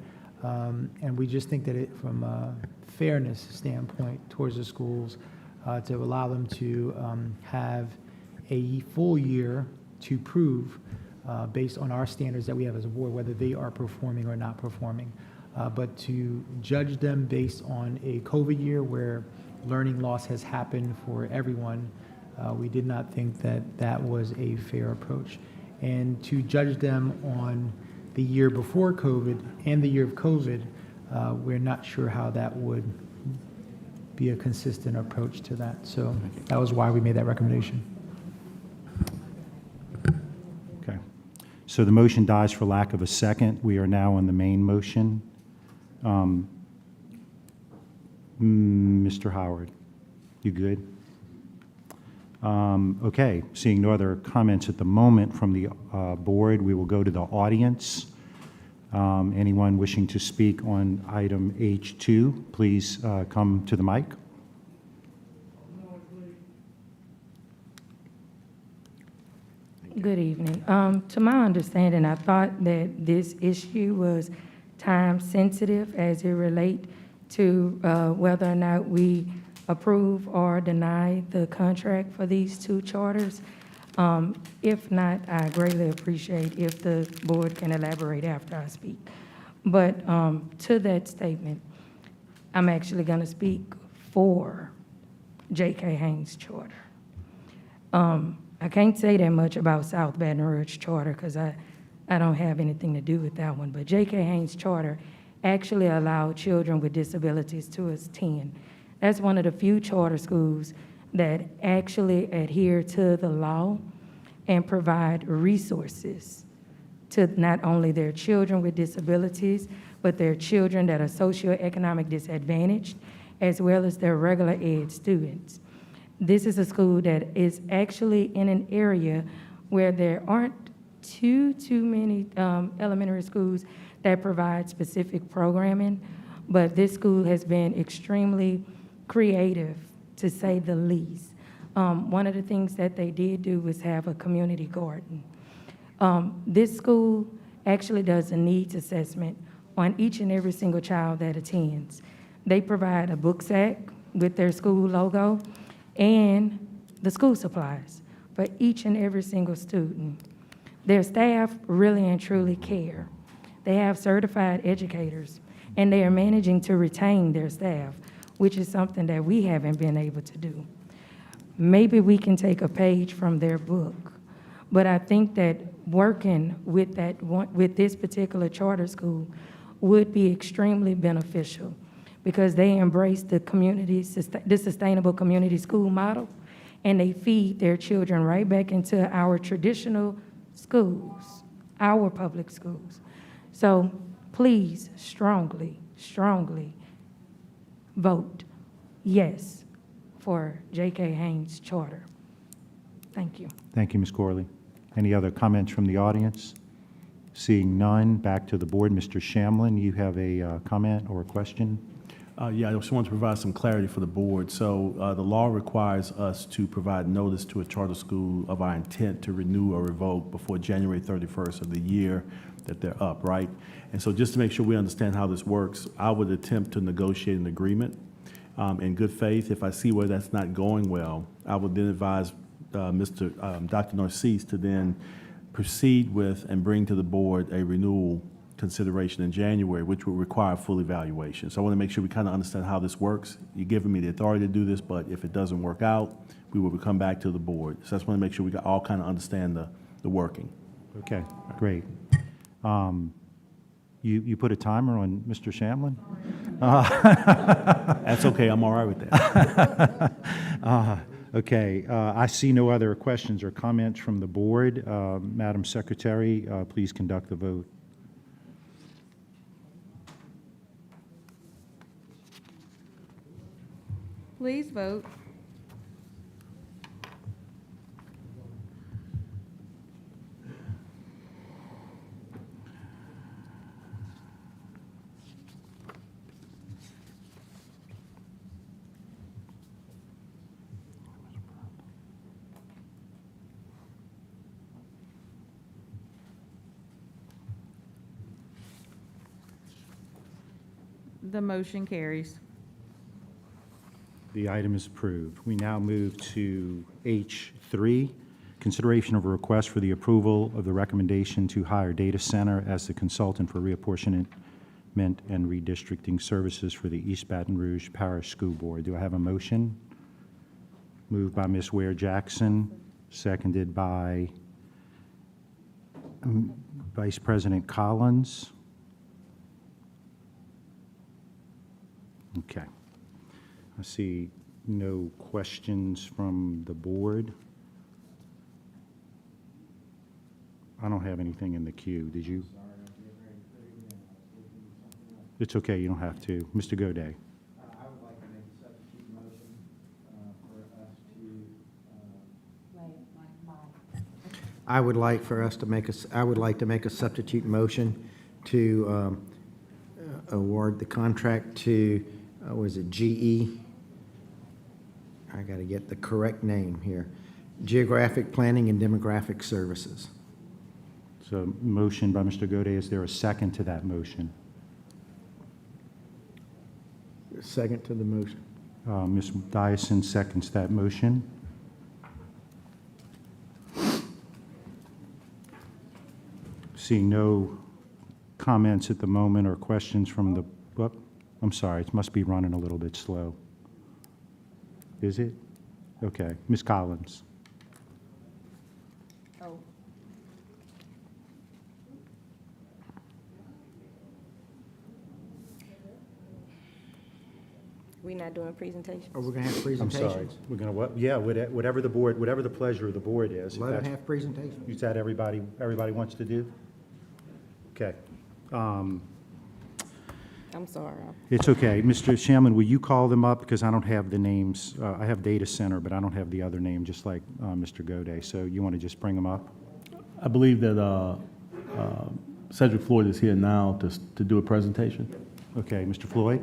we just think that it, from a fairness standpoint towards the schools, to allow them to have a full year to prove, based on our standards that we have as a board, whether they are performing or not performing. But to judge them based on a COVID year where learning loss has happened for everyone, we did not think that that was a fair approach. And to judge them on the year before COVID and the year of COVID, we're not sure how that would be a consistent approach to that. So that was why we made that recommendation. Okay. So the motion dies for lack of a second. We are now on the main motion. Mr. Howard, you good? Okay, seeing no other comments at the moment from the board, we will go to the audience. Anyone wishing to speak on item H2, please come to the mic. Good evening. To my understanding, I thought that this issue was time-sensitive as it relate to whether or not we approve or deny the contract for these two charters. If not, I greatly appreciate if the board can elaborate after I speak. But to that statement, I'm actually going to speak for J.K. Haynes Charter. I can't say that much about South Baton Rouge Charter because I don't have anything to do with that one. But J.K. Haynes Charter actually allowed children with disabilities to attend. That's one of the few charter schools that actually adhere to the law and provide resources to not only their children with disabilities, but their children that are socioeconomic disadvantaged, as well as their regular ed students. This is a school that is actually in an area where there aren't too many elementary schools that provide specific programming, but this school has been extremely creative, to say the least. One of the things that they did do was have a community garden. This school actually does a needs assessment on each and every single child that attends. They provide a book sack with their school logo and the school supplies for each and every single student. Their staff really and truly care. They have certified educators, and they are managing to retain their staff, which is something that we haven't been able to do. Maybe we can take a page from their book, but I think that working with this particular charter school would be extremely beneficial because they embrace the sustainable community school model, and they feed their children right back into our traditional schools, our public schools. So please strongly vote yes for J.K. Haynes Charter. Thank you. Thank you, Ms. Corley. Any other comments from the audience? Seeing none, back to the board. Mr. Shamlin, you have a comment or a question? Yeah, I just want to provide some clarity for the board. So the law requires us to provide notice to a charter school of our intent to renew or revoke before January 31st of the year that they're up, right? And so just to make sure we understand how this works, I would attempt to negotiate an agreement in good faith. If I see where that's not going well, I would then advise Dr. Narcisse to then proceed with and bring to the board a renewal consideration in January, which will require full evaluation. So I want to make sure we kind of understand how this works. You're giving me the authority to do this, but if it doesn't work out, we will come back to the board. So I just want to make sure we all kind of understand the working. Okay, great. You put a timer on Mr. Shamlin? That's okay, I'm all right with that. Okay, I see no other questions or comments from the board. Madam Secretary, please conduct the vote. Please vote. The motion carries. The item is approved. We now move to H3, consideration of a request for the approval of the recommendation to hire Data Center as the consultant for reapportionment and redistricting services for the East Baton Rouge Parish School Board. Do I have a motion? Moved by Ms. Ware Jackson, seconded by Vice President Collins. Okay. I see no questions from the board. I don't have anything in the queue. Did you? It's okay, you don't have to. Mr. Goday. I would like for us to make I would like to make a substitute motion to award the contract to, was it GE? I got to get the correct name here. Geographic Planning and Demographic Services. So motion by Mr. Gode. Is there a second to that motion? Second to the motion. Ms. Dyson seconds that motion. Seeing no comments at the moment or questions from the, oh, I'm sorry, it must be running a little bit slow. Is it? Okay. Ms. Collins. Oh. We not doing presentation? Are we going to have I'm presentations? sorry. We're going to, what? Yeah, whatever the board, whatever the pleasure of the board is. If Let them that's- have presentations. Is that everybody wants to do? Okay. I'm sorry. It's okay. Mr. Shamlin, will you call them up? Because I don't have the names. I have data center, but I don't have the other name, just like Mr. Gode. So you want to just bring them up? I believe that Cedric Floyd is here now to do a presentation. Okay, Mr. Floyd?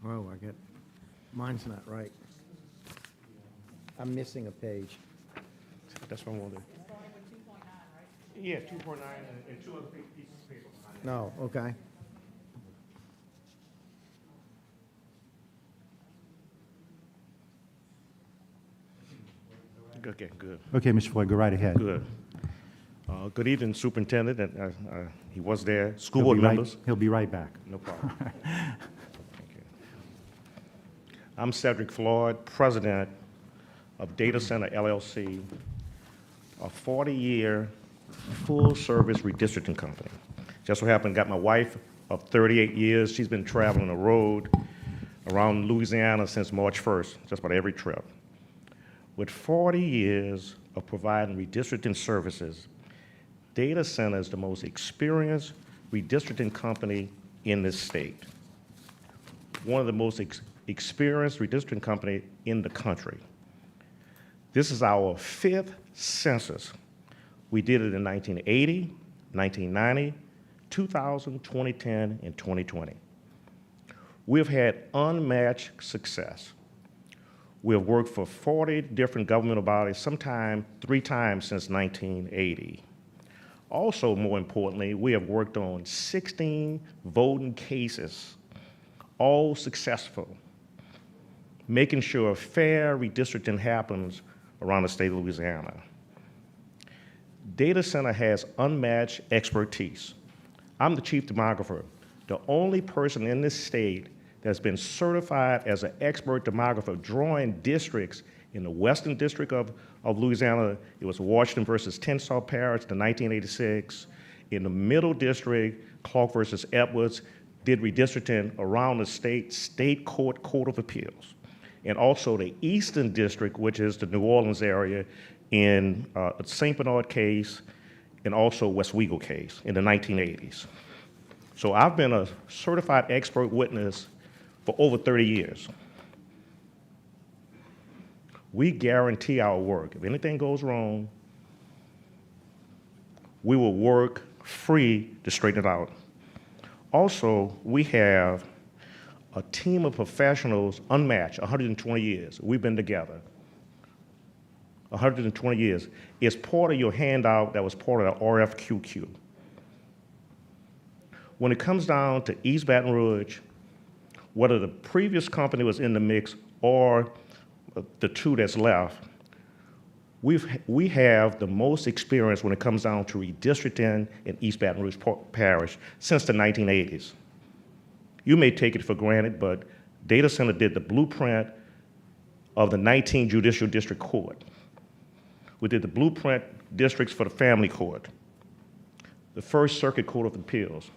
Oh, mine's not right. I'm missing a page. That's what I want to do. Yeah, 2.9 and two other pieces of paper behind it. No, okay. Okay, good. Okay, Mr. Floyd, go right ahead. Good. Good evening, Superintendent, and he was there, school He'll board be right- members. He'll be right back. No problem. Thank you. I'm Cedric Floyd, President of Data Center LLC, a 40-year full-service redistricting company. Just so happened, got my wife of 38 years. She's been traveling the road around Louisiana since March 1st, just about every trip. With 40 years of providing redistricting services, Data Center is the most experienced redistricting company in this state. One of the most experienced redistricting company in the country. This is our 5th census. We did it in 1980, 1990, 2000, 2010, and 2020. We've had unmatched success. We have worked for 40 different governmental bodies, sometime 3 times since 1980. Also, more importantly, we have worked on 16 voting cases, all successful, making sure fair redistricting happens around the state of Louisiana. Data Center has unmatched expertise. I'm the chief demographer, the only person in this state that's been certified as an expert demographer, drawing districts in the Western District of Louisiana. It was Washington versus Tensas Parish in 1986. In the Middle District, Clark versus Edwards did redistricting around the state court, Court of Appeals. And also the Eastern District, which is the New Orleans area, in St. Bernard case, and also Westwego case in the 1980s. So I've been a certified expert witness for over 30 years. We guarantee our work. If anything goes wrong, we will work free to straighten it out. Also, we have a team of professionals unmatched, 120 years. We've been together. 120 years. It's part of your handout that was part of the RFQQ. When it comes down to East Baton Rouge, whether the previous company was in the mix or the two that's left, we have the most experience when it comes down to redistricting in East Baton Rouge Parish since the 1980s. You may take it for granted, but Data Center did the blueprint of the 19 Judicial District Court. We did the blueprint districts for the Family Court, the First Circuit Court of Appeals,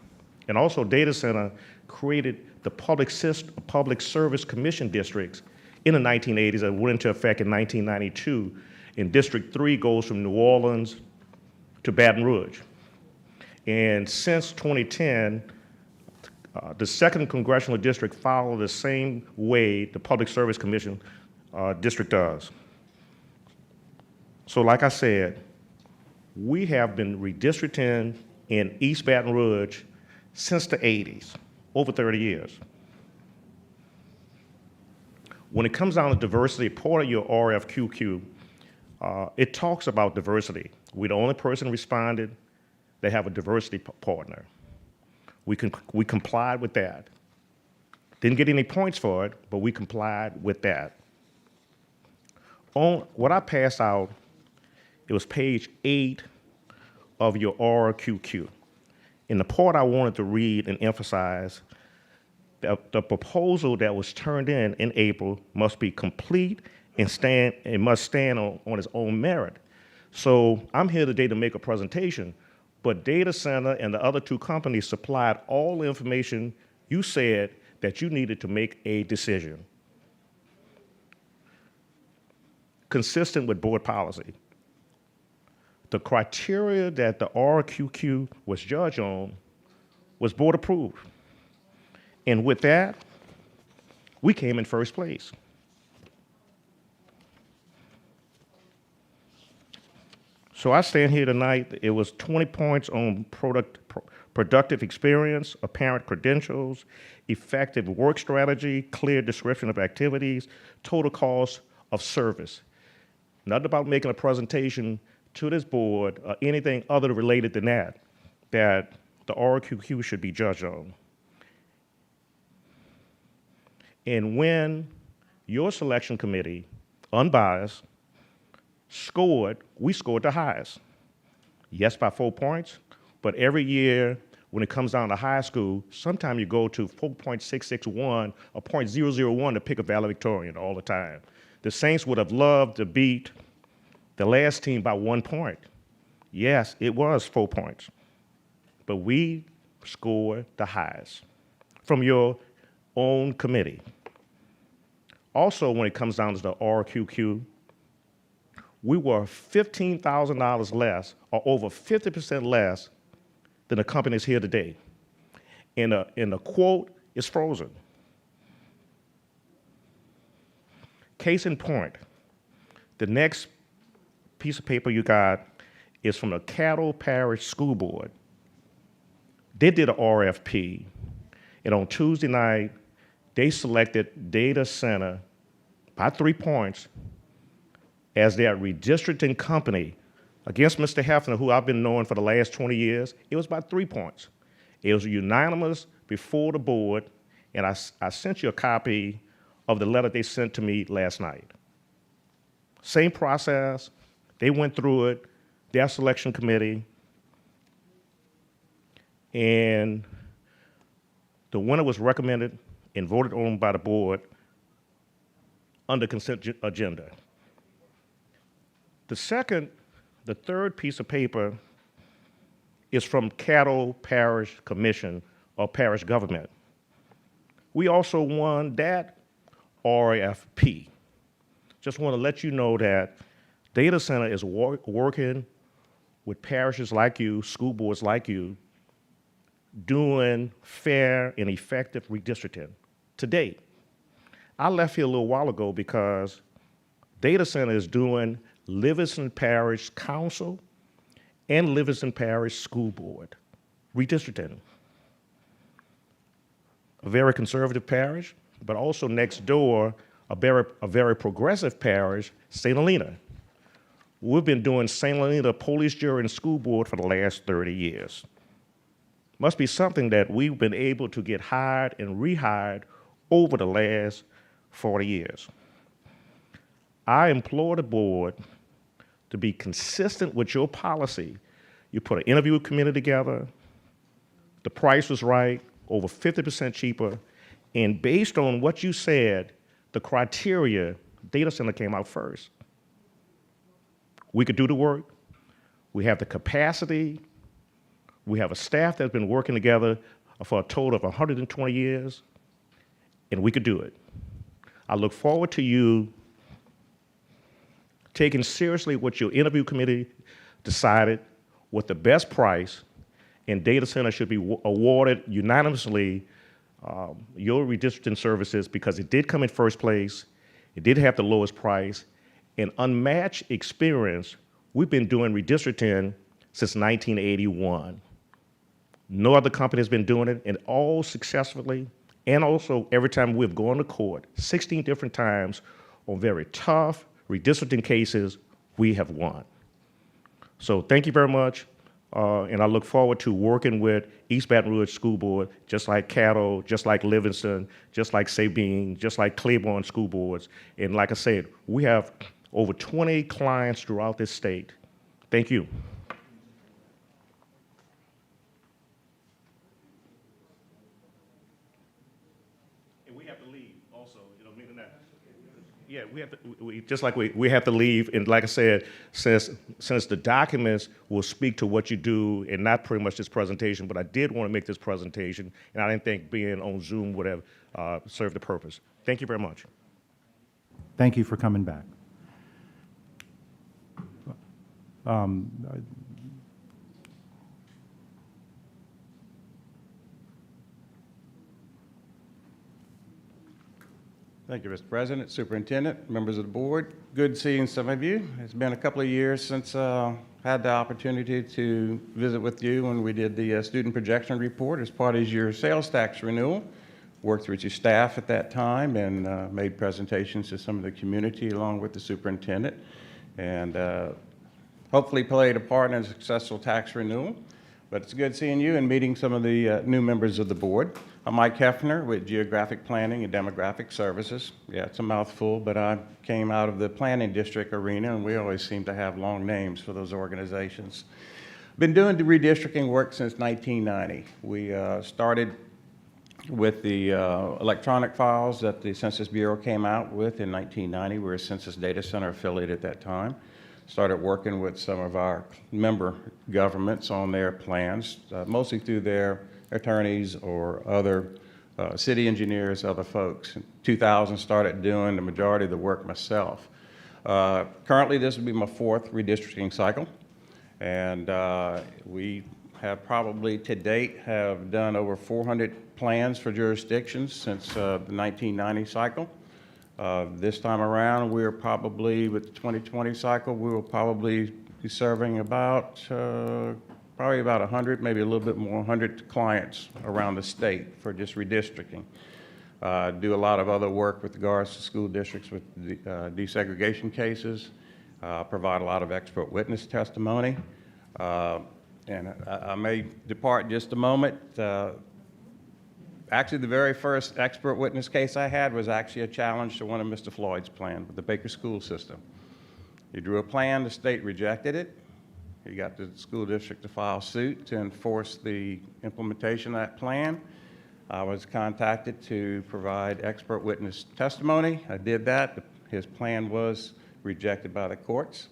and also Data Center created the Public Service Commission districts in the 1980s that went into effect in 1992. And District 3 goes from New Orleans to Baton Rouge. And since 2010, the 2nd Congressional District followed the same way the Public Service Commission district does. So like I said, we have been redistricting in East Baton Rouge since the 80s, over 30 years. When it comes down to diversity, part of your RFQQ, it talks about diversity. We're the only person responded. They have a diversity partner. We complied with that. Didn't get any points for it, but we complied with that. On what I passed out, it was page 8 of your RQQ. In the part I wanted to read and emphasize, the proposal that was turned in April must be complete and must stand on its own merit. So I'm here today to make a presentation, but Data Center and the other 2 companies supplied all the information you said that you needed to make a decision, consistent with board policy. The criteria that the RQQ was judged on was board approved. And with that, we came in first place. So I stand here tonight, it was 20 points on productive experience, apparent credentials, effective work strategy, clear description of activities, total cost of service. Nothing about making a presentation to this board or anything other related than that the RQQ should be judged on. And when your selection committee, unbiased, we scored the highest. Yes, by 4 points, but every year when it comes down to high school, sometimes you go to 4.661 or 0.001 to pick a valedictorian all the time. The Saints would have loved to beat the last team by 1 point. Yes, it was 4 points, but we scored the highest from your own committee. Also, when it comes down to the RQQ, we were $15,000 less, or over 50% less, than the companies here today. And the quote is frozen. Case in point, the next piece of paper you got is from the Caddo Parish School Board. They did an RFP, and on Tuesday night, they selected Data Center by 3 points as their redistricting company against Mr. Hefner, who I've been knowing for the last 20 years. It was by 3 points. It was unanimous before the board, and I sent you a copy of the letter they sent to me last night. Same process. They went through it, their selection committee, and the winner was recommended and voted on by the board under consent agenda. The third piece of paper is from Caddo Parish Commission or parish government. We also won that RFP. Just want to let you know that Data Center is working with parishes like you, school boards like you, doing fair and effective redistricting to date. I left here a little while ago because Data Center is doing Livingston Parish Council and Livingston Parish School Board redistricting. a very conservative parish, but also next door, a very progressive parish, St. Helena. We've been doing St. Helena Police Jury and School Board for the last 30 years. Must be something that we've been able to get hired and rehired over the last 40 years. I implore the board to be consistent with your policy. You put an interview committee together, the price was right, over 50% cheaper, and based on what you said, the criteria, data center came out first. We could do the work. We have the capacity. We have a staff that's been working together for a total of 120 years, and we could do it. I look forward to you taking seriously what your interview committee decided, what the best price, and data center should be awarded unanimously your redistricting services because it did come in first place, it did have the lowest price, and unmatched experience. We've been doing redistricting since 1981. No other company has been doing it, and all successfully, and also every time we've gone to court, 16 different times on very tough redistricting cases, we have won. So thank you very much, and I look forward to working with East Baton Rouge School Board, just like Caddo, just like Livingston, just like Sabine, just like Claiborne School Boards. And like I said, we have over 20 clients throughout this state. Thank you. And we have to leave also, meaning that. Yeah, we have to, we have to leave, and like I said, since the documents will speak to what you do and not pretty much this presentation, but I did want to make this presentation, and I didn't think being on Zoom would have served the purpose. Thank you very much. Thank you for coming back. Thank you, Mr. President, Superintendent, members of the board. Good seeing some of you. It's been a couple of years since I had the opportunity to visit with you when we did the student projection report as part of your sales tax renewal. Worked with your staff at that time and made presentations to some of the community along with the superintendent, and hopefully played a part in a successful tax renewal. But it's good seeing you and meeting some of the new members of the board. I'm Mike Hefner with Geographic Planning and Demographic Services. Yeah, it's a mouthful, but I came out of the planning district arena, and we always seem to have long names for those organizations. Been doing the redistricting work since 1990. We started with the electronic files that the Census Bureau came out with in 1990. We were a Census Data Center affiliate at that time. Started working with some of our member governments on their plans, mostly through their attorneys or other city engineers, other folks. In 2000, started doing the majority of the work myself. Currently, this will be my fourth redistricting cycle, and we have probably to date have done over 400 plans for jurisdictions since the 1990 cycle. This time around, we're probably, with the 2020 cycle, we will probably be serving about, probably about 100, maybe a little bit more, 100 clients around the state for just redistricting. Do a lot of other work with regards to school districts with desegregation cases, provide a lot of expert witness testimony. And I may depart just a moment. Actually, the very first expert witness case I had was actually a challenge to one of Mr. Floyd's plans with the Baker school system. He drew a plan, the state rejected it. He got the school district to file suit to enforce the implementation of that plan. I was contacted to provide expert witness testimony. I did that. His plan was rejected by the courts.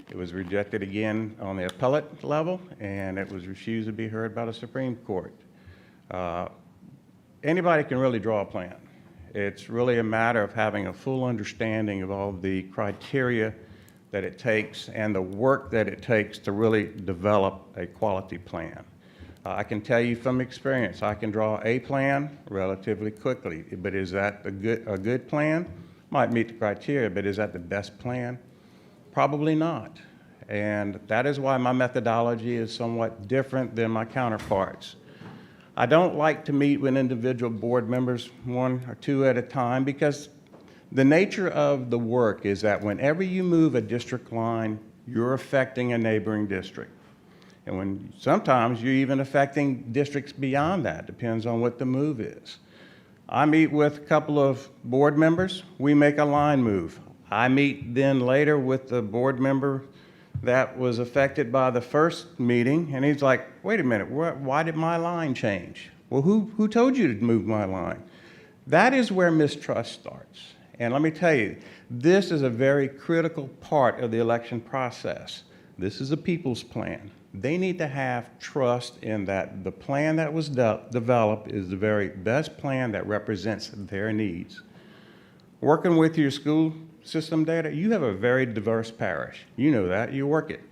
It was rejected again on the appellate level, and it was refused to be heard by the Supreme Court. Anybody can really draw a plan. It's really a matter of having a full understanding of all the criteria that it takes and the work that it takes to really develop a quality plan. I can tell you from experience, I can draw a plan relatively quickly, but is that a good plan? Might meet the criteria, but is that the best plan? Probably not. And that is why my methodology is somewhat different than my counterparts. I don't like to meet with individual board members, one or two at a time, because the nature of the work is that whenever you move a district line, you're affecting a neighboring district. And sometimes you're even affecting districts beyond that, depends on what the move is. I meet with a couple of board members, we make a line move. I meet then later with the board member that was affected by the first meeting, and he's like, wait a minute, why did my line change? Well, who told you to move my line? That is where mistrust starts. And let me tell you, this is a very critical part of the election process. This is a people's plan. They need to have trust in that the plan that was developed is the very best plan that represents their needs. Working with your school system data, you have a very diverse parish. You know that, you work it.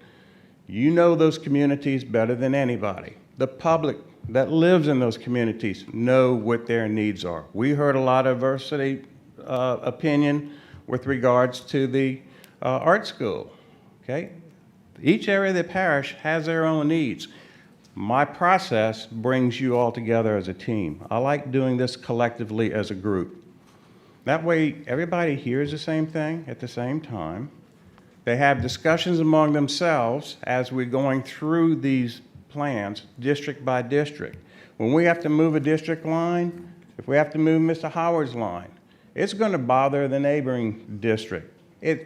You know those communities better than anybody. The public that lives in those communities know what their needs are. We heard a lot of diversity opinion with regards to the art school, okay? Each area of the parish has their own needs. My process brings you all together as a team. I like doing this collectively as a group. That way, everybody hears the same thing at the same time. They have discussions among themselves as we're going through these plans, district by district. When we have to move a district line, if we have to move Mr. Howard's line, it's going to bother the neighboring district.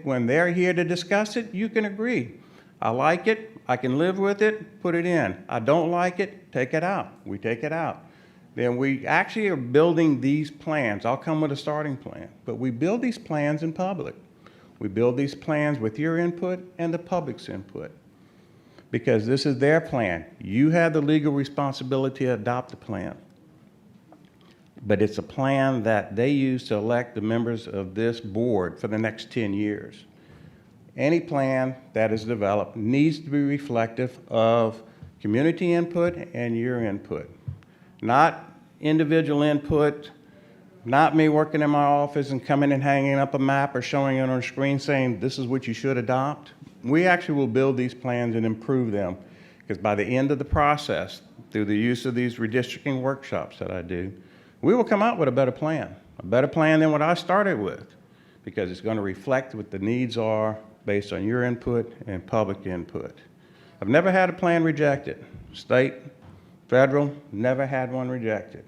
When they're here to discuss it, you can agree. I like it, I can live with it, put it in. I don't like it, take it out. We take it out. Then we actually are building these plans. I'll come with a starting plan, but we build these plans in public. We build these plans with your input and the public's input, because this is their plan. You have the legal responsibility to adopt the plan, but it's a plan that they use to elect the members of this board for the next 10 years. Any plan that is developed needs to be reflective of community input and your input, not individual input, not me working in my office and coming and hanging up a map or showing it on a screen saying this is what you should adopt. We actually will build these plans and improve them, because by the end of the process, through the use of these redistricting workshops that I do, we will come out with a better plan than what I started with, because it's going to reflect what the needs are based on your input and public input. I've never had a plan rejected. State, federal, never had one rejected.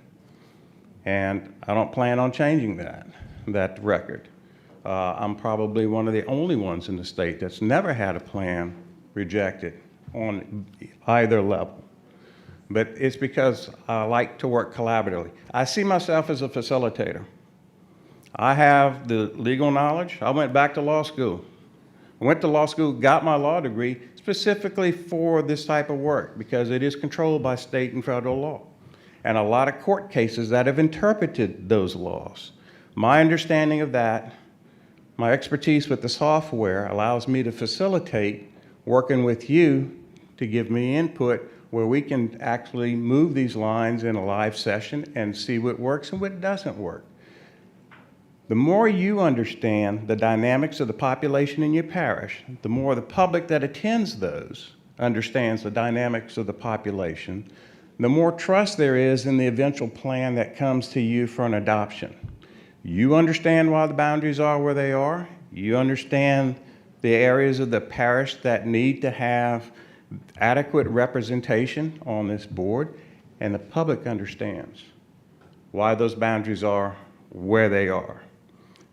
And I don't plan on changing that record. I'm probably one of the only ones in the state that's never had a plan rejected on either level. But it's because I like to work collaboratively. I see myself as a facilitator. I have the legal knowledge. I went back to law school. I went to law school, got my law degree specifically for this type of work, because it is controlled by state and federal law, and a lot of court cases that have interpreted those laws. My understanding of that, my expertise with the software, allows me to facilitate working with you to give me input where we can actually move these lines in a live session and see what works and what doesn't work. The more you understand the dynamics of the population in your parish, the more the public that attends those understands the dynamics of the population, the more trust there is in the eventual plan that comes to you for an adoption. You understand why the boundaries are where they are. You understand the areas of the parish that need to have adequate representation on this board, and the public understands why those boundaries are where they are.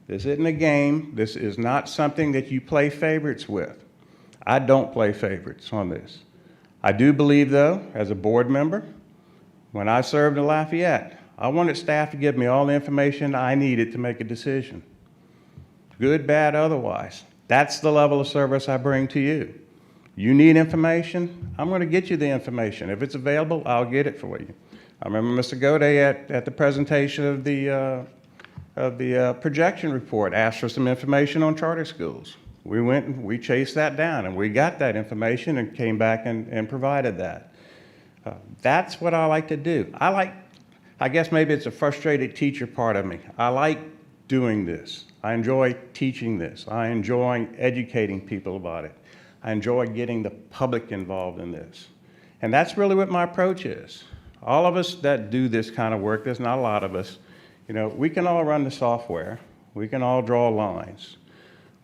This isn't a game. This is not something that you play favorites with. I don't play favorites on this. I do believe, though, as a board member, when I served in Lafayette, I wanted staff to give me all the information I needed to make a decision. Good, bad, otherwise. That's the level of service I bring to you. You need information, I'm going to get you the information. If it's available, I'll get it for you. I remember Mr. Gaudet at the presentation of the projection report asked for some information on charter schools. We went and we chased that down, and we got that information and came back and provided that. That's what I like to do. I guess maybe it's a frustrated teacher part of me. I like doing this. I enjoy teaching this. I enjoy educating people about it. I enjoy getting the public involved in this. And that's really what my approach is. All of us that do this kind of work, there's not a lot of us, you know, we can all run the software, we can all draw lines.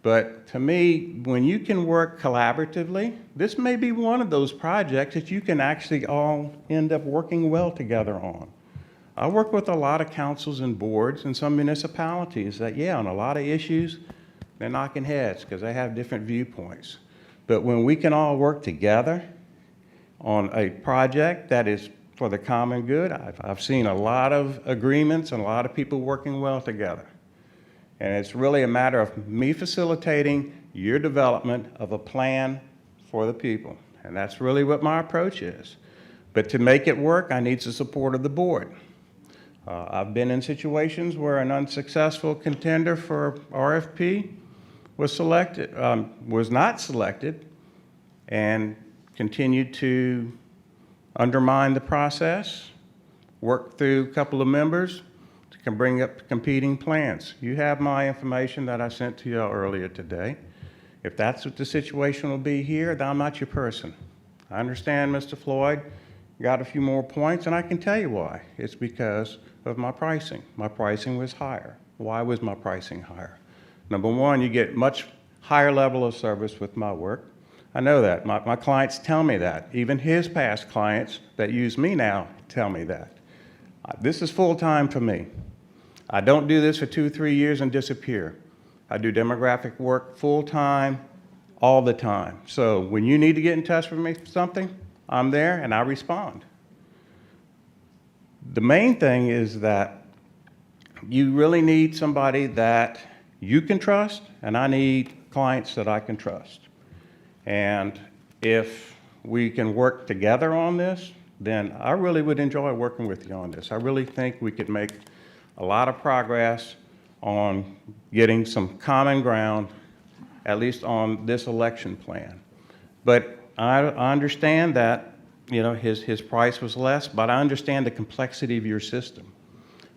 But to me, when you can work collaboratively, this may be one of those projects that you can actually all end up working well together on. I work with a lot of councils and boards and some municipalities that, yeah, on a lot of issues, they're knocking heads because they have different viewpoints. But when we can all work together on a project that is for the common good, I've seen a lot of agreements and a lot of people working well together. And it's really a matter of me facilitating your development of a plan for the people. And that's really what my approach is. But to make it work, I need the support of the board. I've been in situations where an unsuccessful contender for RFP was not selected, and continued to undermine the process, work through a couple of members, can bring up competing plans. You have my information that I sent to you earlier today. If that's what the situation will be here, then I'm not your person. I understand, Mr. Floyd, got a few more points, and I can tell you why. It's because of my pricing. My pricing was higher. Why was my pricing higher? Number one, you get much higher level of service with my work. I know that. My clients tell me that. Even his past clients that use me now tell me that. This is full-time for me. I don't do this for 2 or 3 years and disappear. I do demographic work full-time, all the time. So when you need to get in touch with me for something, I'm there and I respond. The main thing is that you really need somebody that you can trust, and I need clients that I can trust. And if we can work together on this, then I really would enjoy working with you on this. I really think we could make a lot of progress on getting some common ground, at least on this election plan. But I understand that, you know, his price was less, but I understand the complexity of your system.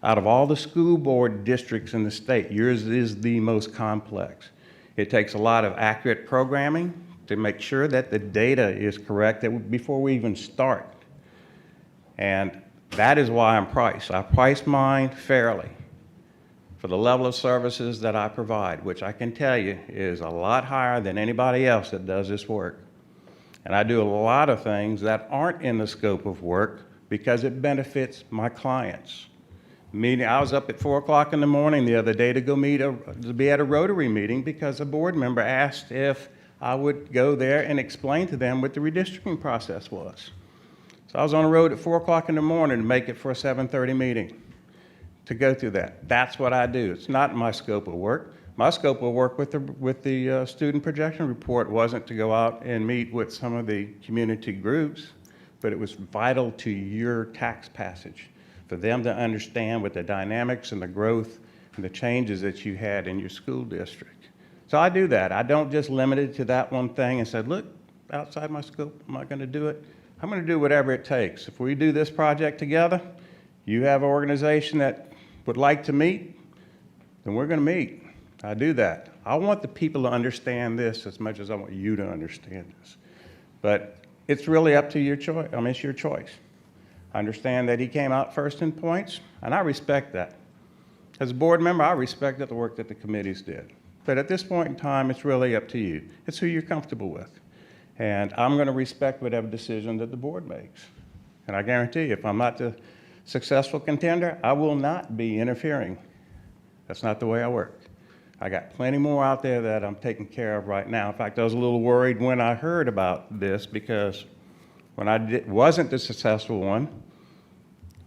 Out of all the school board districts in the state, yours is the most complex. It takes a lot of accurate programming to make sure that the data is correct before we even start. And that is why I'm priced. I price mine fairly for the level of services that I provide, which I can tell you is a lot higher than anybody else that does this work. And I do a lot of things that aren't in the scope of work because it benefits my clients. I was up at 4 o'clock in the morning the other day to go be at a Rotary meeting because a board member asked if I would go there and explain to them what the redistricting process was. So I was on the road at 4 o'clock in the morning to make it for a 7:30 meeting to go through that. That's what I do. It's not my scope of work. My scope of work with the student projection report wasn't to go out and meet with some of the community groups, but it was vital to your tax passage for them to understand what the dynamics and the growth and the changes that you had in your school district. So I do that. I don't just limit it to that one thing and say, look, outside my scope, am I going to do it? I'm going to do whatever it takes. If we do this project together, you have an organization that would like to meet, then we're going to meet. I do that. I want the people to understand this as much as I want you to understand this. But it's really up to your choice. I mean, it's your choice. I understand that he came out first in points, and I respect that. As a board member, I respected the work that the committees did. But at this point in time, it's really up to you. It's who you're comfortable with. And I'm going to respect whatever decision that the board makes. And I guarantee you, if I'm not the successful contender, I will not be interfering. That's not the way I work. I got plenty more out there that I'm taking care of right now. In fact, I was a little worried when I heard about this because when I wasn't the successful one,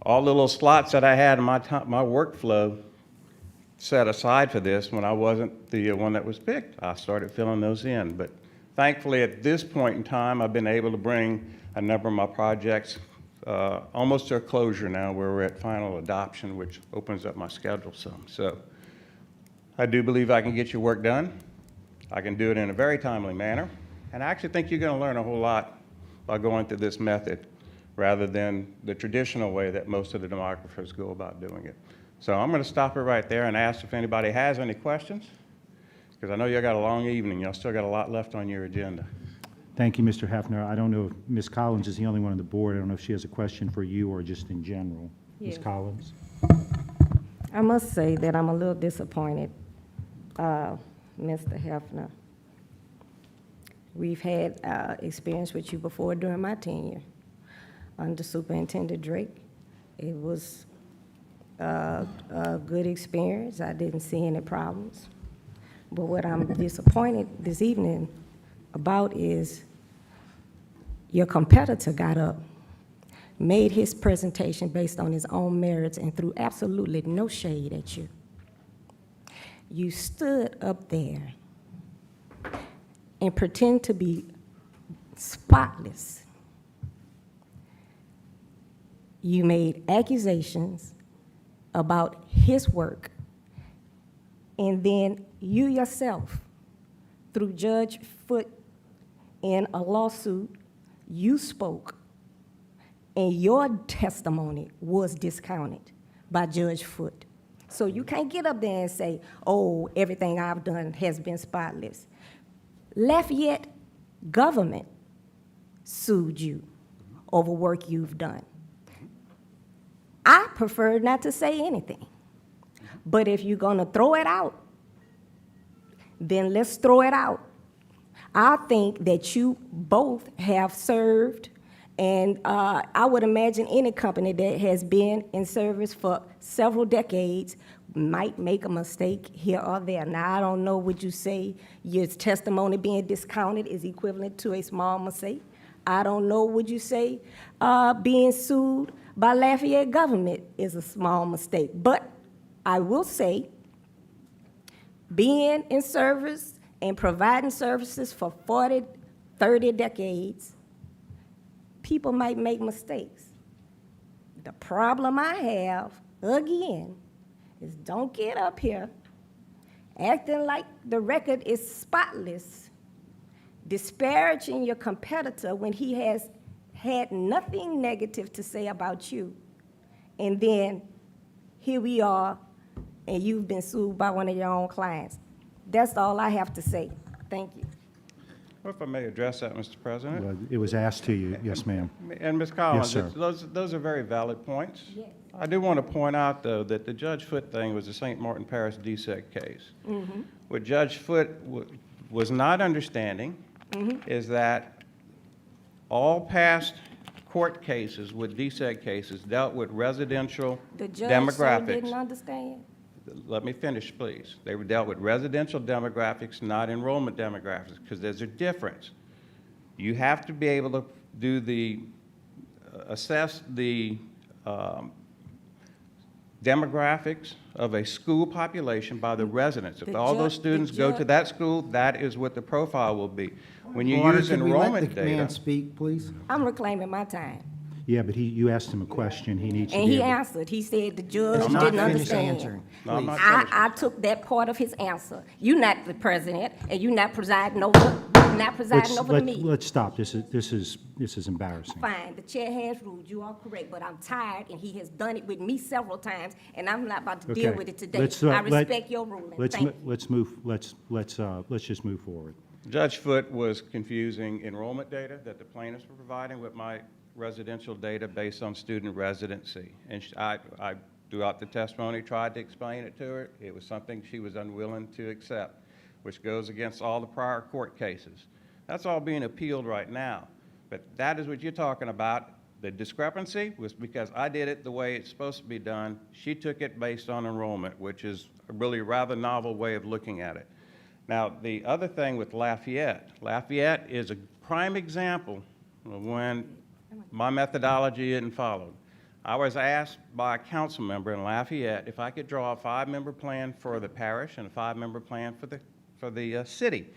all the little slots that I had in my workflow set aside for this when I wasn't the one that was picked, I started filling those in. But thankfully, at this point in time, I've been able to bring a number of my projects almost to a closure now where we're at final adoption, which opens up my schedule some. So I do believe I can get your work done. I can do it in a very timely manner. And I actually think you're going to learn a whole lot by going through this method rather than the traditional way that most of the demographers go about doing it. So I'm going to stop it right there and ask if anybody has any questions, because I know you got a long evening. Y'all still got a lot left on your agenda. Thank you, Mr. Hefner. I don't know if Ms. Collins is the only one on the board. I don't know if she has a question for you or just in general. Ms. Yes. Collins? I must say that I'm a little disappointed, Mr. Hefner. We've had experience with you before during my tenure under Superintendent Drake. It was a good experience. I didn't see any problems. But what I'm disappointed this evening about is your competitor got up, made his presentation based on his own merits and threw absolutely no shade at you. You stood up there and pretend to be spotless. You made accusations about his work, and then you yourself, through Judge Foote in a lawsuit, you spoke, and your testimony was discounted by Judge Foote. So you can't get up there and say, oh, everything I've done has been spotless. Lafayette government sued you over work you've done. I prefer not to say anything. But if you're gonna throw it out, then let's throw it out. I think that you both have served, and I would imagine any company that has been in service for several decades might make a mistake here or there. Now, I don't know, would you say your testimony being discounted is equivalent to a small mistake? I don't know, would you say being sued by Lafayette government is a small mistake? But I will say, being in service and providing services for 40, 30 decades, people might make mistakes. The problem I have, again, is don't get up here acting like the record is spotless, disparaging your competitor when he has had nothing negative to say about you. And then here we are, and you've been sued by one of your own clients. That's all I have to say. Thank you. Well, if I may address that, Mr. President. Well, it was asked to you. Yes, ma'am. And Ms. Collins, Yes, sir. those are very valid points. Yes. I do want to point out, though, that the Judge Foote thing was the St. Martin Parish DSEC case. Mm-hmm. What Judge Foote was not understanding is that all past court cases with DSEC cases dealt with residential The judge demographics. didn't understand. Let me finish, please. They were dealt with residential demographics, not enrollment demographics, because there's a difference. You have to be able to do the, assess the demographics of a school population by the residents. If The all those ju- the students go to ju- that school, that is what the profile will be. When you Order, use could we let enrollment the man data, speak, please? I'm reclaiming my time. Yeah, but you asked him a question. He needs to And be he able- answered. He said the judge I'm not didn't finished understand. answering. No, I'm not I finished. took that part of his answer. You're not the president, and you're not presiding over the meeting. Let's stop. This is embarrassing. Fine, the chair has ruled, you are correct, but I'm tired, and he has done it with me several times, and I'm not about to deal Okay. with it today. Let's, I let- respect your ruling. Let's Thank you. let's just move forward. Judge Foote was confusing enrollment data that the plaintiffs were providing with my residential data based on student residency. And I, throughout the testimony, tried to explain it to her. It was something she was unwilling to accept, which goes against all the prior court cases. That's all being appealed right now. But that is what you're talking about. The discrepancy was because I did it the way it's supposed to be done. She took it based on enrollment, which is a really rather novel way of looking at it. Now, the other thing with Lafayette is a prime example of when my methodology isn't followed. I was asked by a council member in Lafayette if I could draw a 5-member plan for the parish and a 5-member plan for the city.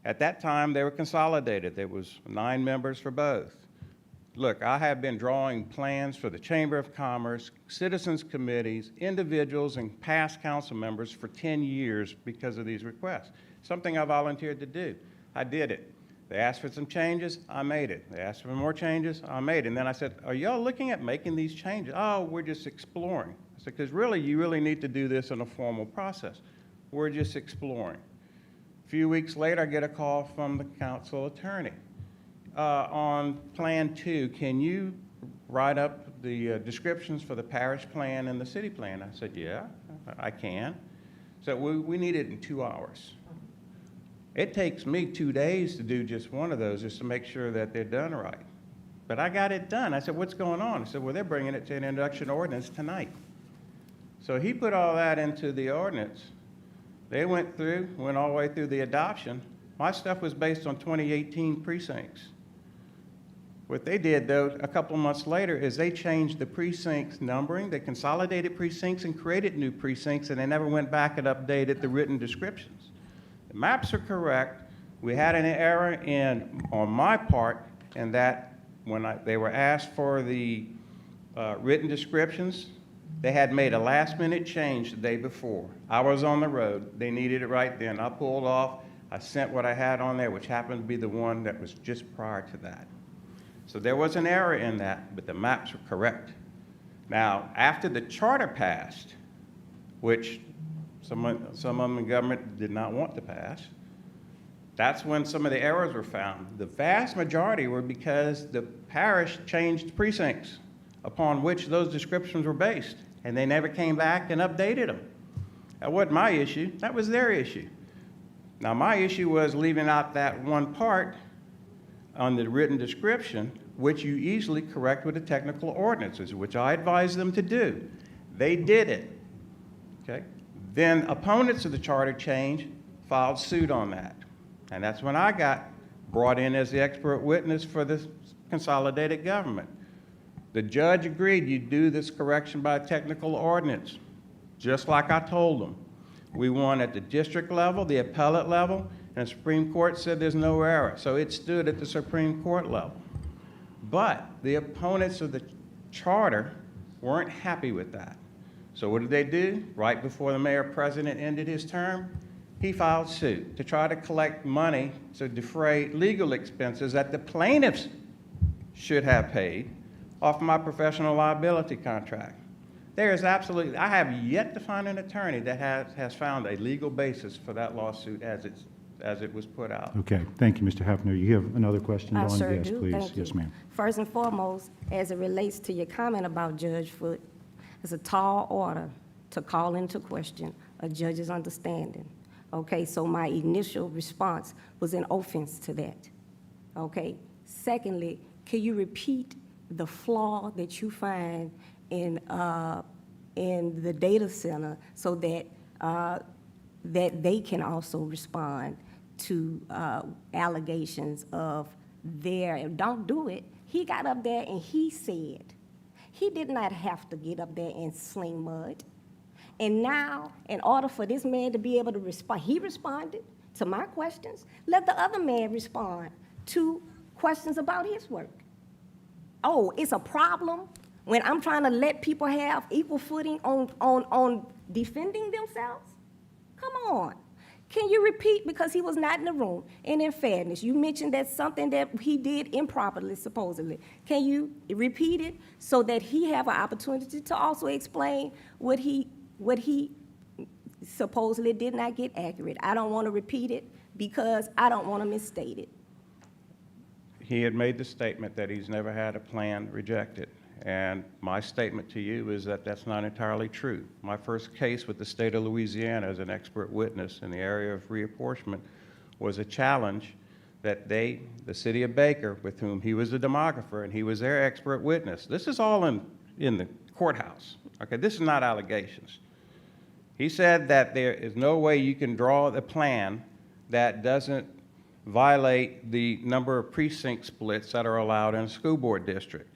At that time, they were consolidated. There was 9 members for both. Look, I have been drawing plans for the Chamber of Commerce, citizens committees, individuals, and past council members for 10 years because of these requests. Something I volunteered to do. I did it. They asked for some changes, I made it. They asked for more changes, I made it. And then I said, are y'all looking at making these changes? Oh, we're just exploring. I said, because really, you really need to do this in a formal process. We're just exploring. A few weeks later, I get a call from the council attorney. on Plan 2, can you write up the descriptions for the parish plan and the city plan? I said, yeah, I can. So we need it in 2 hours. It takes me 2 days to do just one of those, just to make sure that they're done right. But I got it done. I said, what's going on? He said, well, they're bringing it to an introduction ordinance tonight. So he put all that into the ordinance. They went all the way through the adoption. My stuff was based on 2018 precincts. What they did, though, a couple of months later, is they changed the precincts numbering. They consolidated precincts and created new precincts, and they never went back and updated the written descriptions. The maps are correct. We had an error on my part in that when they were asked for the written descriptions, they had made a last-minute change the day before. I was on the road. They needed it right then. I pulled off. I sent what I had on there, which happened to be the one that was just prior to that. So there was an error in that, but the maps were correct. Now, after the charter passed, which some of them in government did not want to pass, that's when some of the errors were found. The vast majority were because the parish changed precincts upon which those descriptions were based, and they never came back and updated them. That wasn't my issue. That was their issue. Now, my issue was leaving out that one part on the written description, which you easily correct with the technical ordinances, which I advised them to do. They did it. Okay? Then opponents of the charter change filed suit on that. And that's when I got brought in as the expert witness for the consolidated government. The judge agreed you do this correction by technical ordinance, just like I told them. We won at the district level, the appellate level, and the Supreme Court said there's no error. So it stood at the Supreme Court level. But the opponents of the charter weren't happy with that. So what did they do? Right before the mayor-president ended his term, he filed suit to try to collect money to defray legal expenses that the plaintiffs should have paid off my professional liability contract. There is absolutely, I have yet to find an attorney that has found a legal basis for that lawsuit as it was put out. Okay, thank you, Mr. Hefner. You have another question, I Dawn? sure Yes, do. please. Thank Yes, you. ma'am. First and foremost, as it relates to your comment about Judge Foote, it's a tall order to call into question a judge's understanding. Okay, so my initial response was an offense to that. Okay. Secondly, can you repeat the flaw that you find in the data center so that that they can also respond to allegations of don't do it. He got up there and he said, he did not have to get up there and sling mud. And now, in order for this man to be able to respond, he responded to my questions. Let the other man respond to questions about his work. Oh, it's a problem when I'm trying to let people have equal footing on defending themselves? Come on. Can you repeat, because he was not in the room, and in fairness, you mentioned that's something that he did improperly, supposedly. Can you repeat it so that he have an opportunity to also explain what he supposedly did not get accurate? I don't want to repeat it because I don't want to misstate it. He had made the statement that he's never had a plan rejected. And my statement to you is that that's not entirely true. My first case with the state of Louisiana as an expert witness in the area of reapportionment was a challenge that the city of Baker, with whom he was a demographer and he was their expert witness. This is all in the courthouse. Okay, this is not allegations. He said that there is no way you can draw the plan that doesn't violate the number of precinct splits that are allowed in a school board district.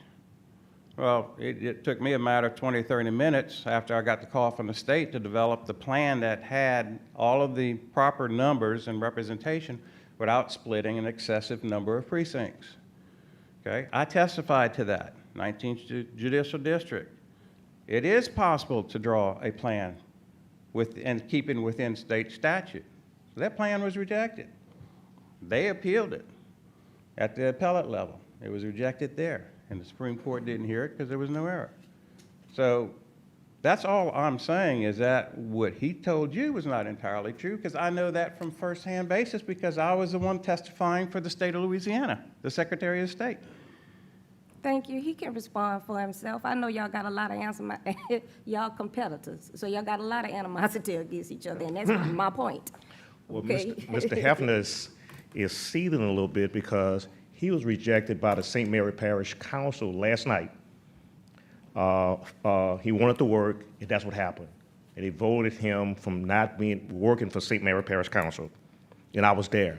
Well, it took me a matter of 20, 30 minutes after I got the call from the state to develop the plan that had all of the proper numbers and representation without splitting an excessive number of precincts. Okay, I testified to that, 19th Judicial District. It is possible to draw a plan and keeping within state statute. So that plan was rejected. They appealed it at the appellate level. It was rejected there, and the Supreme Court didn't hear it because there was no error. So That's all I'm saying, is that what he told you was not entirely true, because I know that from firsthand basis, because I was the one testifying for the state of Louisiana, the Secretary of State. Thank you. He can respond for himself. I know y'all got a lot of y'all competitors, so y'all got a lot of animosity against each other, and that's my point. Well, Okay. Mr. Hefner is seething a little bit because he was rejected by the St. Mary Parish Council last night. He wanted to work, and that's what happened. And they voted him from not working for St. Mary Parish Council, and I was there.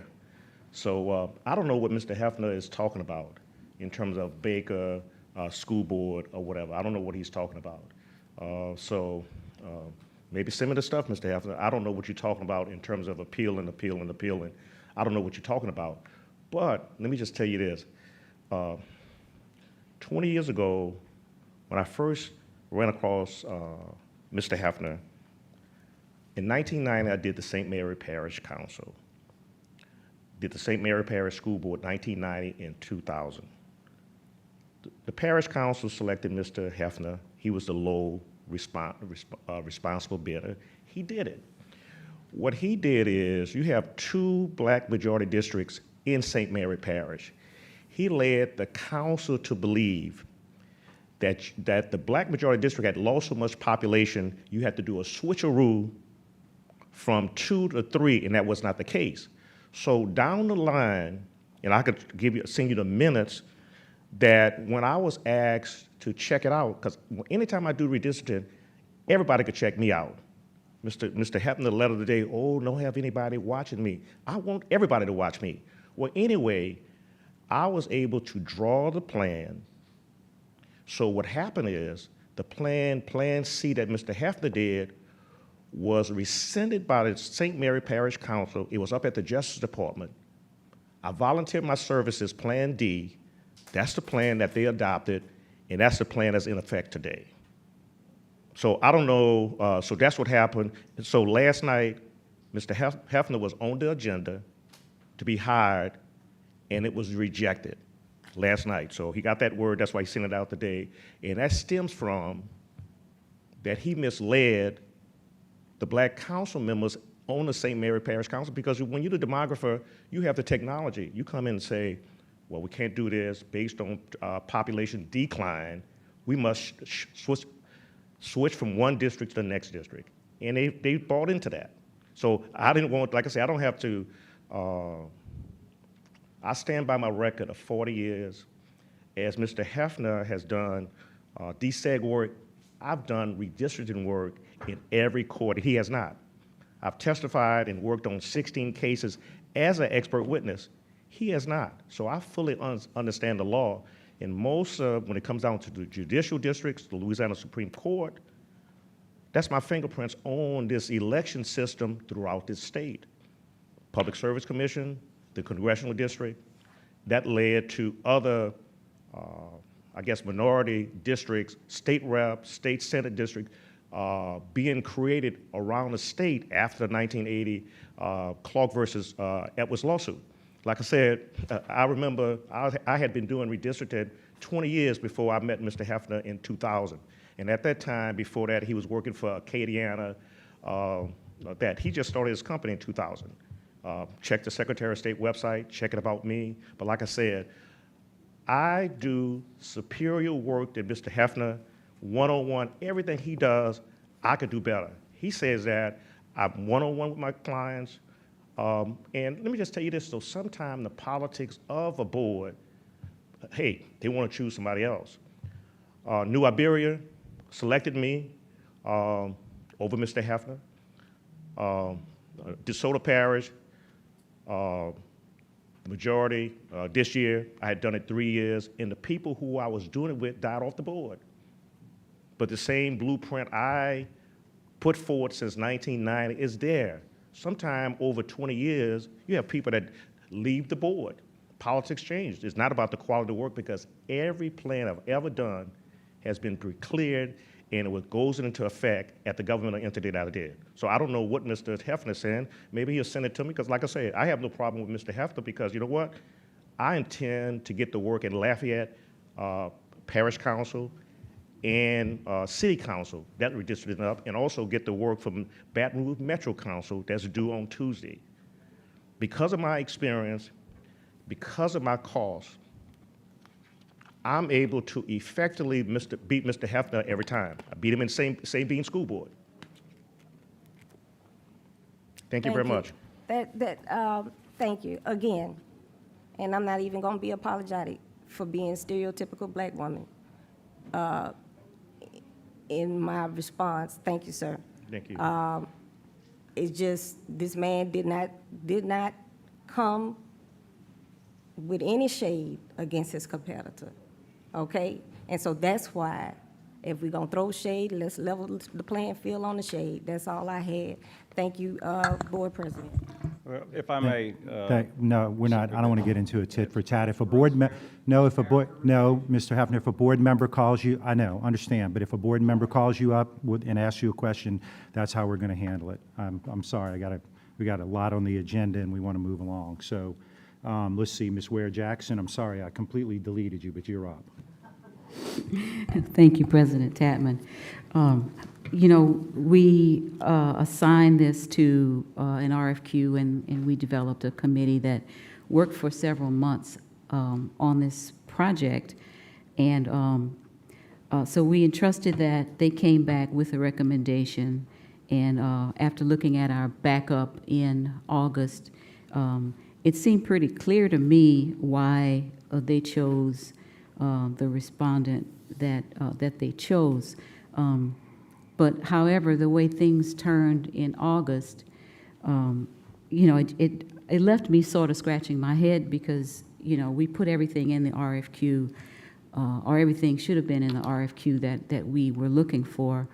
So I don't know what Mr. Hefner is talking about in terms of Baker, school board, or whatever. I don't know what he's talking about. Maybe similar stuff, Mr. Hefner. I don't know what you're talking about in terms of appealing. I don't know what you're talking about. But let me just tell you this. 20 years ago, when I first ran across Mr. Hefner, in 1990, I did the St. Mary Parish Council. Did the St. Mary Parish School Board 1990 and 2000. The Parish Council selected Mr. Hefner. He was the low responsible bidder. He did it. What he did is, you have 2 black majority districts in St. Mary Parish. He led the council to believe that the black majority district had lost so much population, you had to do a switcheroo from 2 to 3, and that was not the case. So down the line, and I could send you the minutes, that when I was asked to check it out, because anytime I do redistricting, everybody could check me out. Mr. Hefner, letter today, oh, don't have anybody watching me. I want everybody to watch me. Well, anyway, I was able to draw the plan. So what happened is, the Plan C that Mr. Hefner did was rescinded by the St. Mary Parish Council. It was up at the Justice Department. I volunteered my services, Plan D. That's the plan that they adopted, and that's the plan that's in effect today. So I don't know, so that's what happened. And so last night, Mr. Hefner was on the agenda to be hired, and it was rejected last night. So he got that word, that's why he sent it out today. And that stems from that he misled the black council members on the St. Mary Parish Council, because when you're the demographer, you have the technology. You come in and say, well, we can't do this based on population decline. We must switch from one district to the next district. And they bought into that. So I didn't want, like I said, I don't have to, I stand by my record of 40 years. As Mr. Hefner has done DSEG work, I've done redistricting work in every court. He has not. I've testified and worked on 16 cases as an expert witness. He has not. So I fully understand the law. And most, when it comes down to the judicial districts, the Louisiana Supreme Court, that's my fingerprints on this election system throughout this state. Public Service Commission, the congressional district, that led to other, I guess, minority districts, state rep, state senate district, being created around the state after the 1980 Clark versus Edwards lawsuit. Like I said, I remember I had been doing redistricting 20 years before I met Mr. Hefner in 2000. And at that time, before that, he was working for Acadiana, that. He just started his company in 2000. Check the Secretary of State website, check it about me. But like I said, I do superior work than Mr. Hefner, one-on-one. Everything he does, I could do better. He says that I'm one-on-one with my clients. And let me just tell you this, so sometimes the politics of a board, hey, they want to choose somebody else. New Iberia selected me over Mr. Hefner. DeSoto Parish, majority this year. I had done it 3 years, and the people who I was doing it with died off the board. But the same blueprint I put forward since 1990 is there. Sometime over 20 years, you have people that leave the board. Politics changed. It's not about the quality of work, because every plan I've ever done has been cleared, and it goes into effect at the governmental entity that I did. So I don't know what Mr. Hefner is saying. Maybe he'll send it to me, because like I said, I have no problem with Mr. Hefner, because you know what? I intend to get the work in Lafayette Parish Council and City Council, that redistricting up, and also get the work from Baton Rouge Metro Council that's due on Tuesday. Because of my experience, because of my cost, I'm able to effectively beat Mr. Hefner every time. I beat him in same being school board. Thank you very much. Thank you again, and I'm not even going to be apologetic for being stereotypical black woman. In my response, thank you, sir. Thank you. It's just this man did not come with any shade against his competitor, okay? And so that's why, if we're gonna throw shade, let's level the playing field on the shade. That's all I had. Thank you, Board President. Well, if I may. No, we're not, I don't want to get into a tit for tat. If a board, no, Mr. Hefner, if a board member calls you, I know, understand, but if a board member calls you up and asks you a question, that's how we're going to handle it. I'm sorry, we got a lot on the agenda and we want to move along. So let's see, Ms. Ware-Jackson, I'm sorry, I completely deleted you, but you're up. Thank you, President Tatman. You know, we assigned this to an RFQ, and we developed a committee that worked for several months on this project. And so we entrusted that. They came back with a recommendation. And after looking at our backup in August, it seemed pretty clear to me why they chose the respondent that they chose. But however, the way things turned in August, you know, it left me sort of scratching my head because, you know, we put everything in the RFQ, or everything should have been in the RFQ that we were looking for,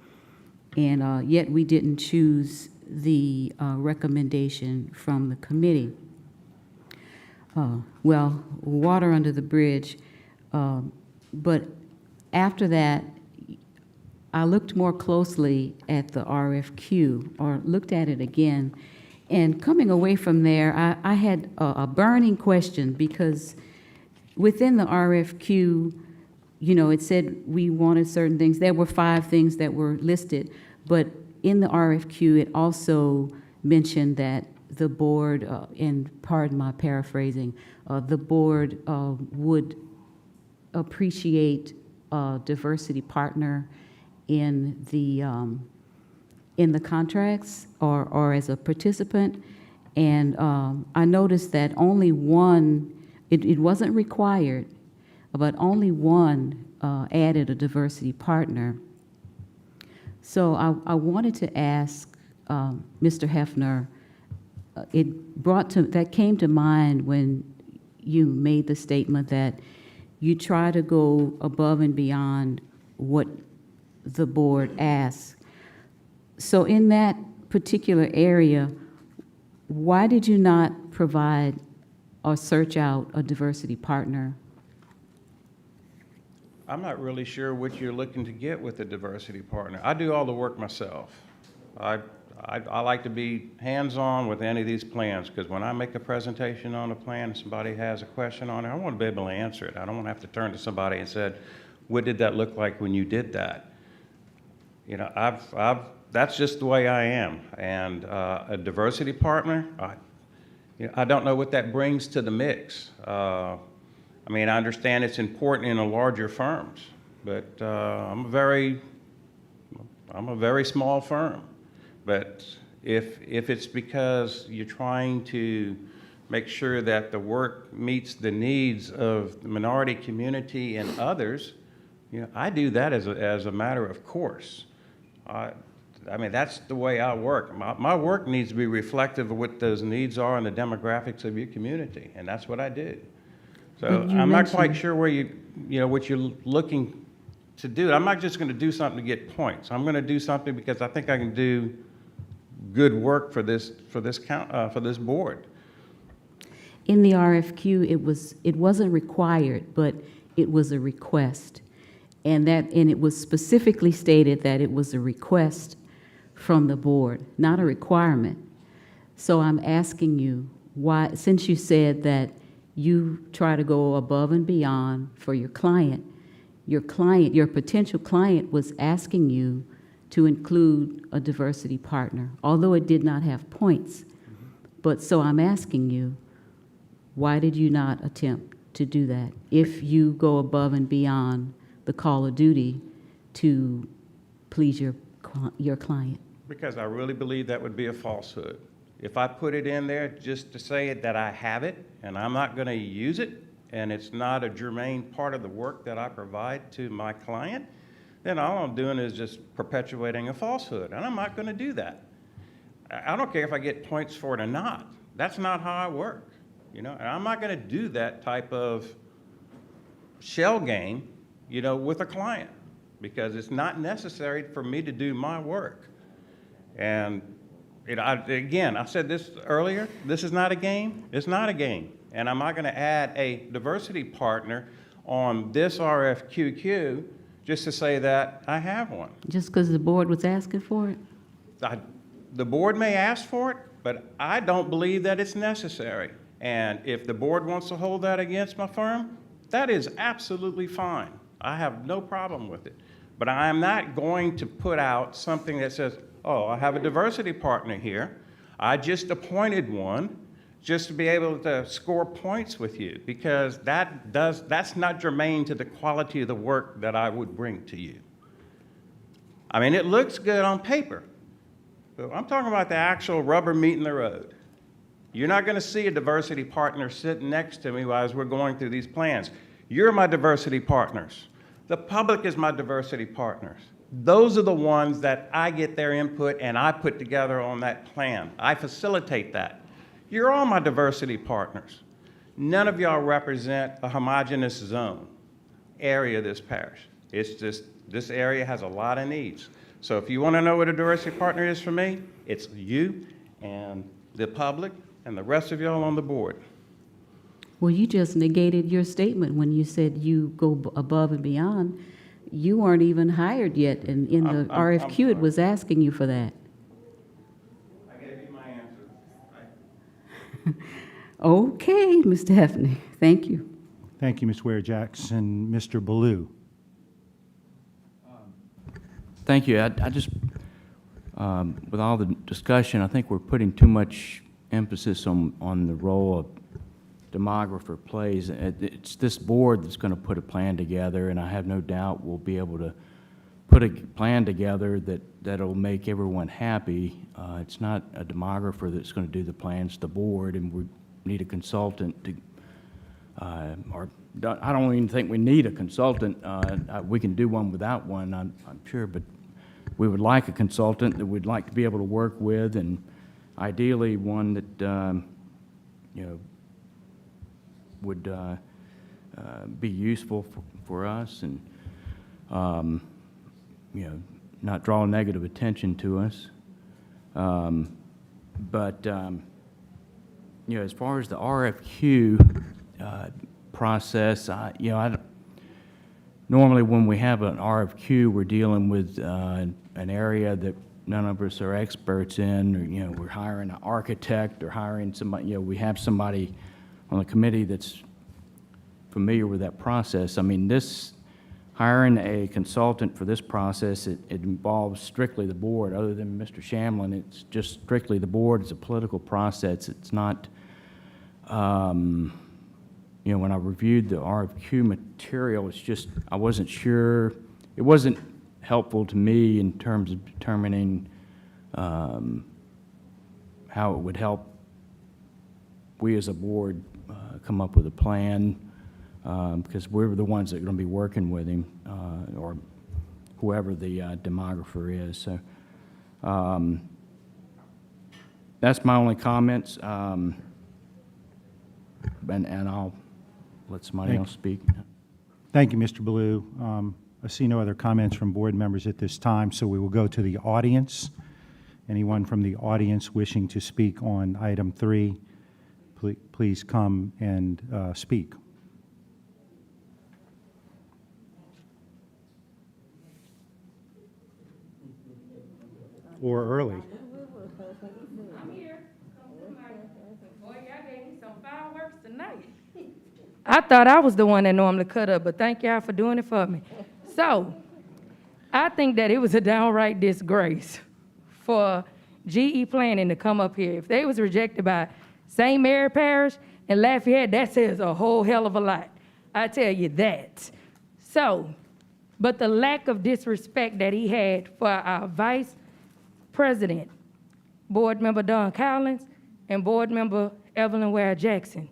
and yet we didn't choose the recommendation from the committee. Well, water under the bridge, but after that, I looked more closely at the RFQ, or looked at it again, and coming away from there, I had a burning question, because within the RFQ, you know, it said we wanted certain things. There were 5 things that were listed, but in the RFQ, it also mentioned that the board, and pardon my paraphrasing, the board would appreciate a diversity partner in the contracts, or as a participant. And I noticed that only one, it wasn't required, but only one added a diversity partner. So I wanted to ask Mr. Hefner, that came to mind when you made the statement that you try to go above and beyond what the board asks. So in that particular area, why did you not provide or search out a diversity partner? I'm not really sure what you're looking to get with a diversity partner. I do all the work myself. I like to be hands-on with any of these plans, because when I make a presentation on a plan and somebody has a question on it, I want to be able to answer it. I don't want to have to turn to somebody and say, what did that look like when you did that? You know, that's just the way I am. And a diversity partner, I don't know what that brings to the mix. I mean, I understand it's important in the larger firms, but I'm a very small firm. But if it's because you're trying to make sure that the work meets the needs of the minority community and others, you know, I do that as a matter of course. I mean, that's the way I work. My work needs to be reflective of what those needs are and the demographics of your community, and that's what I do. So I'm not quite sure where you know, what you're looking to do. I'm not just going to do something to get points. I'm going to do something because I think I can do good work for this board. In the RFQ, it wasn't required, but it was a request. And it was specifically stated that it was a request from the board, not a requirement. So I'm asking you, why, since you said that you try to go above and beyond for your client, your client, your potential client was asking you to include a diversity partner, although it did not have points. But so I'm asking you, why did you not attempt to do that if you go above and beyond the call of duty to please your client? Because I really believe that would be a falsehood. If I put it in there just to say that I have it and I'm not going to use it, and it's not a germane part of the work that I provide to my client, then all I'm doing is just perpetuating a falsehood, and I'm not going to do that. I don't care if I get points for it or not. That's not how I work, you know, and I'm not going to do that type of shell game, you know, with a client, because it's not necessary for me to do my work. And again, I said this earlier, this is not a game. It's not a game. And I'm not going to add a diversity partner on this RFQQ just to say that I have one. Just because the board was asking for it? The board may ask for it, but I don't believe that it's necessary. And if the board wants to hold that against my firm, that is absolutely fine. I have no problem with it. But I am not going to put out something that says, oh, I have a diversity partner here. I just appointed one just to be able to score points with you, because that's not germane to the quality of the work that I would bring to you. I mean, it looks good on paper, but I'm talking about the actual rubber meeting the road. You're not going to see a diversity partner sitting next to me as we're going through these plans. You're my diversity partners. The public is my diversity partners. Those are the ones that I get their input and I put together on that plan. I facilitate that. You're all my diversity partners. None of y'all represent a homogeneous zone, area of this parish. It's just, this area has a lot of needs. So if you want to know what a diversity partner is for me, it's you and the public and the rest of y'all on the board. Well, you just negated your statement when you said you go above and beyond. You weren't even hired yet, and in the RFQ, it was asking you for that. I gave you my answer. Okay, Mr. Hefner, thank you. Thank you, Ms. Ware-Jackson. Mr. Ballou. Thank you. I just, with all the discussion, I think we're putting too much emphasis on the role of demographer plays. It's this board that's going to put a plan together, and I have no doubt we'll be able to put a plan together that'll make everyone happy. It's not a demographer that's going to do the plans, the board, and we need a consultant to, or I don't even think we need a consultant. We can do one without one, I'm sure, but we would like a consultant that we'd like to be able to work with, and ideally one that, you know, would be useful for us and, you know, not draw negative attention to us. But, you know, as far as the RFQ process, you know, normally when we have an RFQ, we're dealing with an area that none of us are experts in, or, you know, we're hiring an architect or hiring somebody, you know, we have somebody on the committee that's familiar with that process. I mean, hiring a consultant for this process, it involves strictly the board. Other than Mr. Shamlin, it's just strictly the board. It's a political process. It's not, you know, when I reviewed the RFQ material, it's just, I wasn't sure, it wasn't helpful to me in terms of determining how it would help we as a board come up with a plan, because we're the ones that are going to be working with him, or whoever the demographer is. So that's my only comments, and I'll let somebody else speak. Thank you, Mr. Ballou. I see no other comments from board members at this time, so we will go to the audience. Anyone from the audience wishing to speak on item 3, please come and speak. Or early. I'm here. Boy, y'all gave me some fireworks tonight. I thought I was the one that normally cut up, but thank y'all for doing it for me. So, I think that it was a downright disgrace for GE Planning to come up here. If they was rejected by St. Mary Parish and Lafayette, that says a whole hell of a lot. I tell you that. So, but the lack of disrespect that he had for our Vice President, Board Member Don Collins, and Board Member Evelyn Ware Jackson.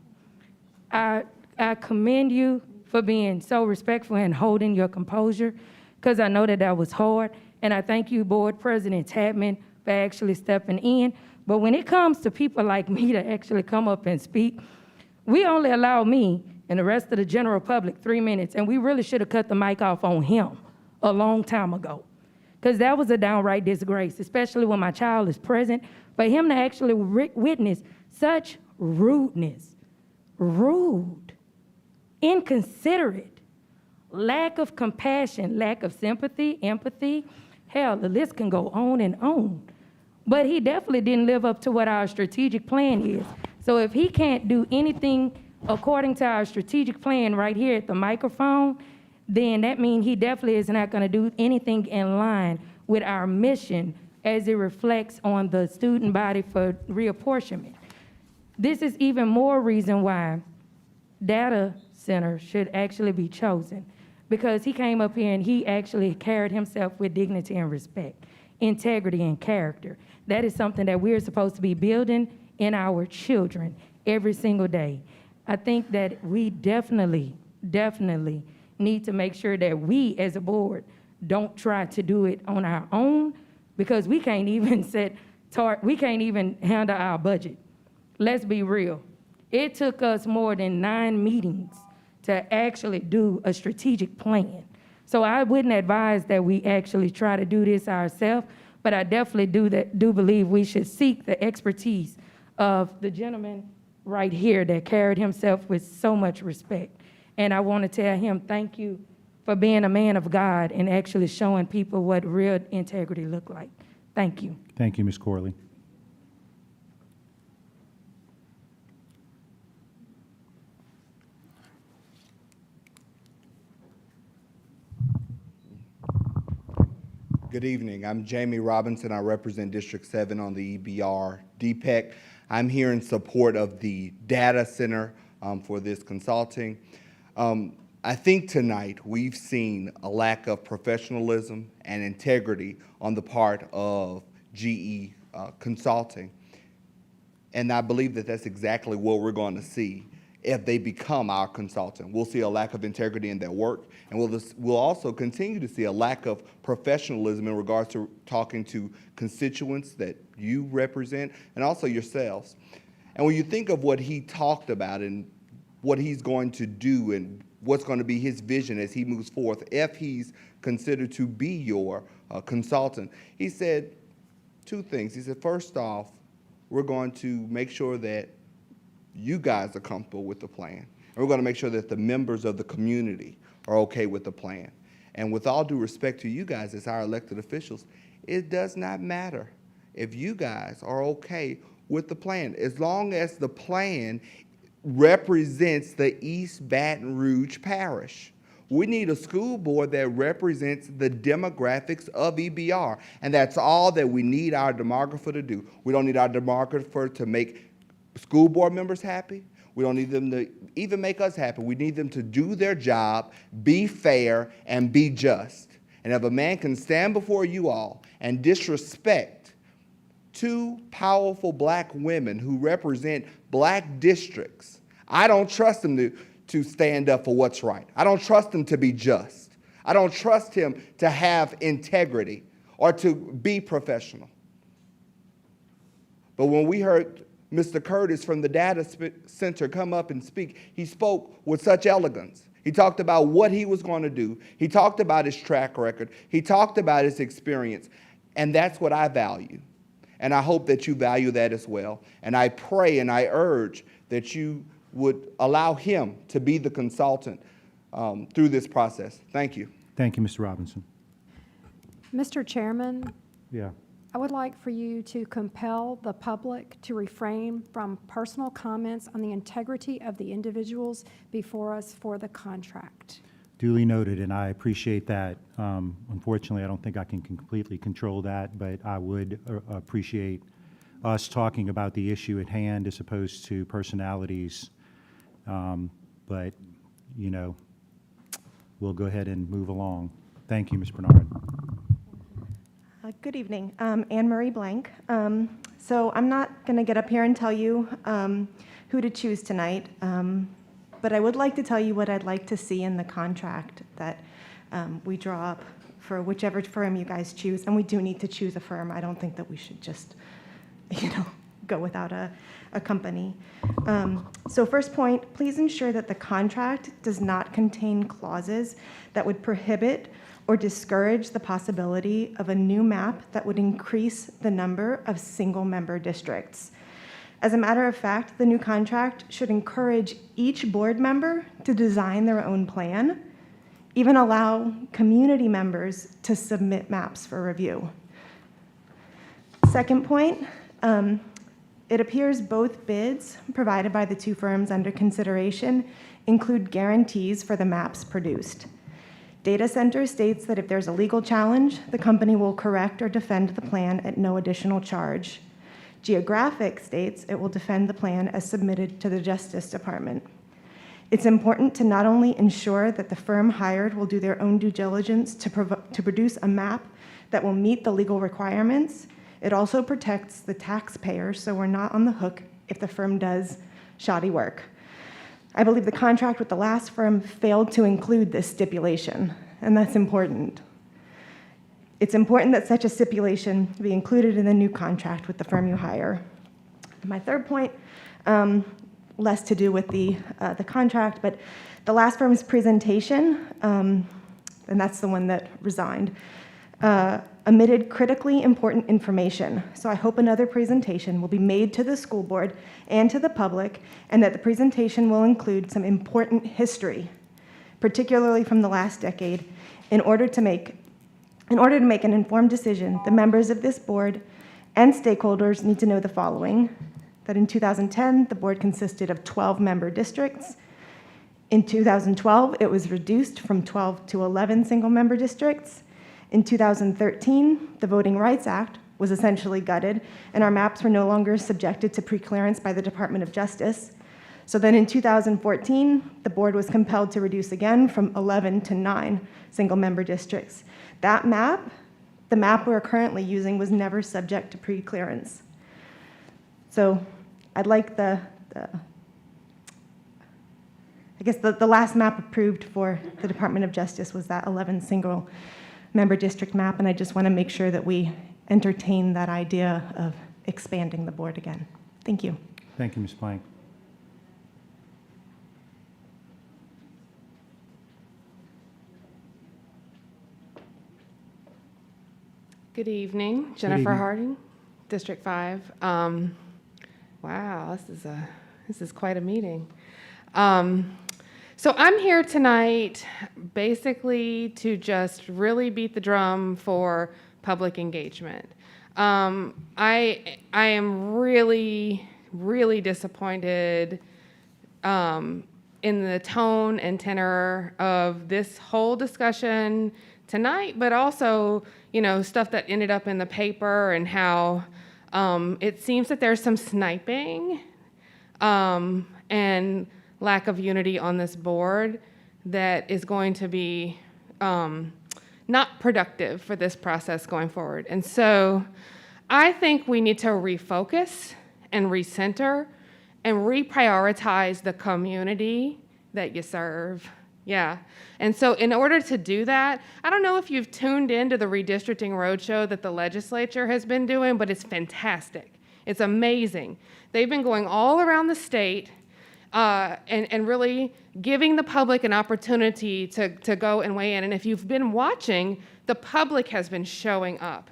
I commend you for being so respectful and holding your composure, because I know that that was hard. And I thank you, Board President Tapman, for actually stepping in. But when it comes to people like me to actually come up and speak, we only allow me and the rest of the general public 3 minutes, and we really should have cut the mic off on him a long time ago, because that was a downright disgrace, especially when my child is present. For him to actually witness such rudeness, rude, inconsiderate, lack of compassion, lack of sympathy, empathy, hell, the list can go on and on. But he definitely didn't live up to what our strategic plan is. So if he can't do anything according to our strategic plan right here at the microphone, then that means he definitely is not going to do anything in line with our mission as it reflects on the student body for reapportionment. This is even more reason why data center should actually be chosen, because he came up here and he actually carried himself with dignity and respect, integrity and character. That is something that we're supposed to be building in our children every single day. I think that we definitely need to make sure that we as a board don't try to do it on our own, because we can't even we can't even handle our budget. Let's be real. It took us more than 9 meetings to actually do a strategic plan. So I wouldn't advise that we actually try to do this ourselves, but I definitely do believe we should seek the expertise of the gentleman right here that carried himself with so much respect. And I want to tell him thank you for being a man of God and actually showing people what real integrity look like. Thank you. Thank you, Ms. Corley. Good evening. I'm Jamie Robinson. I represent District 7 on the EBR DPEC. I'm here in support of the data center for this consulting. I think tonight we've seen a lack of professionalism and integrity on the part of GE Consulting. And I believe that that's exactly what we're going to see if they become our consultant. We'll see a lack of integrity in their work, and we'll also continue to see a lack of professionalism in regards to talking to constituents that you represent and also yourselves. And when you think of what he talked about and what he's going to do and what's going to be his vision as he moves forth, if he's considered to be your consultant, he said 2 things. He said, first off, we're going to make sure that you guys are comfortable with the plan. And we're going to make sure that the members of the community are okay with the plan. And with all due respect to you guys as our elected officials, it does not matter if you guys are okay with the plan, as long as the plan represents the East Baton Rouge Parish. We need a school board that represents the demographics of EBR, and that's all that we need our demographer to do. We don't need our demographer to make school board members happy. We don't need them to even make us happy. We need them to do their job, be fair, and be just. And if a man can stand before you all and disrespect 2 powerful black women who represent black districts, I don't trust him to stand up for what's right. I don't trust him to be just. I don't trust him to have integrity or to be professional. But when we heard Mr. Curtis from the data center come up and speak, he spoke with such elegance. He talked about what he was going to do. He talked about his track record. He talked about his experience. And that's what I value. And I hope that you value that as well. And I pray and I urge that you would allow him to be the consultant through this process. Thank you. Thank you, Mr. Robinson. Mr. Chairman, Yeah. I would like for you to compel the public to refrain from personal comments on the integrity of the individuals before us for the contract. Duly noted, and I appreciate that. Unfortunately, I don't think I can completely control that, but I would appreciate us talking about the issue at hand as opposed to personalities. But, you know, we'll go ahead and move along. Thank you, Ms. Bernard. Good evening. Anne Marie Blank. So I'm not going to get up here and tell you who to choose tonight, but I would like to tell you what I'd like to see in the contract that we draw up for whichever firm you guys choose. And we do need to choose a firm. I don't think that we should just, go without a company. So first point, please ensure that the contract does not contain clauses that would prohibit or discourage the possibility of a new map that would increase the number of single-member districts. As a matter of fact, the new contract should encourage each board member to design their own plan, even allow community members to submit maps for review. Second point, it appears both bids provided by the two firms under consideration include guarantees for the maps produced. Data Center states that if there's a legal challenge, the company will correct or defend the plan at no additional charge. Geographic states it will defend the plan as submitted to the Justice Department. It's important to not only ensure that the firm hired will do their own due diligence to produce a map that will meet the legal requirements, it also protects the taxpayer so we're not on the hook if the firm does shoddy work. I believe the contract with the last firm failed to include this stipulation, and that's important. It's important that such a stipulation be included in the new contract with the firm you hire. My third point, less to do with the contract, but the last firm's presentation, and that's the one that resigned, omitted critically important information. So I hope another presentation will be made to the school board and to the public, and that the presentation will include some important history, particularly from the last decade, in order to make an informed decision. The members of this board and stakeholders need to know the following: that in 2010, the board consisted of 12-member districts. In 2012, it was reduced from 12 to 11 single-member districts. In 2013, the Voting Rights Act was essentially gutted, and our maps were no longer subjected to pre-clearance by the Department of Justice. So then in 2014, the board was compelled to reduce again from 11 to 9 single-member districts. That map, the map we're currently using, was never subject to pre-clearance. So I'd like the last map approved for the Department of Justice was that 11 single-member district map, and I just want to make sure that we entertain that idea of expanding the board again. Thank you. Thank you, Ms. Blank. Good evening, Jennifer Harding, District 5. Wow, this is quite a meeting. So I'm here tonight basically to just really beat the drum for public engagement. I am really, really disappointed in the tone and tenor of this whole discussion tonight, but also, stuff that ended up in the paper and how it seems that there's some sniping and lack of unity on this board that is going to be not productive for this process going forward. And so I think we need to refocus and recenter and reprioritize the community that you serve. Yeah. And so in order to do that, I don't know if you've tuned into the redistricting roadshow that the legislature has been doing, but it's fantastic. It's amazing. They've been going all around the state and really giving the public an opportunity to go and weigh in. And if you've been watching, the public has been showing up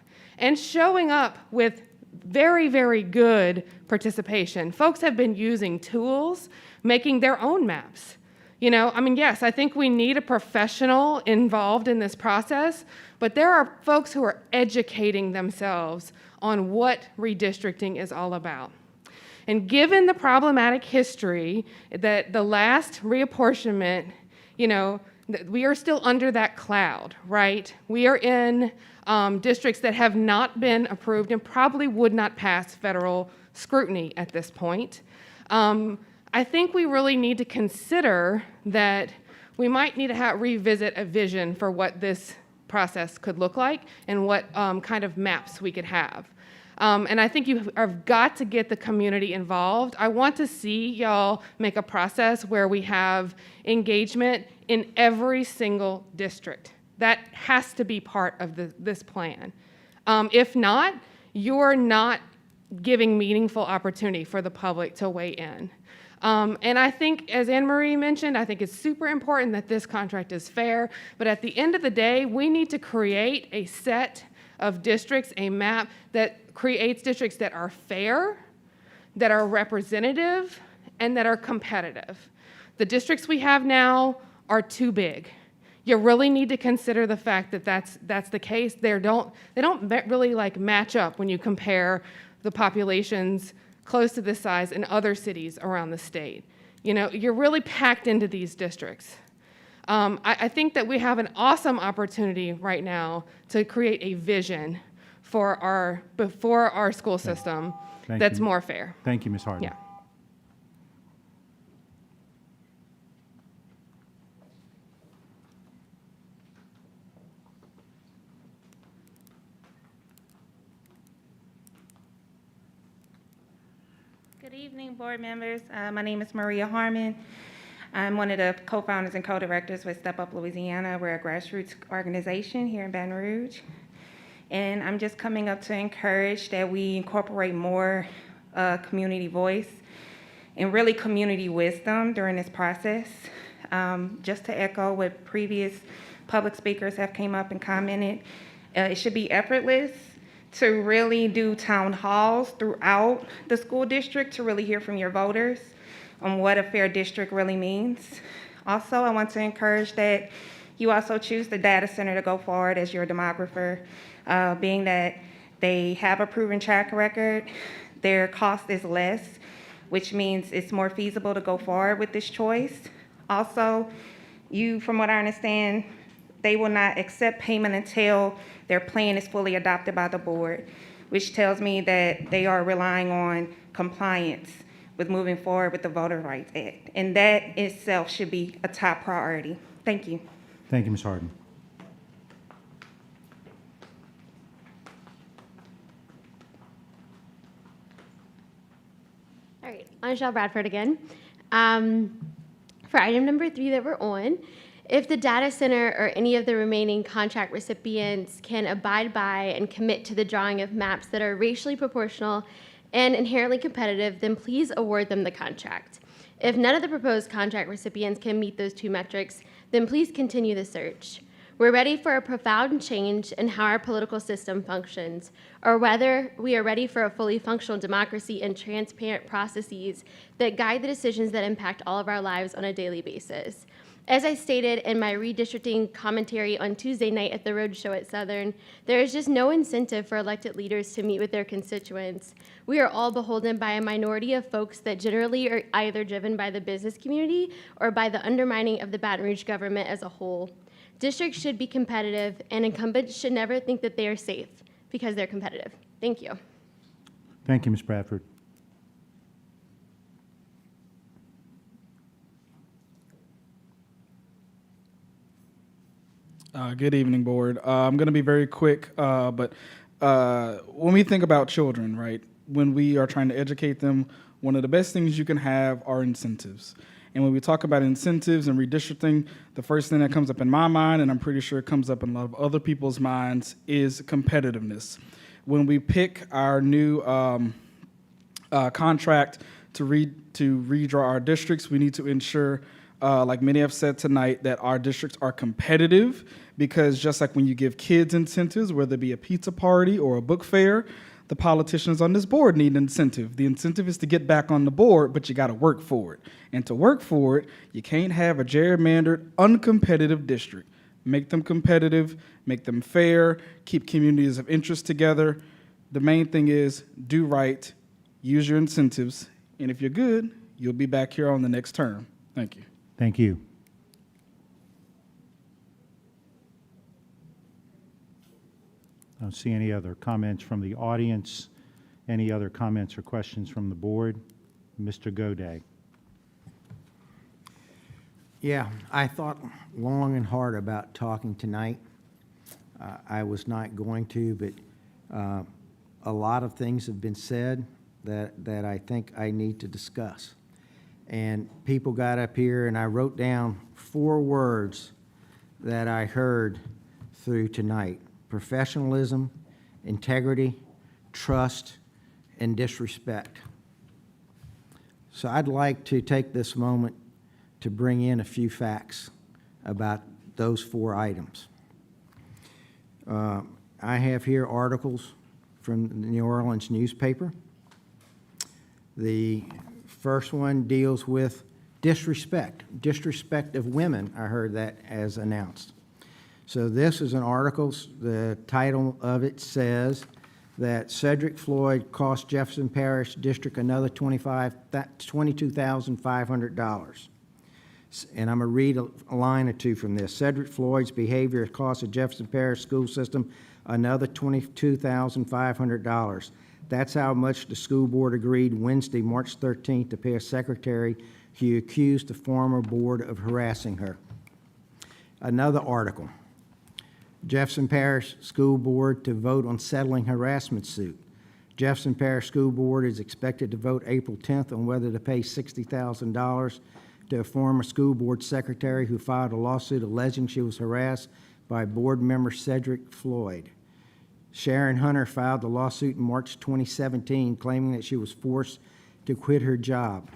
with very, very good participation. Folks have been using tools, making their own maps. You know, I mean, yes, I think we need a professional involved in this process, but there are folks who are educating themselves on what redistricting is all about. And given the problematic history that the last reapportionment, you know, we are still under that cloud, right? We are in districts that have not been approved and probably would not pass federal scrutiny at this point. I think we really need to consider that we might need to revisit a vision for what this process could look like and what kind of maps we could have. And I think you have got to get the community involved. I want to see y'all make a process where we have engagement in every single district. That has to be part of this plan. If not, you're not giving meaningful opportunity for the public to weigh in. And I think, as Anne Marie mentioned, I think it's super important that this contract is fair, but at the end of the day, we need to create a set of districts, a map that creates districts that are fair, that are representative, and that are competitive. The districts we have now are too big. You really need to consider the fact that that's the case. They don't really like match up when you compare the populations close to this size in other cities around the state. You know, you're really packed into these districts. I think that we have an awesome opportunity right now to create a vision for our school system that's more fair. Thank you, Ms. Harden. Yeah. Good evening, board members. My name is Maria Harmon. I'm one of the co-founders and co-directors with Step Up Louisiana. We're a grassroots organization here in Baton Rouge. And I'm just coming up to encourage that we incorporate more community voice and really community wisdom during this process. Just to echo what previous public speakers have came up and commented, it should be effortless to really do town halls throughout the school district to really hear from your voters on what a fair district really means. Also, I want to encourage that you also choose the data center to go forward as your demographer, being that they have a proven track record, their cost is less, which means it's more feasible to go forward with this choice. Also, from what I understand, they will not accept payment until their plan is fully adopted by the board, which tells me that they are relying on compliance with moving forward with the Voter Rights Act. And that itself should be a top priority. Thank you. Thank you, Ms. Harden. All right, Anshel Bradford again. For item number 3 that we're on, if the data center or any of the remaining contract recipients can abide by and commit to the drawing of maps that are racially proportional and inherently competitive, then please award them the contract. If none of the proposed contract recipients can meet those 2 metrics, then please continue the search. We're ready for a profound change in how our political system functions, or whether we are ready for a fully functional democracy and transparent processes that guide the decisions that impact all of our lives on a daily basis. As I stated in my redistricting commentary on Tuesday night at the Roadshow at Southern, there is just no incentive for elected leaders to meet with their constituents. We are all beholden by a minority of folks that generally are either driven by the business community or by the undermining of the Baton Rouge government as a whole. Districts should be competitive, and incumbents should never think that they are safe because they're competitive. Thank you. Thank you, Ms. Bradford. Good evening, board. I'm going to be very quick, but when we think about children, right, when we are trying to educate them, one of the best things you can have are incentives. And when we talk about incentives and redistricting, the first thing that comes up in my mind, and I'm pretty sure it comes up in a lot of other people's minds, is competitiveness. When we pick our new contract to redraw our districts, we need to ensure, like many have said tonight, that our districts are competitive, because just like when you give kids incentives, whether it be a pizza party or a book fair, The politicians on this board need an incentive. The incentive is to get back on the board, but you got to work for it. And to work for it, you can't have a gerrymandered, uncompetitive district. Make them competitive, make them fair, keep communities of interest together. The main thing is do right, use your incentives, and if you're good, you'll be back here on the next term. Thank you. Thank you. I don't see any other comments from the audience. Any other comments or questions from the board? Mr. Goday. Yeah, I thought long and hard about talking tonight. I was not going to, but a lot of things have been said that I think I need to discuss. And people got up here, and I wrote down 4 words that I heard through tonight: professionalism, integrity, trust, and disrespect. So I'd like to take this moment to bring in a few facts about those 4 items. I have here articles from the New Orleans newspaper. The first one deals with disrespect of women. I heard that as announced. So this is an article, the title of it says that Cedric Floyd cost Jefferson Parish District another $22,500. And I'm going to read a line or two from this. Cedric Floyd's behavior cost the Jefferson Parish school system another $22,500. That's how much the school board agreed Wednesday, March 13th, to pay a secretary who accused the former board of harassing her. Another article. Jefferson Parish School Board to vote on settling harassment suit. Jefferson Parish School Board is expected to vote April 10th on whether to pay $60,000 to a former school board secretary who filed a lawsuit alleging she was harassed by board member Cedric Floyd. Sharon Hunter filed the lawsuit in March 2017, claiming that she was forced to quit her job.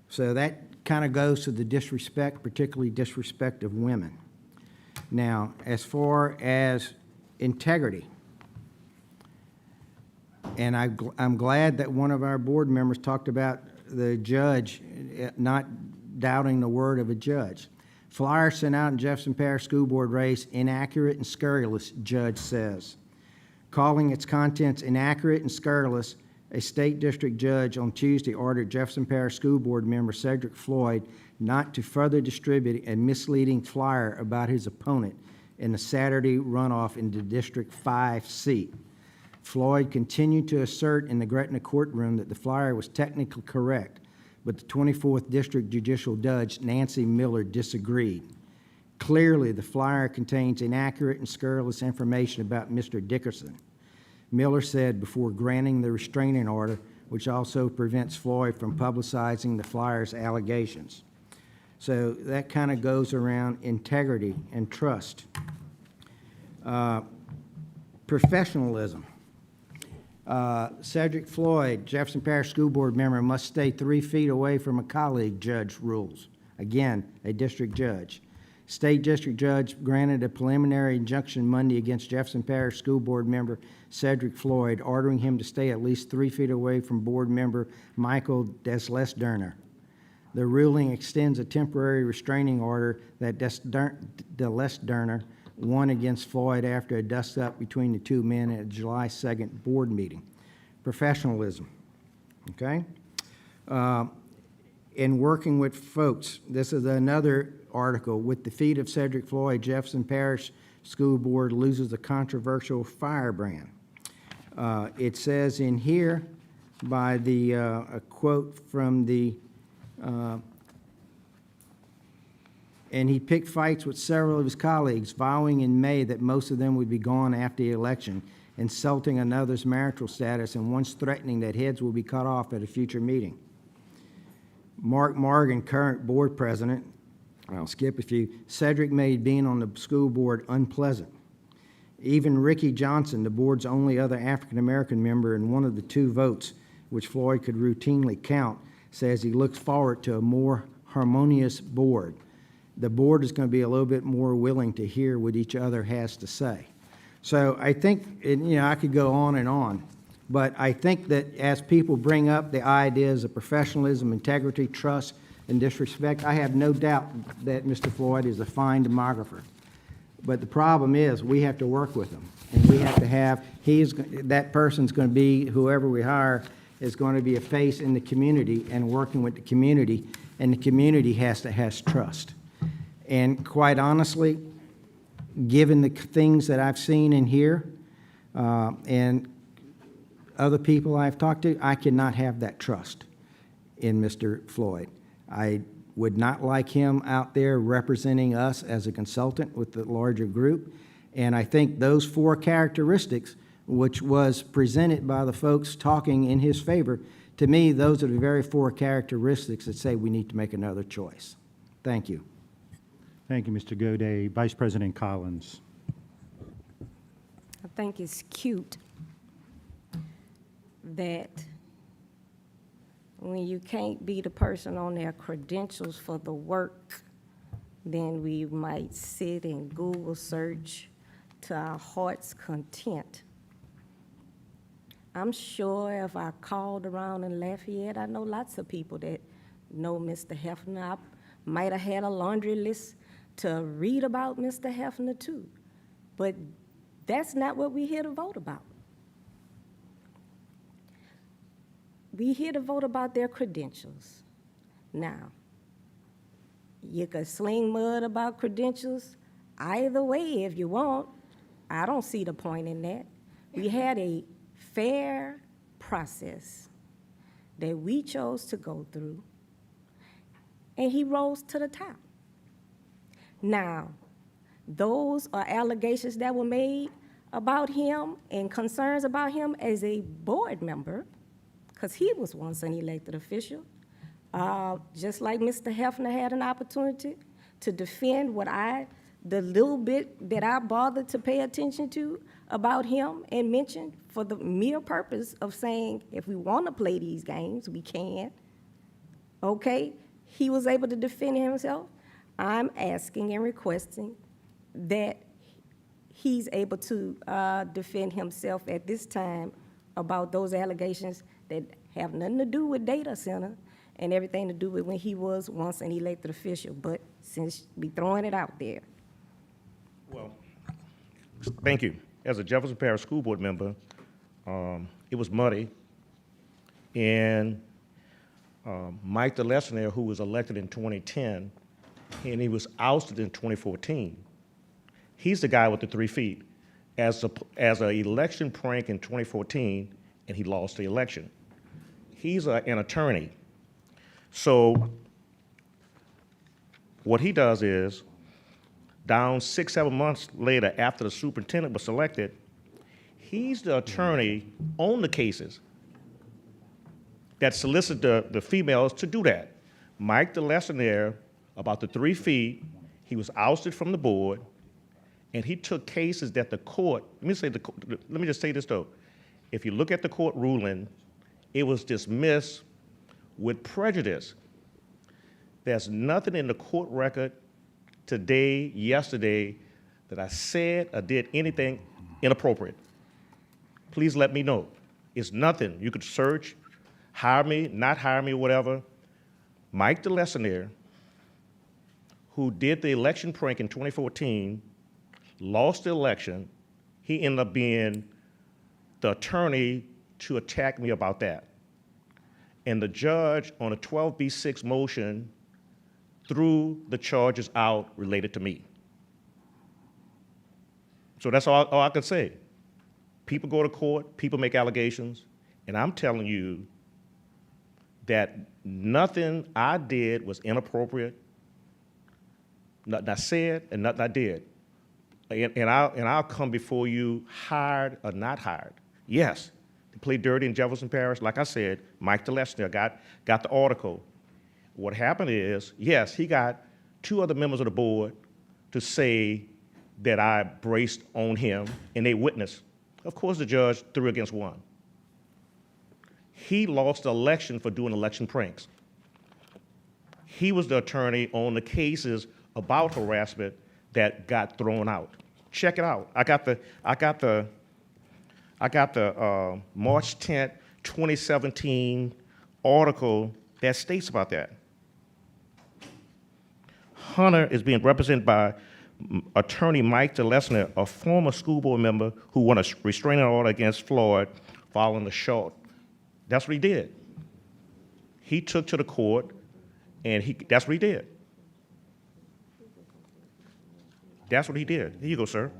So that kind of goes to the disrespect, particularly disrespect of women. Now, as far as integrity, and I'm glad that one of our board members talked about the judge not doubting the word of a judge. Flyer sent out in Jefferson Parish School Board race inaccurate and scurrilous, judge says. Calling its contents inaccurate and scurrilous, a state district judge on Tuesday ordered Jefferson Parish School Board member Cedric Floyd not to further distribute a misleading flyer about his opponent in the Saturday runoff in the District 5 seat. Floyd continued to assert in the Gretna courtroom that the flyer was technically correct, but the 24th District Judicial Judge, Nancy Miller, disagreed. Clearly, the flyer contains inaccurate and scurrilous information about Mr. Dickerson. Miller said before granting the restraining order, which also prevents Floyd from publicizing the flyer's allegations. So that kind of goes around integrity and trust. Professionalism. Cedric Floyd, Jefferson Parish School Board member, must stay 3 feet away from a colleague, judge rules. Again, a district judge. State district judge granted a preliminary injunction Monday against Jefferson Parish School Board member Cedric Floyd, ordering him to stay at least 3 feet away from board member Michael Deslesderner. The ruling extends a temporary restraining order that Deslesderner won against Floyd after a dust-up between the two men at a July 2nd board meeting. Professionalism, okay? In working with folks, this is another article. With the defeat of Cedric Floyd, Jefferson Parish School Board loses a controversial firebrand. It says in here by the, a quote from the, and he picked fights with several of his colleagues, vowing in May that most of them would be gone after the election, insulting another's marital status, and once threatening that heads will be cut off at a future meeting. Mark Morgan, current board president, I'll skip a few, Cedric made being on the school board unpleasant. Even Ricky Johnson, the board's only other African-American member and one of the 2 votes which Floyd could routinely count, says he looks forward to a more harmonious board. The board is going to be a little bit more willing to hear what each other has to say. So I think, I could go on, but I think that as people bring up the ideas of professionalism, integrity, trust, and disrespect, I have no doubt that Mr. Floyd is a fine demographer. But the problem is, we have to work with him, and we have to have, that person's going to be, whoever we hire, is going to be a face in the community and working with the community, and the community has trust. And quite honestly, given the things that I've seen in here, and other people I've talked to, I cannot have that trust in Mr. Floyd. I would not like him out there representing us as a consultant with the larger group. And I think those 4 characteristics, which was presented by the folks talking in his favor, to me, those are the very 4 characteristics that say we need to make another choice. Thank you. Thank you, Mr. Goday. Vice President Collins. I think it's cute that when you can't be the person on their credentials for the work, then we might sit and Google search to our heart's content. I'm sure if I called around in Lafayette, I know lots of people that know Mr. Hefner. I might have had a laundry list to read about Mr. Hefner too. But that's not what we're here to vote about. We're here to vote about their credentials. Now, you could sling mud about credentials either way if you want. I don't see the point in that. We had a fair process that we chose to go through, and he rose to the top. Now, those are allegations that were made about him and concerns about him as a board member, because he was once an elected official. Just like Mr. Hefner had an opportunity to defend the little bit that I bothered to pay attention to about him and mention for the mere purpose of saying, if we want to play these games, we can. Okay, he was able to defend himself. I'm asking and requesting that he's able to defend himself at this time about those allegations that have nothing to do with data center and everything to do with when he was once an elected official. But since we throwing it out there. Well, thank you. As a Jefferson Parish School Board member, it was muddy. And Mike DeLessner, who was elected in 2010, and he was ousted in 2014. He's the guy with the 3 feet. As an election prank in 2014, and he lost the election. He's an attorney. So what he does is, down 6-7 months later, after the superintendent was selected, he's the attorney on the cases that solicit the females to do that. Mike DeLessner, about the 3 feet, he was ousted from the board, and he took cases that the court, let me just say this though. If you look at the court ruling, it was dismissed with prejudice. There's nothing in the court record today, yesterday, that I said or did anything inappropriate. Please let me know. It's nothing. You could search, hire me, not hire me, whatever. Mike DeLessner, who did the election prank in 2014, lost the election. He ended up being the attorney to attack me about that. And the judge on a 12B6 motion threw the charges out related to me. So that's all I can say. People go to court, people make allegations, and I'm telling you that nothing I did was inappropriate, nothing I said and nothing I did. And I'll come before you hired or not hired. Yes, to play dirty in Jefferson Parish, like I said, Mike DeLessner got the article. What happened is, yes, he got 2 other members of the board to say that I braced on him, and they witnessed. Of course, the judge threw against 1. He lost the election for doing election pranks. He was the attorney on the cases about harassment that got thrown out. Check it out. I got the March 10th, 2017 article that states about that. Hunter is being represented by attorney Mike DeLessner, a former school board member who won a restraining order against Floyd following the short. That's what he did. He took to the court, and that's what he did. That's what he did. Here you go, sir.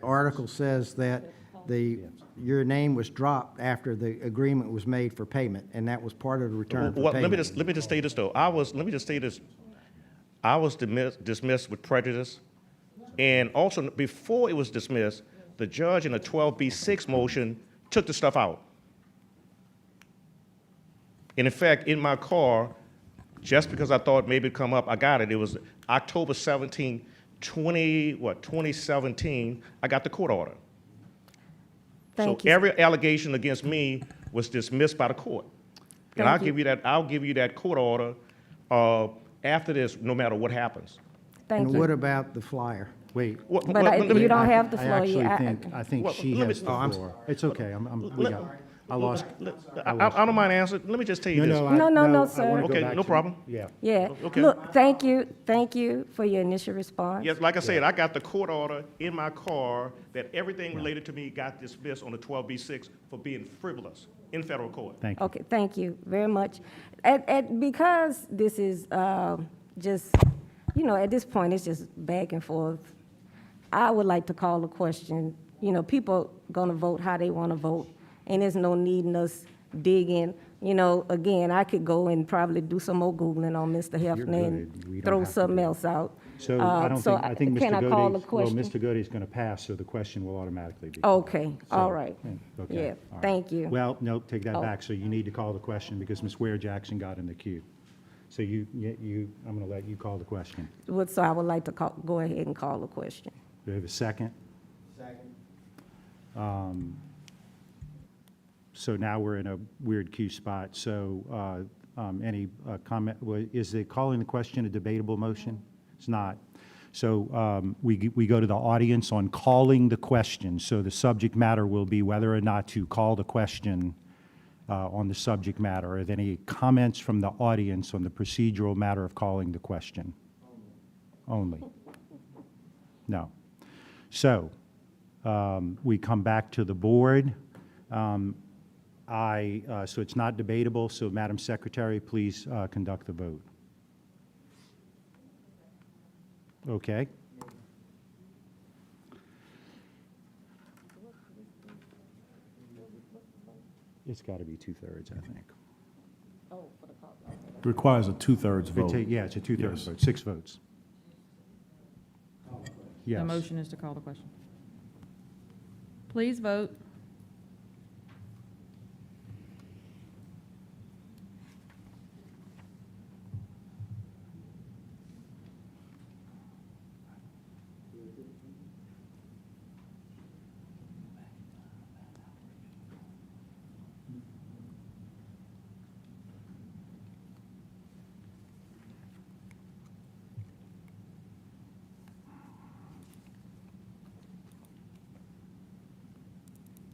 Article says that your name was dropped after the agreement was made for payment, and that was part of the return for Well, payment. let me just say this though. Let me just say this. I was dismissed with prejudice, and also before it was dismissed, the judge in a 12B6 motion took the stuff out. And in fact, in my car, just because I thought maybe it'd come up, I got it. It was October 17, 2017, I got the court order. Thank So you. every allegation against me was dismissed by the court. And Thank I'll you. give you that court order after this, no matter what happens. Thank And you. what about the flyer? Wait. You don't have the floor. I think she has the floor. It's okay, I lost. I don't mind answering. Let me just tell you this. No, sir. Okay, no problem. Yeah. Yeah. Okay. Look, thank you for your initial response. Yes, like I said, I got the court order in my car that everything related to me got dismissed on the 12B6 for being frivolous in federal court. Thank you. Okay, thank you very much. Because this is just, at this point, it's just back and forth, I would like to call the question, people going to vote how they want to vote, and there's no need in us digging. Again, I could go and probably do some more Googling on Mr. Hefner and We don't throw have to something do else out. So I think Mr. Can I call the Godey's, question? Mr. Godey's going to pass, so the question will automatically be. Okay, all So, right. Okay. Yeah, all right. thank you. Well, no, take that Oh. back. So you need to call the question because Ms. Ware Jackson got in the queue. So I'm going to let you call the question. So I would like to go ahead and call the question. Do we have a second? Second. So now we're in a weird queue spot. So any comment, is the calling the question a debatable motion? It's not. So we go to the audience on calling the question. So the subject matter will be whether or not to call the question on the subject matter. Are there any comments from the audience on the procedural matter of calling the question? Only. No. So we come back to the board. So it's not debatable, so Madam Secretary, please conduct the vote. Okay. It's got to be 2/3, I think. It requires a 2/3 vote. Yeah, it's a 2/3 Yes. vote, 6 votes. Yes. The motion is to call the question. Please vote.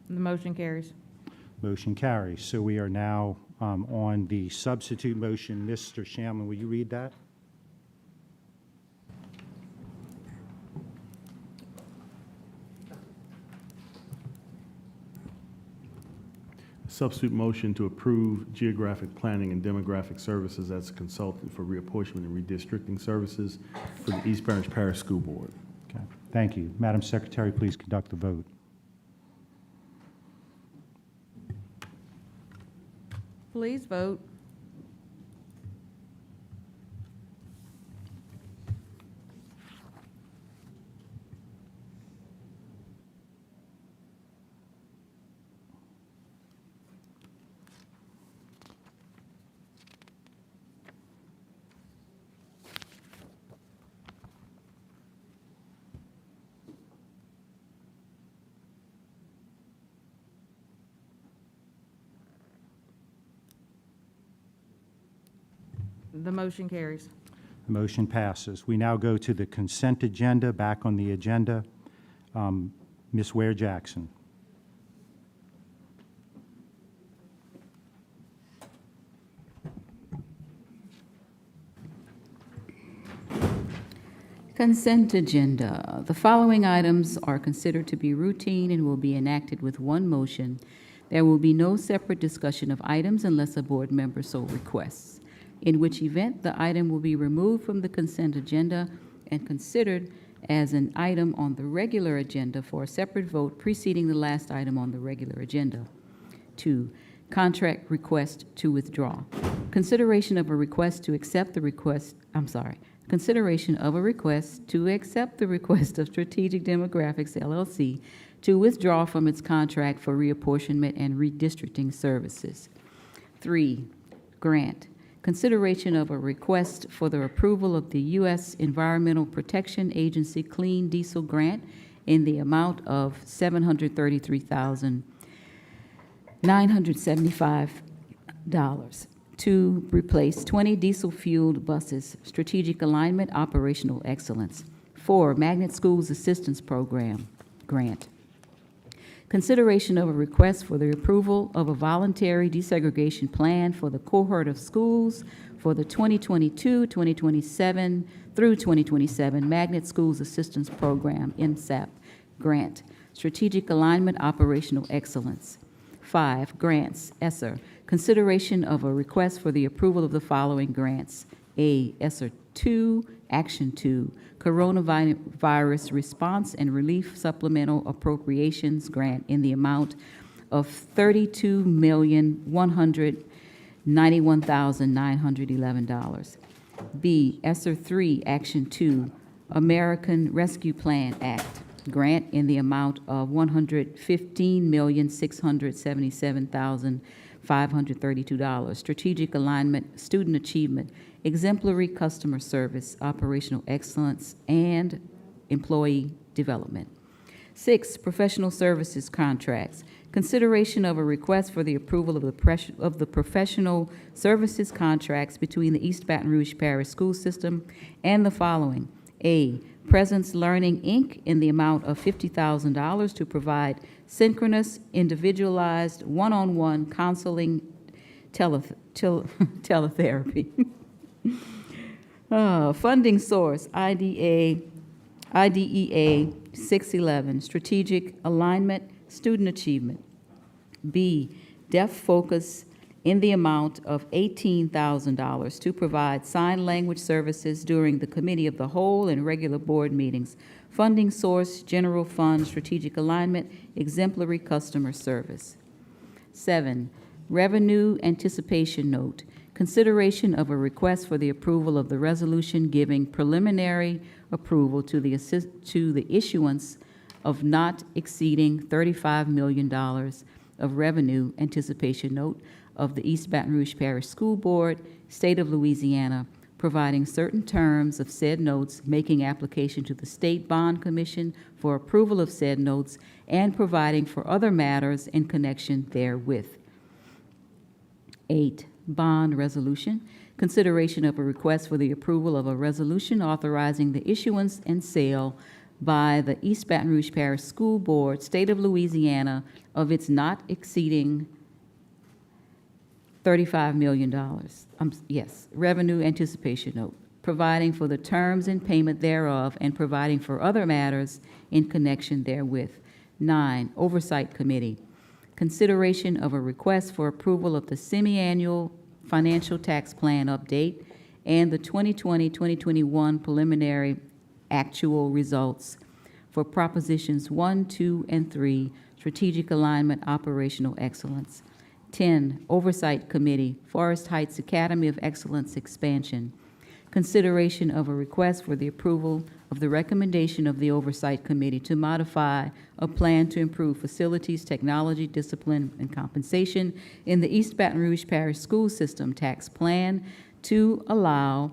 The motion carries. Motion carries. So we are now on the substitute motion. Mr. Shamlin, will you read that? Substitute motion to approve geographic planning and demographic services as a consultant for reapportionment and redistricting services for the East Baton Rouge Parish School Board. Okay. Thank you. Madam Secretary, please conduct the vote. Please vote. The motion carries. The motion passes. We now go to the consent agenda, back on the agenda. Ms. Ware Jackson. Consent agenda. The following items are considered to be routine and will be enacted with one motion. There will be no separate discussion of items unless a board member so requests, in which event the item will be removed from the consent agenda and considered as an item on the regular agenda for a separate vote preceding the last item on the regular agenda. 2, contract request to withdraw. Consideration of a request to accept the request, consideration of a request to accept the request of Strategic Demographics, LLC, to withdraw from its contract for reapportionment and redistricting services. 3, grant. Consideration of a request for the approval of the U.S. Environmental Protection Agency Clean Diesel Grant in the amount of $733,975 to replace 20 diesel-fueled buses, strategic alignment, operational excellence. 4, Magnet Schools Assistance Program grant. Consideration of a request for the approval of a voluntary desegregation plan for the cohort of schools for the 2022-2027 through 2027 Magnet Schools Assistance Program, MSAP grant. Strategic alignment, operational excellence. 5, grants, ESSER. Consideration of a request for the approval of the following grants. A, ESSER 2, Action 2, Coronavirus Response and Relief Supplemental Appropriations Grant in the amount of $32,191,911. B, ESSER 3, Action 2, American Rescue Plan Act grant in the amount of $115,677,532. Strategic alignment, student achievement, exemplary customer service, operational excellence, and employee development. 6, professional services contracts. Consideration of a request for the approval of the professional services contracts between the East Baton Rouge Parish School System and the following. A, Presence Learning, Inc. in the amount of $50,000 to provide synchronous, individualized, one-on-one counseling teletherapy. Funding source, IDEA 611, strategic alignment, student achievement. B, Deaf Focus in the amount of $18,000 to provide sign language services during the Committee of the Whole and regular board meetings. Funding source, general fund, strategic alignment, exemplary customer service. 7, revenue anticipation note. Consideration of a request for the approval of the resolution giving preliminary approval to the issuance of not exceeding $35 million of revenue anticipation note of the East Baton Rouge Parish School Board, State of Louisiana, providing certain terms of said notes, making application to the State Bond Commission for approval of said notes, and providing for other matters in connection therewith. 8, bond resolution. Consideration of a request for the approval of a resolution authorizing the issuance and sale by the East Baton Rouge Parish School Board, State of Louisiana, of its not exceeding $35 million, revenue anticipation note, providing for the terms and payment thereof, and providing for other matters in connection therewith. 9, Oversight Committee. Consideration of a request for approval of the semi-annual financial tax plan update and the 2020-2021 preliminary actual results for propositions 1, 2, and 3, strategic alignment, operational excellence. 10, Oversight Committee, Forest Heights Academy of Excellence expansion. Consideration of a request for the approval of the recommendation of the Oversight Committee to modify a plan to improve facilities, technology, discipline, and compensation in the East Baton Rouge Parish School System tax plan to allow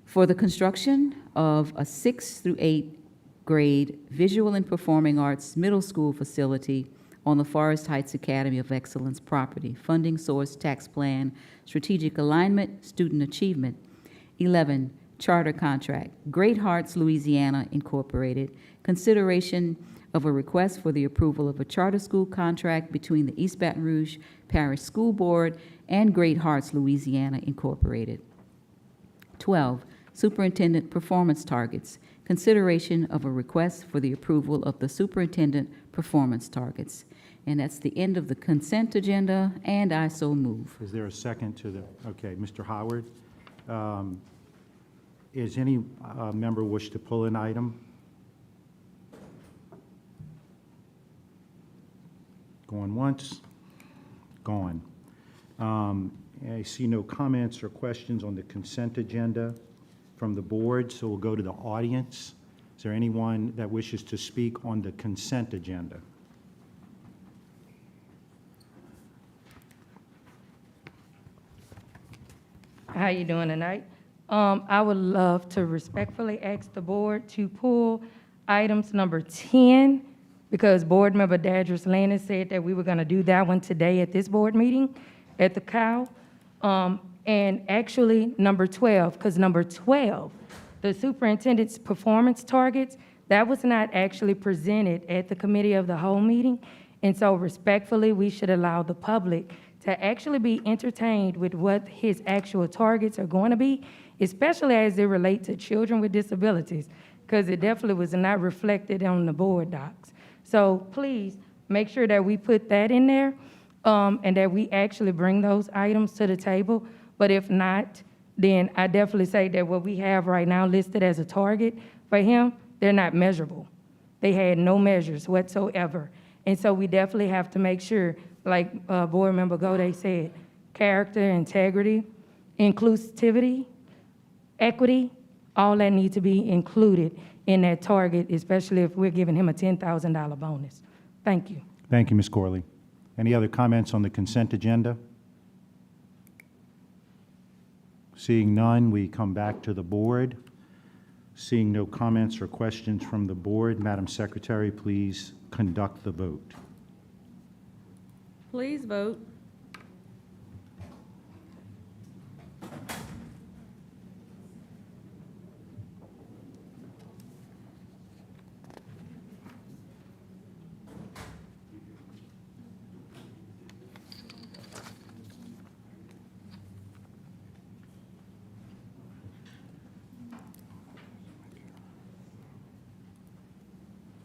for the construction of a 6th through 8th grade visual and performing arts middle school facility on the Forest Heights Academy of Excellence property. Funding source, tax plan, strategic alignment, student achievement. 11, charter contract, Great Hearts, Louisiana Incorporated. Consideration of a request for the approval of a charter school contract between the East Baton Rouge Parish School Board and Great Hearts, Louisiana Incorporated. 12, superintendent performance targets, consideration of a request for the approval of the superintendent performance targets. And that's the end of the consent agenda, and I so move. Is there a second to the, okay, Mr. Howard? Is any member wish to pull an item? Going once, gone. I see no comments or questions on the consent agenda from the board, so we'll go to the audience. Is there anyone that wishes to speak on the consent agenda? How you doing tonight? I would love to respectfully ask the board to pull items number 10, because Board Member Dadris Lannis said that we were going to do that one today at this board meeting at the COW. And actually, number 12, because number 12, the superintendent's performance targets, that was not actually presented at the committee of the whole meeting. And so respectfully, we should allow the public to actually be entertained with what his actual targets are going to be, especially as they relate to children with disabilities, because it definitely was not reflected on the board docs. So please make sure that we put that in there, and that we actually bring those items to the table. But if not, then I definitely say that what we have right now listed as a target for him, they're not measurable. They had no measures whatsoever. And so we definitely have to make sure, like Board Member Gode said, character, integrity, inclusivity, equity, all that need to be included in that target, especially if we're giving him a $10,000 bonus. Thank you. Thank you, Ms. Corley. Any other comments on the consent agenda? Seeing none, we come back to the board. Seeing no comments or questions from the board, Madam Secretary, please conduct the vote. Please vote.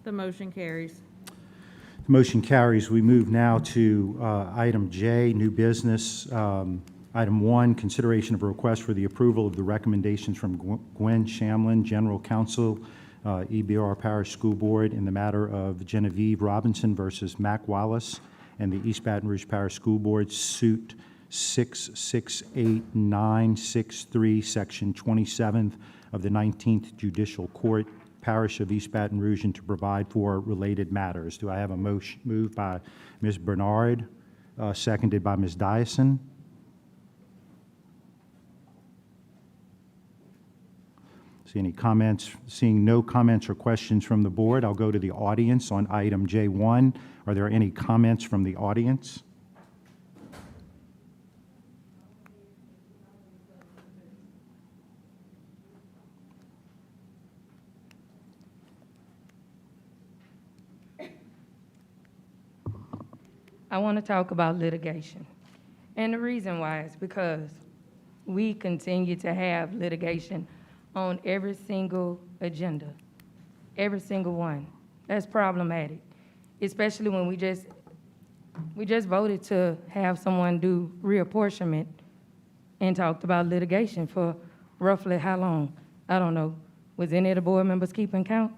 The motion carries. The motion carries. We move now to item J, new business. Item 1, consideration of a request for the approval of the recommendations from Gwen Shamlin, General Counsel, EBR Parish School Board, in the matter of Genevieve Robinson versus Mac Wallace and the East Baton Rouge Parish School Board, suit 668-963, section 27th of the 19th Judicial Court, Parish of East Baton Rouge, and to provide for related matters. Do I have a motion moved by Ms. Bernard, seconded by Ms. Dyson? See any comments? Seeing no comments or questions from the board, I'll go to the audience on item J1. Are there any comments from the audience? I want to talk about litigation. And the reason why is because we continue to have litigation on every single agenda, every single one. That's problematic, especially when we just voted to have someone do reapportionment and talked about litigation for roughly how long? I don't know. Was any of the board members keeping count?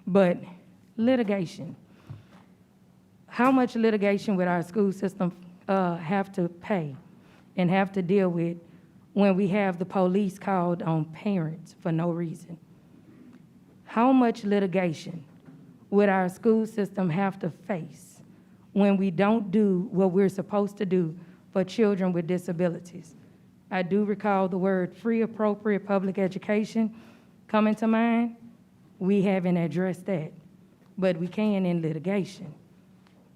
But litigation. How much litigation would our school system have to pay and have to deal with when we have the police called on parents for no reason? How much litigation would our school system have to face when we don't do what we're supposed to do for children with disabilities? I do recall the word free, appropriate public education coming to mind. We haven't addressed that, but we can in litigation.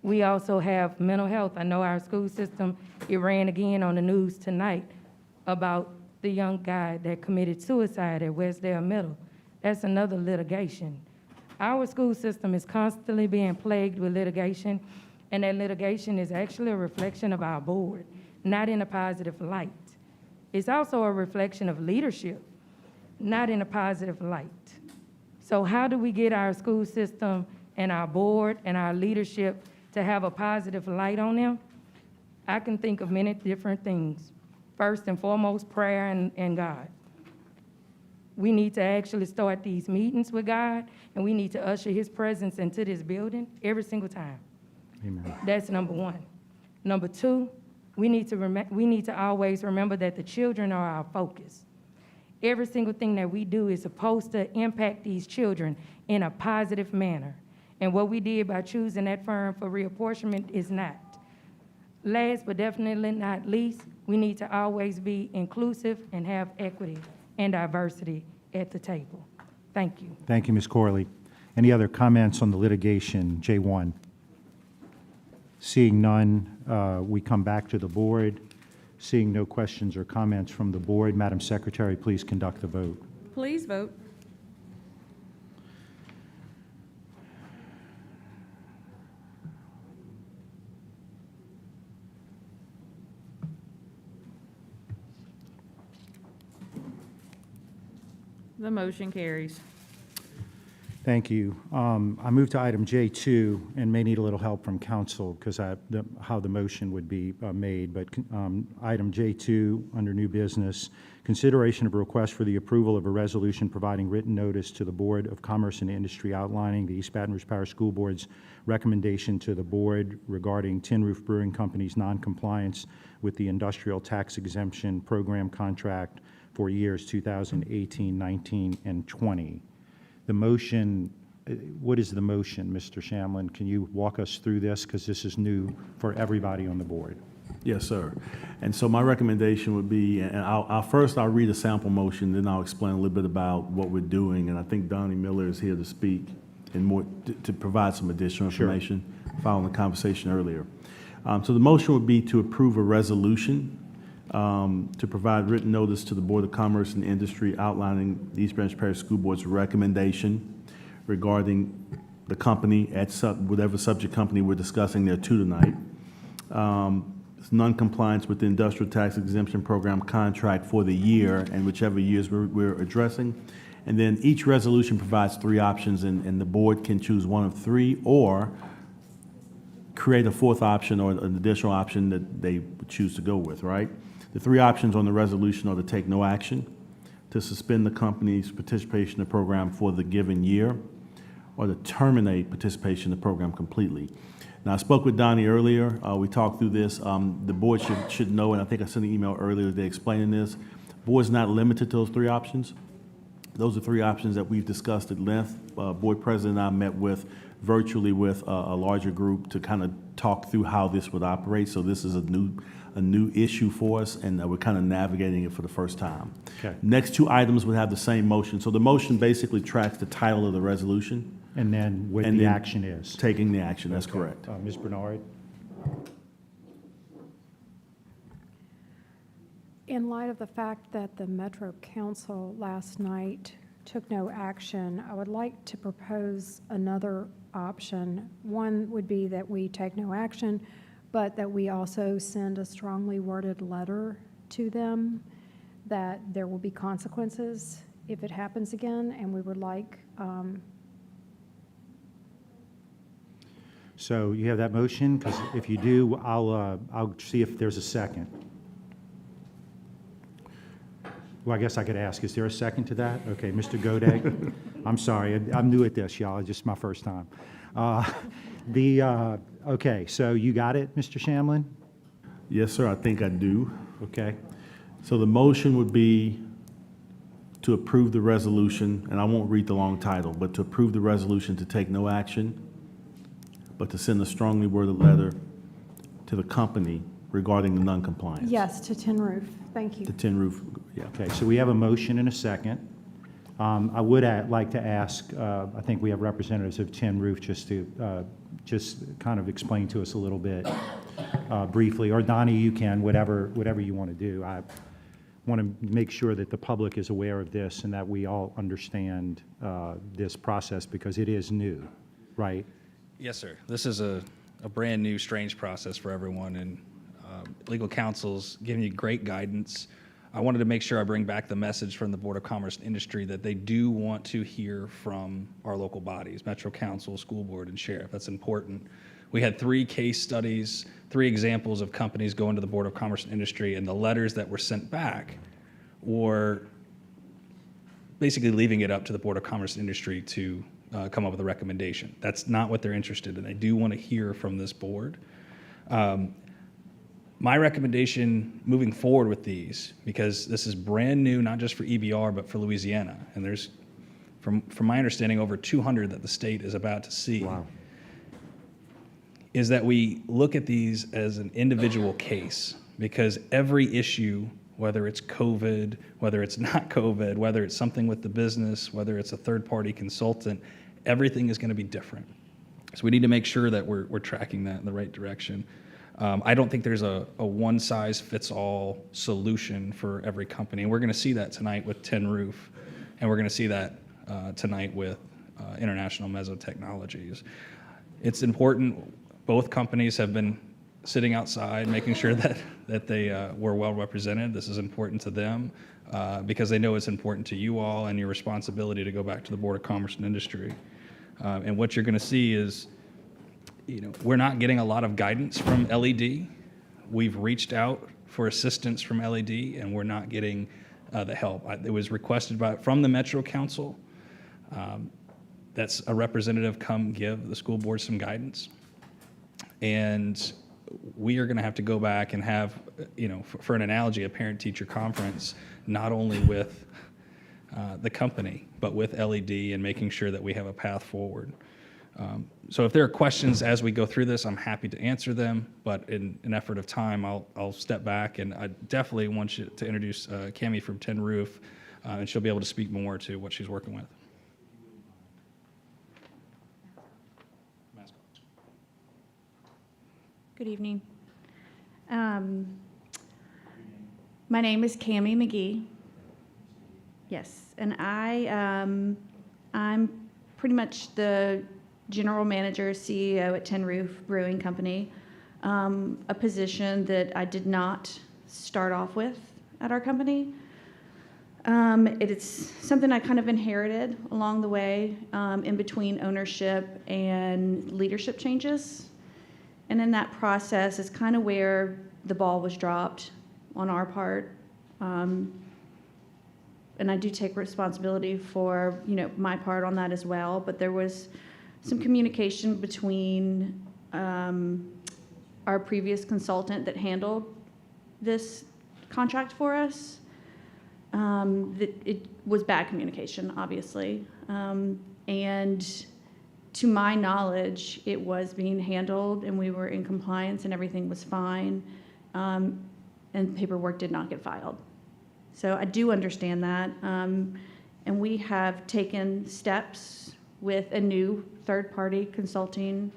We also have mental health. I know our school system, it ran again on the news tonight about the young guy that committed suicide at Westdale Middle. That's another litigation. Our school system is constantly being plagued with litigation, and that litigation is actually a reflection of our board, not in a positive light. It's also a reflection of leadership, not in a positive light. So how do we get our school system and our board and our leadership to have a positive light on them? I can think of many different things. First and foremost, prayer and God. We need to actually start these meetings with God, and we need to usher his presence into this building every single time. Amen. That's number one. Number two, we need to always remember that the children are our focus. Every single thing that we do is supposed to impact these children in a positive manner. And what we did by choosing that firm for reapportionment is not. Last but definitely not least, we need to always be inclusive and have equity and diversity at the table. Thank you. Thank you, Ms. Corley. Any other comments on the litigation, J1? Seeing none, we come back to the board. Seeing no questions or comments from the board, Madam Secretary, please conduct the vote. Please vote. The motion carries. Thank you. I move to item J2 and may need a little help from council because how the motion would be made. But item J2 under new business, consideration of a request for the approval of a resolution providing written notice to the Board of Commerce and Industry outlining the East Baton Rouge Parish School Board's recommendation to the board regarding Tin Roof Brewing Company's noncompliance with the industrial tax exemption program contract for years 2018, 19, and 20. The motion, what is the motion, Mr. Shamlin? Can you walk us through this? Because this is new for everybody on the board. Yes, sir. And so my recommendation would be, and I'll read a sample motion, then I'll explain a little bit about what we're doing. And I think Donnie Miller is here to speak and more to provide some additional information following the conversation earlier. So the motion would be to approve a resolution to provide written notice to the Board of Commerce and Industry outlining the East Branch Parish School Board's recommendation regarding the company at whatever subject company we're discussing there too tonight. It's non-compliance with the industrial tax exemption program contract for the year and whichever years we're addressing. And then each resolution provides three options, and the board can choose one of three or create a fourth option or an additional option that they would choose to go with, right? The three options on the resolution are to take no action, to suspend the company's participation in the program for the given year, or to terminate participation in the program completely. Now, I spoke with Donnie earlier. We talked through this. The board should know, and I think I sent an email earlier today explaining this. The board's not limited to those three options. Those are three options that we've discussed at length. Board president and I met with virtually with a larger group to kind of talk through how this would operate. So this is a new issue for us, and we're kind of navigating it for the first time. Okay. Next two items would have the same motion. So the motion basically tracks the title of the resolution. And then what the action is. Taking the action, that's Okay. correct. Ms. Bernard? In light of the fact that the Metro Council last night took no action, I would like to propose another option. One would be that we take no action, but that we also send a strongly worded letter to them that there will be consequences if it happens again, and we would like So you have that motion? Because if you do, I'll see if there's a second. Well, I guess I could ask, is there a second to that? Okay, Mr. Godek. I'm sorry, I'm new at this, y'all. It's just my first time. Okay, so you got it, Mr. Shamlin? Yes, sir, I think I do. Okay. So the motion would be to approve the resolution, and I won't read the long title, but to approve the resolution to take no action, but to send a strongly worded letter to the company regarding the non-compliance. yes to Tin Roof. Thank you. The Tin Roof, yeah. Okay, so we have a motion and a second. I would like to ask, I think we have representatives of Tin Roof just to just kind of explain to us a little bit briefly, or Donnie, you can, whatever you want to do. I want to make sure that the public is aware of this and that we all understand this process because it is new, right? Yes, sir. This is a brand-new, strange process for everyone, and legal counsel's giving you great guidance. I wanted to make sure I bring back the message from the Board of Commerce and Industry that they do want to hear from our local bodies, Metro Council, School Board, and Sheriff. That's important. We had 3 case studies, 3 examples of companies going to the Board of Commerce and Industry, and the letters that were sent back were basically leaving it up to the Board of Commerce and Industry to come up with a recommendation. That's not what they're interested in. They do want to hear from this board. My recommendation moving forward with these, because this is brand new, not just for EBR, but for Louisiana, and there's, from my understanding, over 200 that the state is about to see, is that we look at these as an individual case, because every issue, whether it's COVID, whether it's not COVID, whether it's something with the business, whether it's a third-party consultant, everything is going to be different. So we need to make sure that we're tracking that in the right direction. I don't think there's a one-size-fits-all solution for every company. And we're going to see that tonight with Tin Roof, and we're going to see that tonight with International Meso Technologies. It's important. Both companies have been sitting outside, making sure that they were well represented. This is important to them because they know it's important to you all and your responsibility to go back to the Board of Commerce and Industry. And what you're going to see is, we're not getting a lot of guidance from LED. We've reached out for assistance from LED, and we're not getting the help. It was requested from the Metro Council. That's a representative come give the school board some guidance. And we are going to have to go back and have, for an analogy, a parent-teacher conference, not only with the company, but with LED and making sure that we have a path forward. So if there are questions as we go through this, I'm happy to answer them, but in an effort of time, I'll step back, and I definitely want you to introduce Cammie from Tin Roof, and she'll be able to speak more to what she's working with. Good evening. My name is Cammie McGee. Yes, and I'm pretty much the general manager, CEO at Tin Roof Brewing Company, a position that I did not start off with at our company. It is something I kind of inherited along the way in between ownership and leadership changes. And in that process is kind of where the ball was dropped on our part. And I do take responsibility for, my part on that as well. But there was some communication between our previous consultant that handled this contract for us. It was bad communication, obviously. And to my knowledge, it was being handled and we were in compliance and everything was fine. And paperwork did not get filed. So I do understand that. And we have taken steps with a new third-party consulting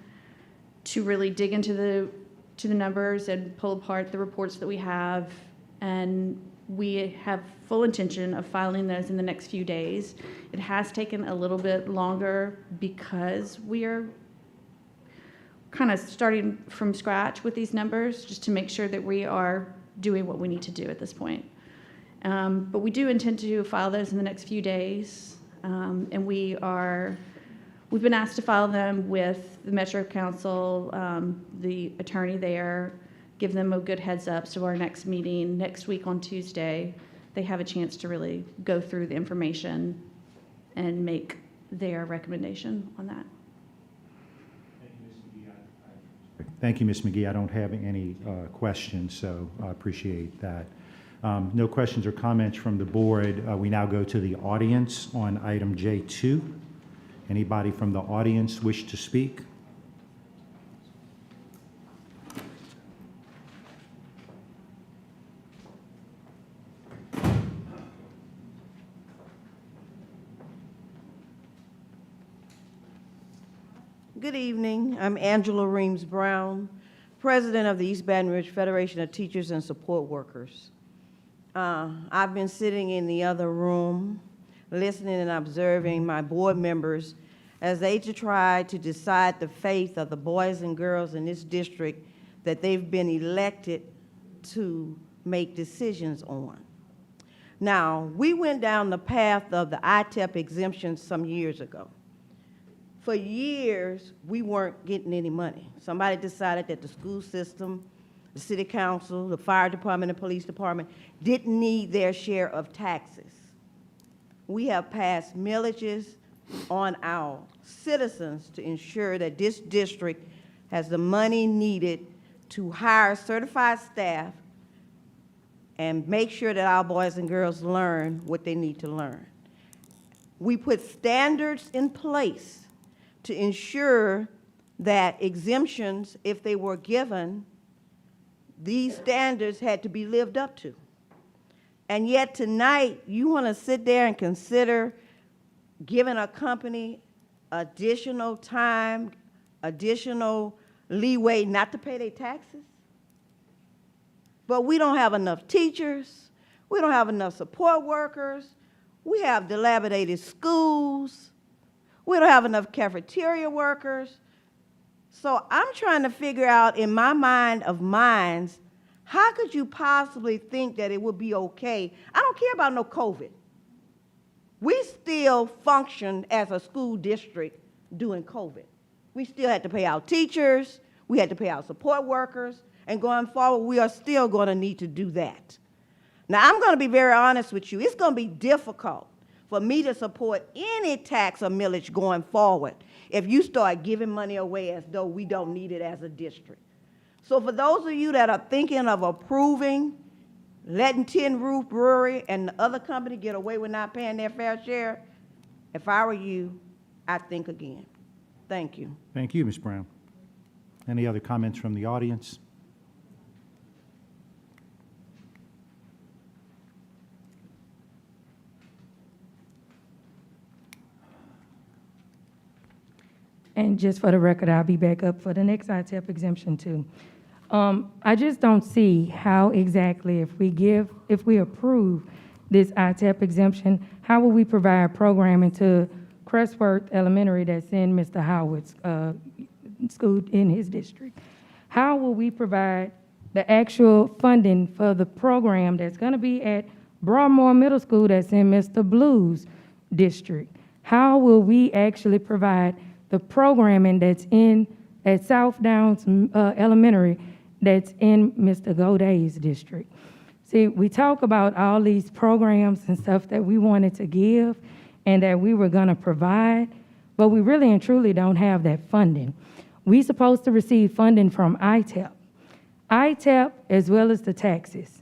to really dig into the numbers and pull apart the reports that we have. And we have full intention of filing those in the next few days. It has taken a little bit longer because we are kind of starting from scratch with these numbers just to make sure that we are doing what we need to do at this point. But we do intend to file those in the next few days. And we've been asked to file them with the Metro Council, the attorney there, give them a good heads up. So our next meeting next week on Tuesday, they have a chance to really go through the information and make their recommendation on that. Thank you, Ms. McGee. I don't have any questions, so I appreciate that. No questions or comments from the board. We now go to the audience on item J2. Anybody from the audience wish to speak? Good evening. I'm Angela Reams Brown, President of the East Baton Rouge Federation of Teachers and Support Workers. I've been sitting in the other room, listening and observing my board members as they try to decide the fate of the boys and girls in this district that they've been elected to make decisions on. Now, we went down the path of the ITEP exemption some years ago. For years, we weren't getting any money. Somebody decided that the school system, the city council, the fire department, and police department didn't need their share of taxes. We have passed millages on our citizens to ensure that this district has the money needed to hire certified staff and make sure that our boys and girls learn what they need to learn. We put standards in place to ensure that exemptions, if they were given, these standards had to be lived up to. And yet tonight, you want to sit there and consider giving a company additional time, additional leeway not to pay their taxes? But we don't have enough teachers, we don't have enough support workers, we have dilapidated schools, we don't have enough cafeteria workers. So I'm trying to figure out in my mind of minds, how could you possibly think that it would be okay? I don't care about no COVID. We still function as a school district during COVID. We still had to pay our teachers, we had to pay our support workers, and going forward, we are still going to need to do that. Now, I'm going to be very honest with you. It's going to be difficult for me to support any tax or millage going forward if you start giving money away as though we don't need it as a district. So for those of you that are thinking of approving, letting Tin Roof Brewery and the other company get away with not paying their fair share, if I were you, I'd think again. Thank you. Thank you, Ms. Brown. Any other comments from the audience? And just for the record, I'll be back up for the next ITEP exemption too. I just don't see how exactly if we approve this ITEP exemption, how will we provide programming to Crestworth Elementary that's in Mr. Howard's school in his district? How will we provide the actual funding for the program that's gonna be at Broadmoor Middle School that's in Mr. Blue's district? How will we actually provide the programming that's at South Downs Elementary that's in Mr. Goday's district? See, we talk about all these programs and stuff that we wanted to give and that we were gonna provide, but we really and truly don't have that funding. We supposed to receive funding from ITEP. ITEP as well as the taxes.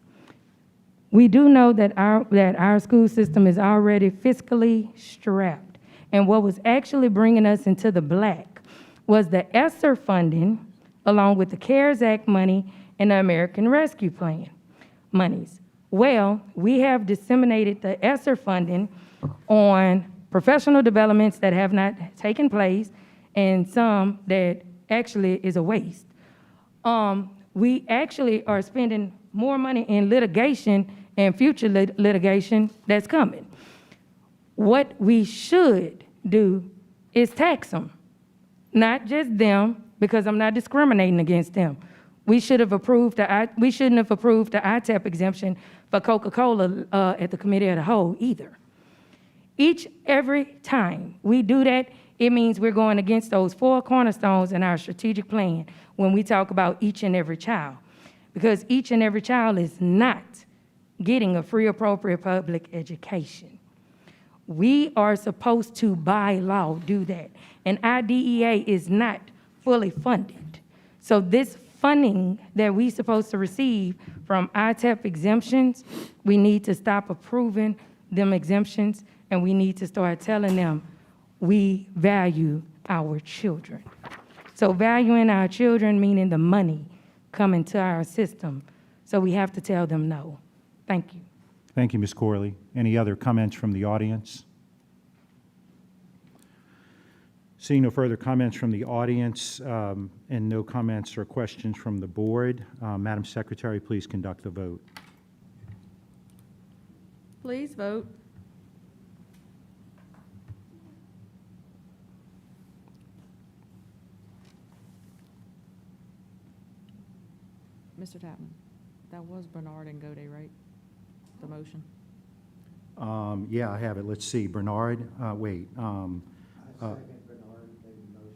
We do know that our school system is already fiscally strapped. And what was actually bringing us into the black was the ESSER funding, along with the CARES Act money and the American Rescue Plan monies. Well, we have disseminated the ESSER funding on professional developments that have not taken place and some that actually is a waste. We actually are spending more money in litigation and future litigation that's coming. What we should do is tax them, not just them, because I'm not discriminating against them. We shouldn't have approved the ITEP exemption for Coca-Cola at the committee of the whole either. Every time we do that, it means we're going against those 4 cornerstones in our strategic plan when we talk about each and every child, because each and every child is not getting a free, appropriate public education. We are supposed to, by law, do that. And IDEA is not fully funded. So this funding that we're supposed to receive from ITEP exemptions, we need to stop approving them exemptions, and we need to start telling them we value our children. So valuing our children meaning the money coming to our system. So we have to tell them no. Thank you. Thank you, Ms. Corley. Any other comments from the audience? Seeing no further comments from the audience and no comments or questions from the board, Madam Secretary, please conduct the vote. Please vote. Mr. Tapman, that was Bernard and Gode, right? The motion? Yeah, I have it. Let's see. Bernard, wait.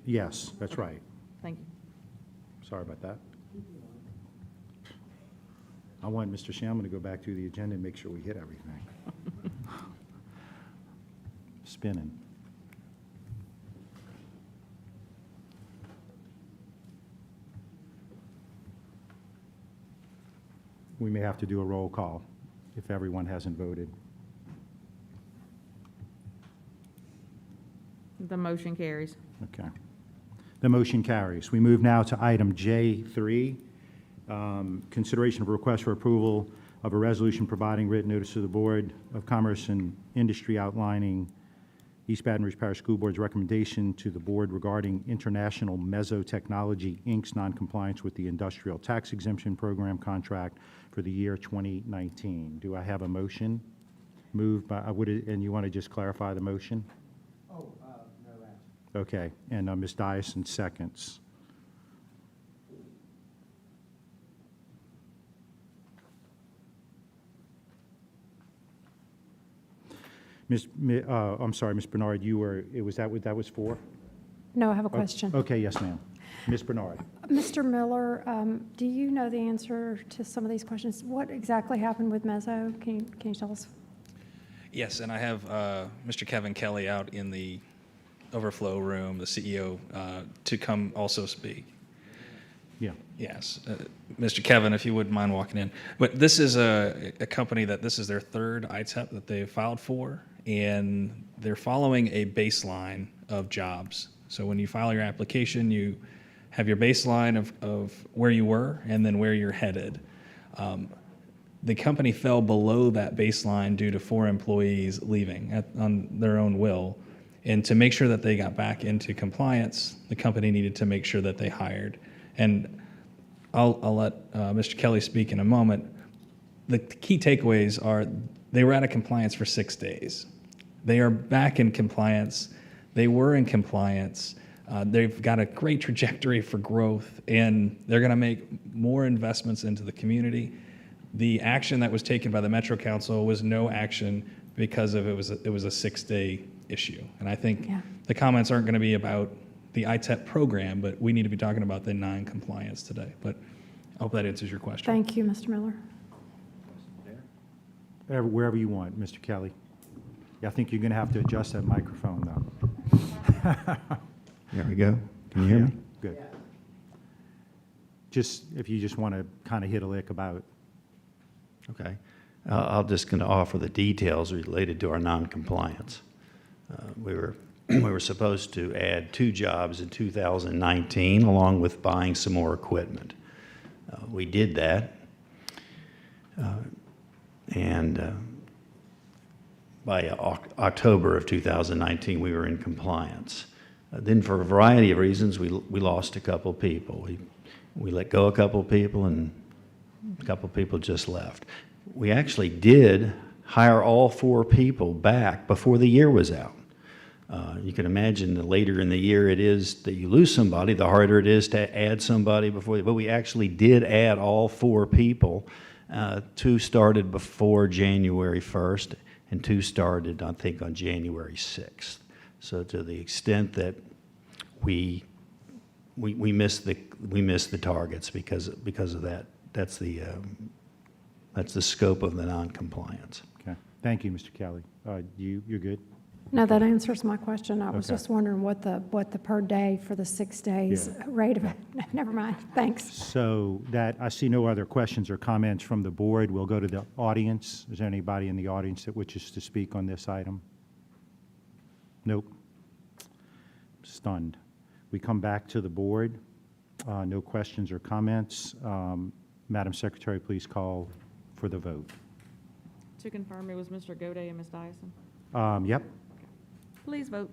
Yes, that's right. Thank you. Sorry about that. I want Mr. Shamlin to go back through the agenda and make sure we hit everything. Spinning. We may have to do a roll call if everyone hasn't voted. The motion carries. Okay. The motion carries. We move now to item J3, consideration of a request for approval of a resolution providing written notice to the Board of Commerce and Industry outlining East Baton Rouge Parish School Board's recommendation to the board regarding International Mesotechnology, Inc.'s noncompliance with the Industrial Tax Exemption Program contract for the year 2019. Do I have a motion? Moved by, and you want to just clarify the motion? Okay, and Ms. Dyson seconds. I'm sorry, Ms. Bernard, you were, that was for? No, I have a question. Okay, yes, ma'am. Ms. Bernard. Mr. Miller, do you know the answer to some of these questions? What exactly happened with Mezzo? Can you tell us? Yes, and I have Mr. Kevin Kelly out in the overflow room, the CEO, to come also speak. Yeah. Yes. Mr. Kevin, if you wouldn't mind walking in. But this is a company that this is their third ITEP that they've filed for, and they're following a baseline of jobs. So when you file your application, you have your baseline of where you were and then where you're headed. The company fell below that baseline due to 4 employees leaving on their own will. And to make sure that they got back into compliance, the company needed to make sure that they hired. And I'll let Mr. Kelly speak in a moment. The key takeaways are they were out of compliance for 6 days. They are back in compliance. They were in compliance. They've got a great trajectory for growth, and they're going to make more investments into the community. The action that was taken by the Metro Council was no action because of it was a 6-day issue. And I think the comments aren't going to be about the ITEP program, but we need to be talking about the non-compliance today. But I hope that answers your question. Thank you, Mr. Miller. Wherever you want, Mr. Kelly. Yeah, I think you're going to have to adjust that microphone, though. There we go. Can you hear me? Good. Just, if you just want to kind of hit a lick about. Okay. I'll just going to offer the details related to our non-compliance. We were supposed to add 2 jobs in 2019, along with buying some more equipment. We did that, and by October of 2019, we were in compliance. Then, for a variety of reasons, we lost a couple people. We let go a couple people, and a couple people just left. We actually did hire all 4 people back before the year was out. You can imagine the later in the year it is that you lose somebody, the harder it is to add somebody before. But we actually did add all 4 people. 2 started before January 1st, and 2 started, I think, on January 6th. So to the extent that we missed the targets because of that, that's the scope of the non-compliance. Okay. Thank you, Mr. Kelly. You're good? No, that answers my question. I was Okay. just wondering what the per day for the 6 days rate of it. Never mind. Thanks. So that, I see no other questions or comments from the board. We'll go to the audience. Is there anybody in the audience that wishes to speak on this item? Nope. Stunned. We come back to the board. No questions or comments. Madam Secretary, please call for the vote. To confirm, it was Mr. Gode and Ms. Dyson? Yep. Please vote.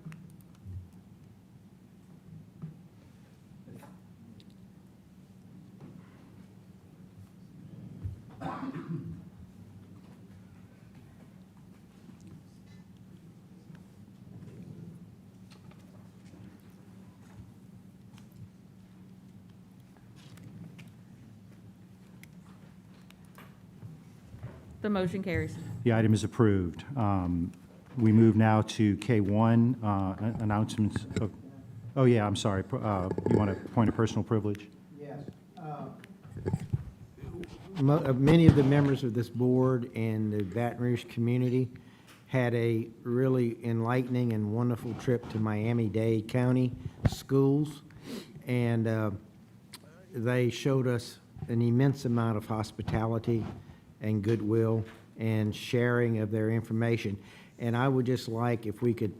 The motion carries. The item is approved. We move now to K1, announcements of, oh yeah, I'm sorry. You want a point of personal privilege? Yes. Many of the members of this board and the Baton Rouge community had a really enlightening and wonderful trip to Miami-Dade County schools, and they showed us an immense amount of hospitality and goodwill and sharing of their information. And I would just like if we could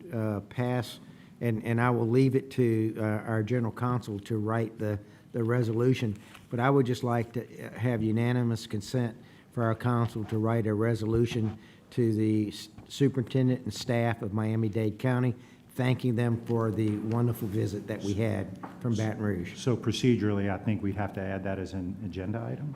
pass, and I will leave it to our general counsel to write the resolution, but I would just like to have unanimous consent for our council to write a resolution to the superintendent and staff of Miami-Dade County, thanking them for the wonderful visit that we had from Baton Rouge. So procedurally, I think we'd have to add that as an agenda item?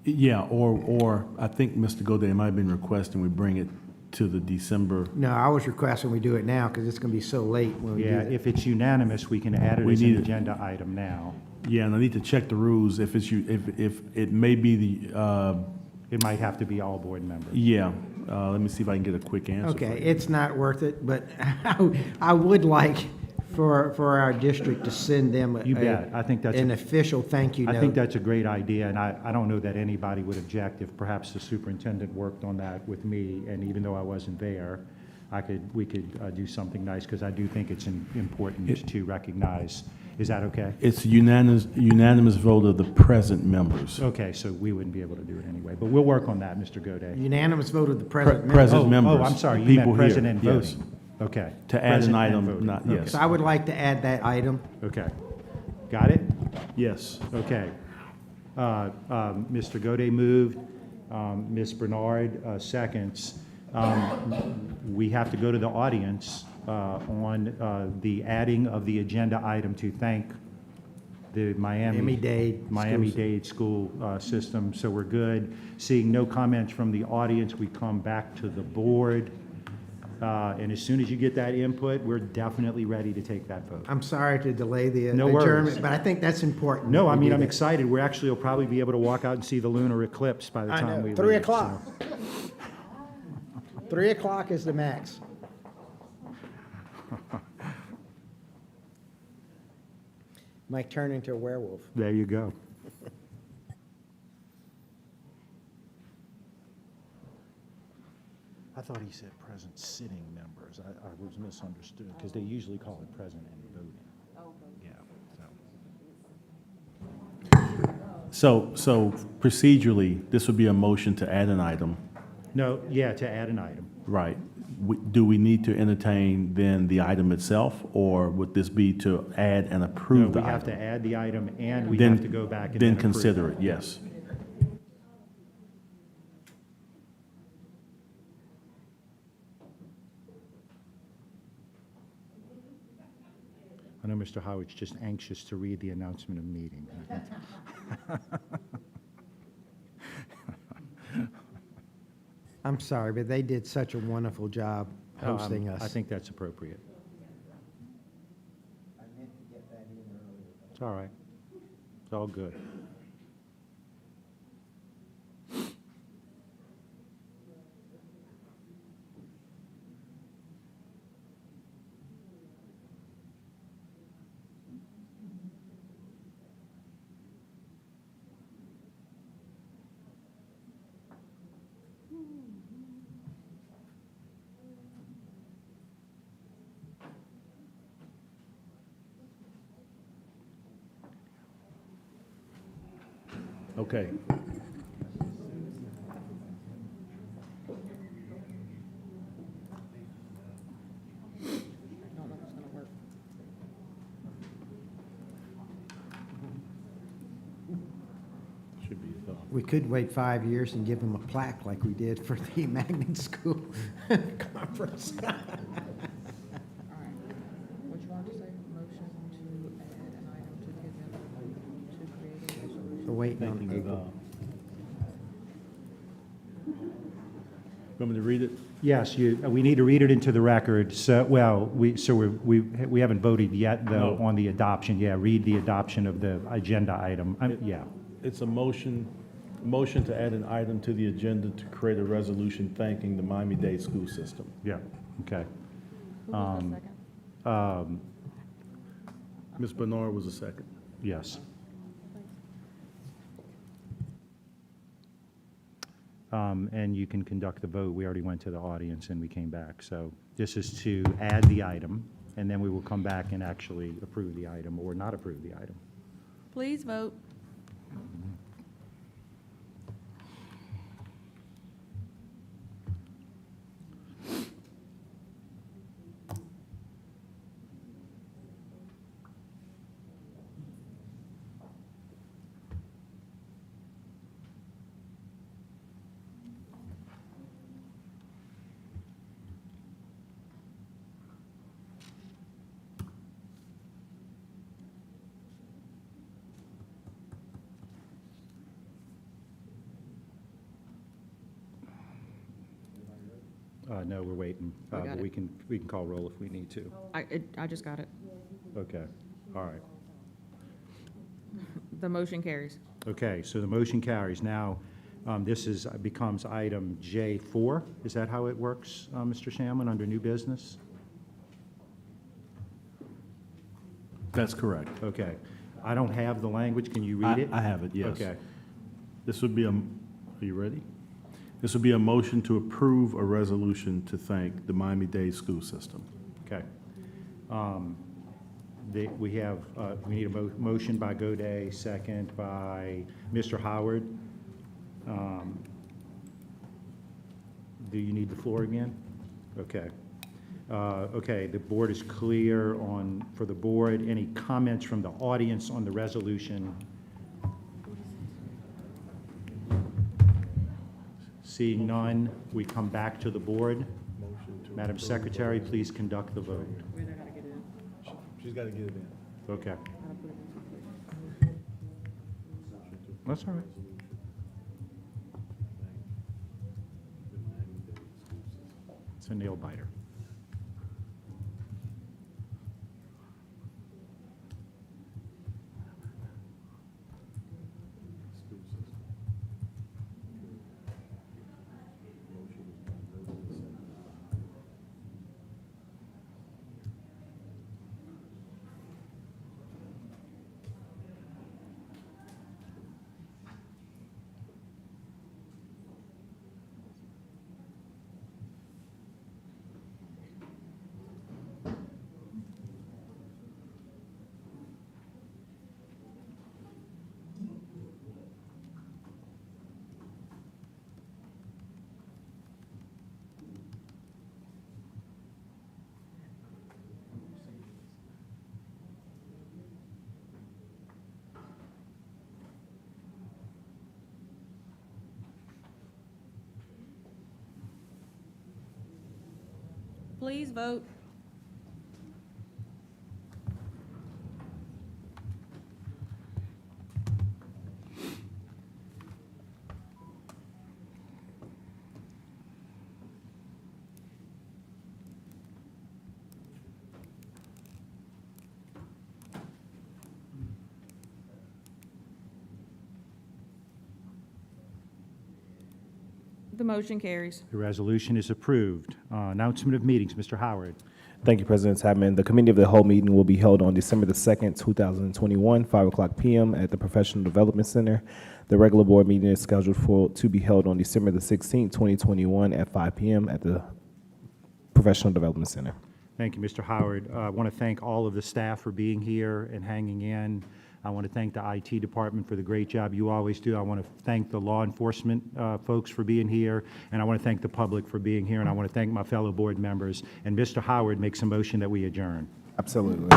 Yeah, or I think Mr. Godet might have been requesting we bring it to the December. No, I was requesting we do it now because it's going to be so late when we do Yeah, that. if it's unanimous, we can add it We as an need it. agenda item now. Yeah, and I need to check the rules. If it's if it may be the, It might have to be all board members. yeah, let me see if I can get a quick answer. Okay, for you. it's not worth it, but I would like for our district to send them You bet. I think that's an a- official thank you note. I think that's a great idea, and I don't know that anybody would object if perhaps the superintendent worked on that with me, and even though I wasn't there, we could do something nice, because I do think it's important to recognize. Is that okay? It's unanimous vote of the present members. Okay, so we wouldn't be able to do it anyway, but we'll work on that, Mr. Godet. Unanimous vote of the present members. Present Oh, members. I'm sorry, you people meant here, president yes. voting. Okay. To add an Present and item, voting. not, Okay. yes. So I would like to add that item. Okay. Got it? Yes. Okay. Mr. Godet moved, Ms. Bernard seconds. We have to go to the audience on the adding of the agenda item to thank the Miami-Dade school system. So we're good. Seeing no comments from the audience, we come back to the board. And as soon as you get that input, we're definitely ready to take that vote. I'm sorry to delay the No worries. adjournment, but I think that's important. No, that I we mean, do I'm that. excited. We're actually will probably be able to walk out and see the lunar eclipse by the I time know, we leave. 3 o'clock. so. 3 o'clock is the max. Might turn into a werewolf. There you go. I thought he said present sitting members. I was misunderstood, because they usually call it present and voting. Yeah, So procedurally, this would be a motion to add an item, No, yeah, to add an item. right? Do we need to entertain then the item itself, or would this be to add and No, approve the we item? have to add the item, and we Then- have to go back and Then approve consider it, yes. I know Mr. Howard's just anxious to read the announcement of meeting. I'm sorry, but they did such a wonderful job hosting us. I think that's appropriate. It's all right. It's all good. Okay. Should be thought. We could wait 5 years and give them a plaque like we did for the magnet school conference. All right. What you want to say? Motion to add an item to the agenda to create a resolution. We're waiting on Thinking of, April. Want me to read it? Yes, we need to read it into the record. So, well, we haven't voted yet, though, No. on the adoption. Yeah, read the adoption of the agenda item. Yeah. It's a motion Motion to add an item to the agenda to create a resolution thanking the Miami-Dade school system. Yeah, okay. Who was the second? Ms. Bernard was the second. Yes. And you can conduct the vote. We already went to the audience and we came back. So this is to add the item, and then we will come back and actually approve the item or not approve the item. Please vote. No, we're waiting. We got But it. we can call roll if we need to. I just got it. Okay, all right. The motion carries. Okay, so the motion carries. Now, this becomes item J4. Is that how it works, Mr. Shamlin, under new business? That's correct. Okay. I don't have the language. Can you read it? I have it, yes. Okay. This would be are you ready? This would be a motion to approve a resolution to thank the Miami-Dade school system. Okay. We need a motion by Goday, second by Mr. Howard. Do you need the floor again? Okay. Okay, the board is clear for the board. Any comments from the audience on the resolution? Seeing none, we come back to the board. Madam Secretary, please conduct the vote. She's got to get it in. Okay. That's all right. It's a nail biter. Please vote. The motion carries. The resolution is approved. Announcement of meetings, Mr. Howard. Thank you, President Chapman. The committee of the whole meeting will be held on December the 2nd, 2021, 5:00 p.m. at the Professional Development Center. The regular board meeting is scheduled to be held on December the 16th, 2021 at 5 p.m. at the Professional Development Center. Thank you, Mr. Howard. I want to thank all of the staff for being here and hanging in. I want to thank the IT department for the great job you always do. I want to thank the law enforcement folks for being here, and I want to thank the public for being here, and I want to thank my fellow board members. And Mr. Howard makes a motion that we adjourn. Absolutely.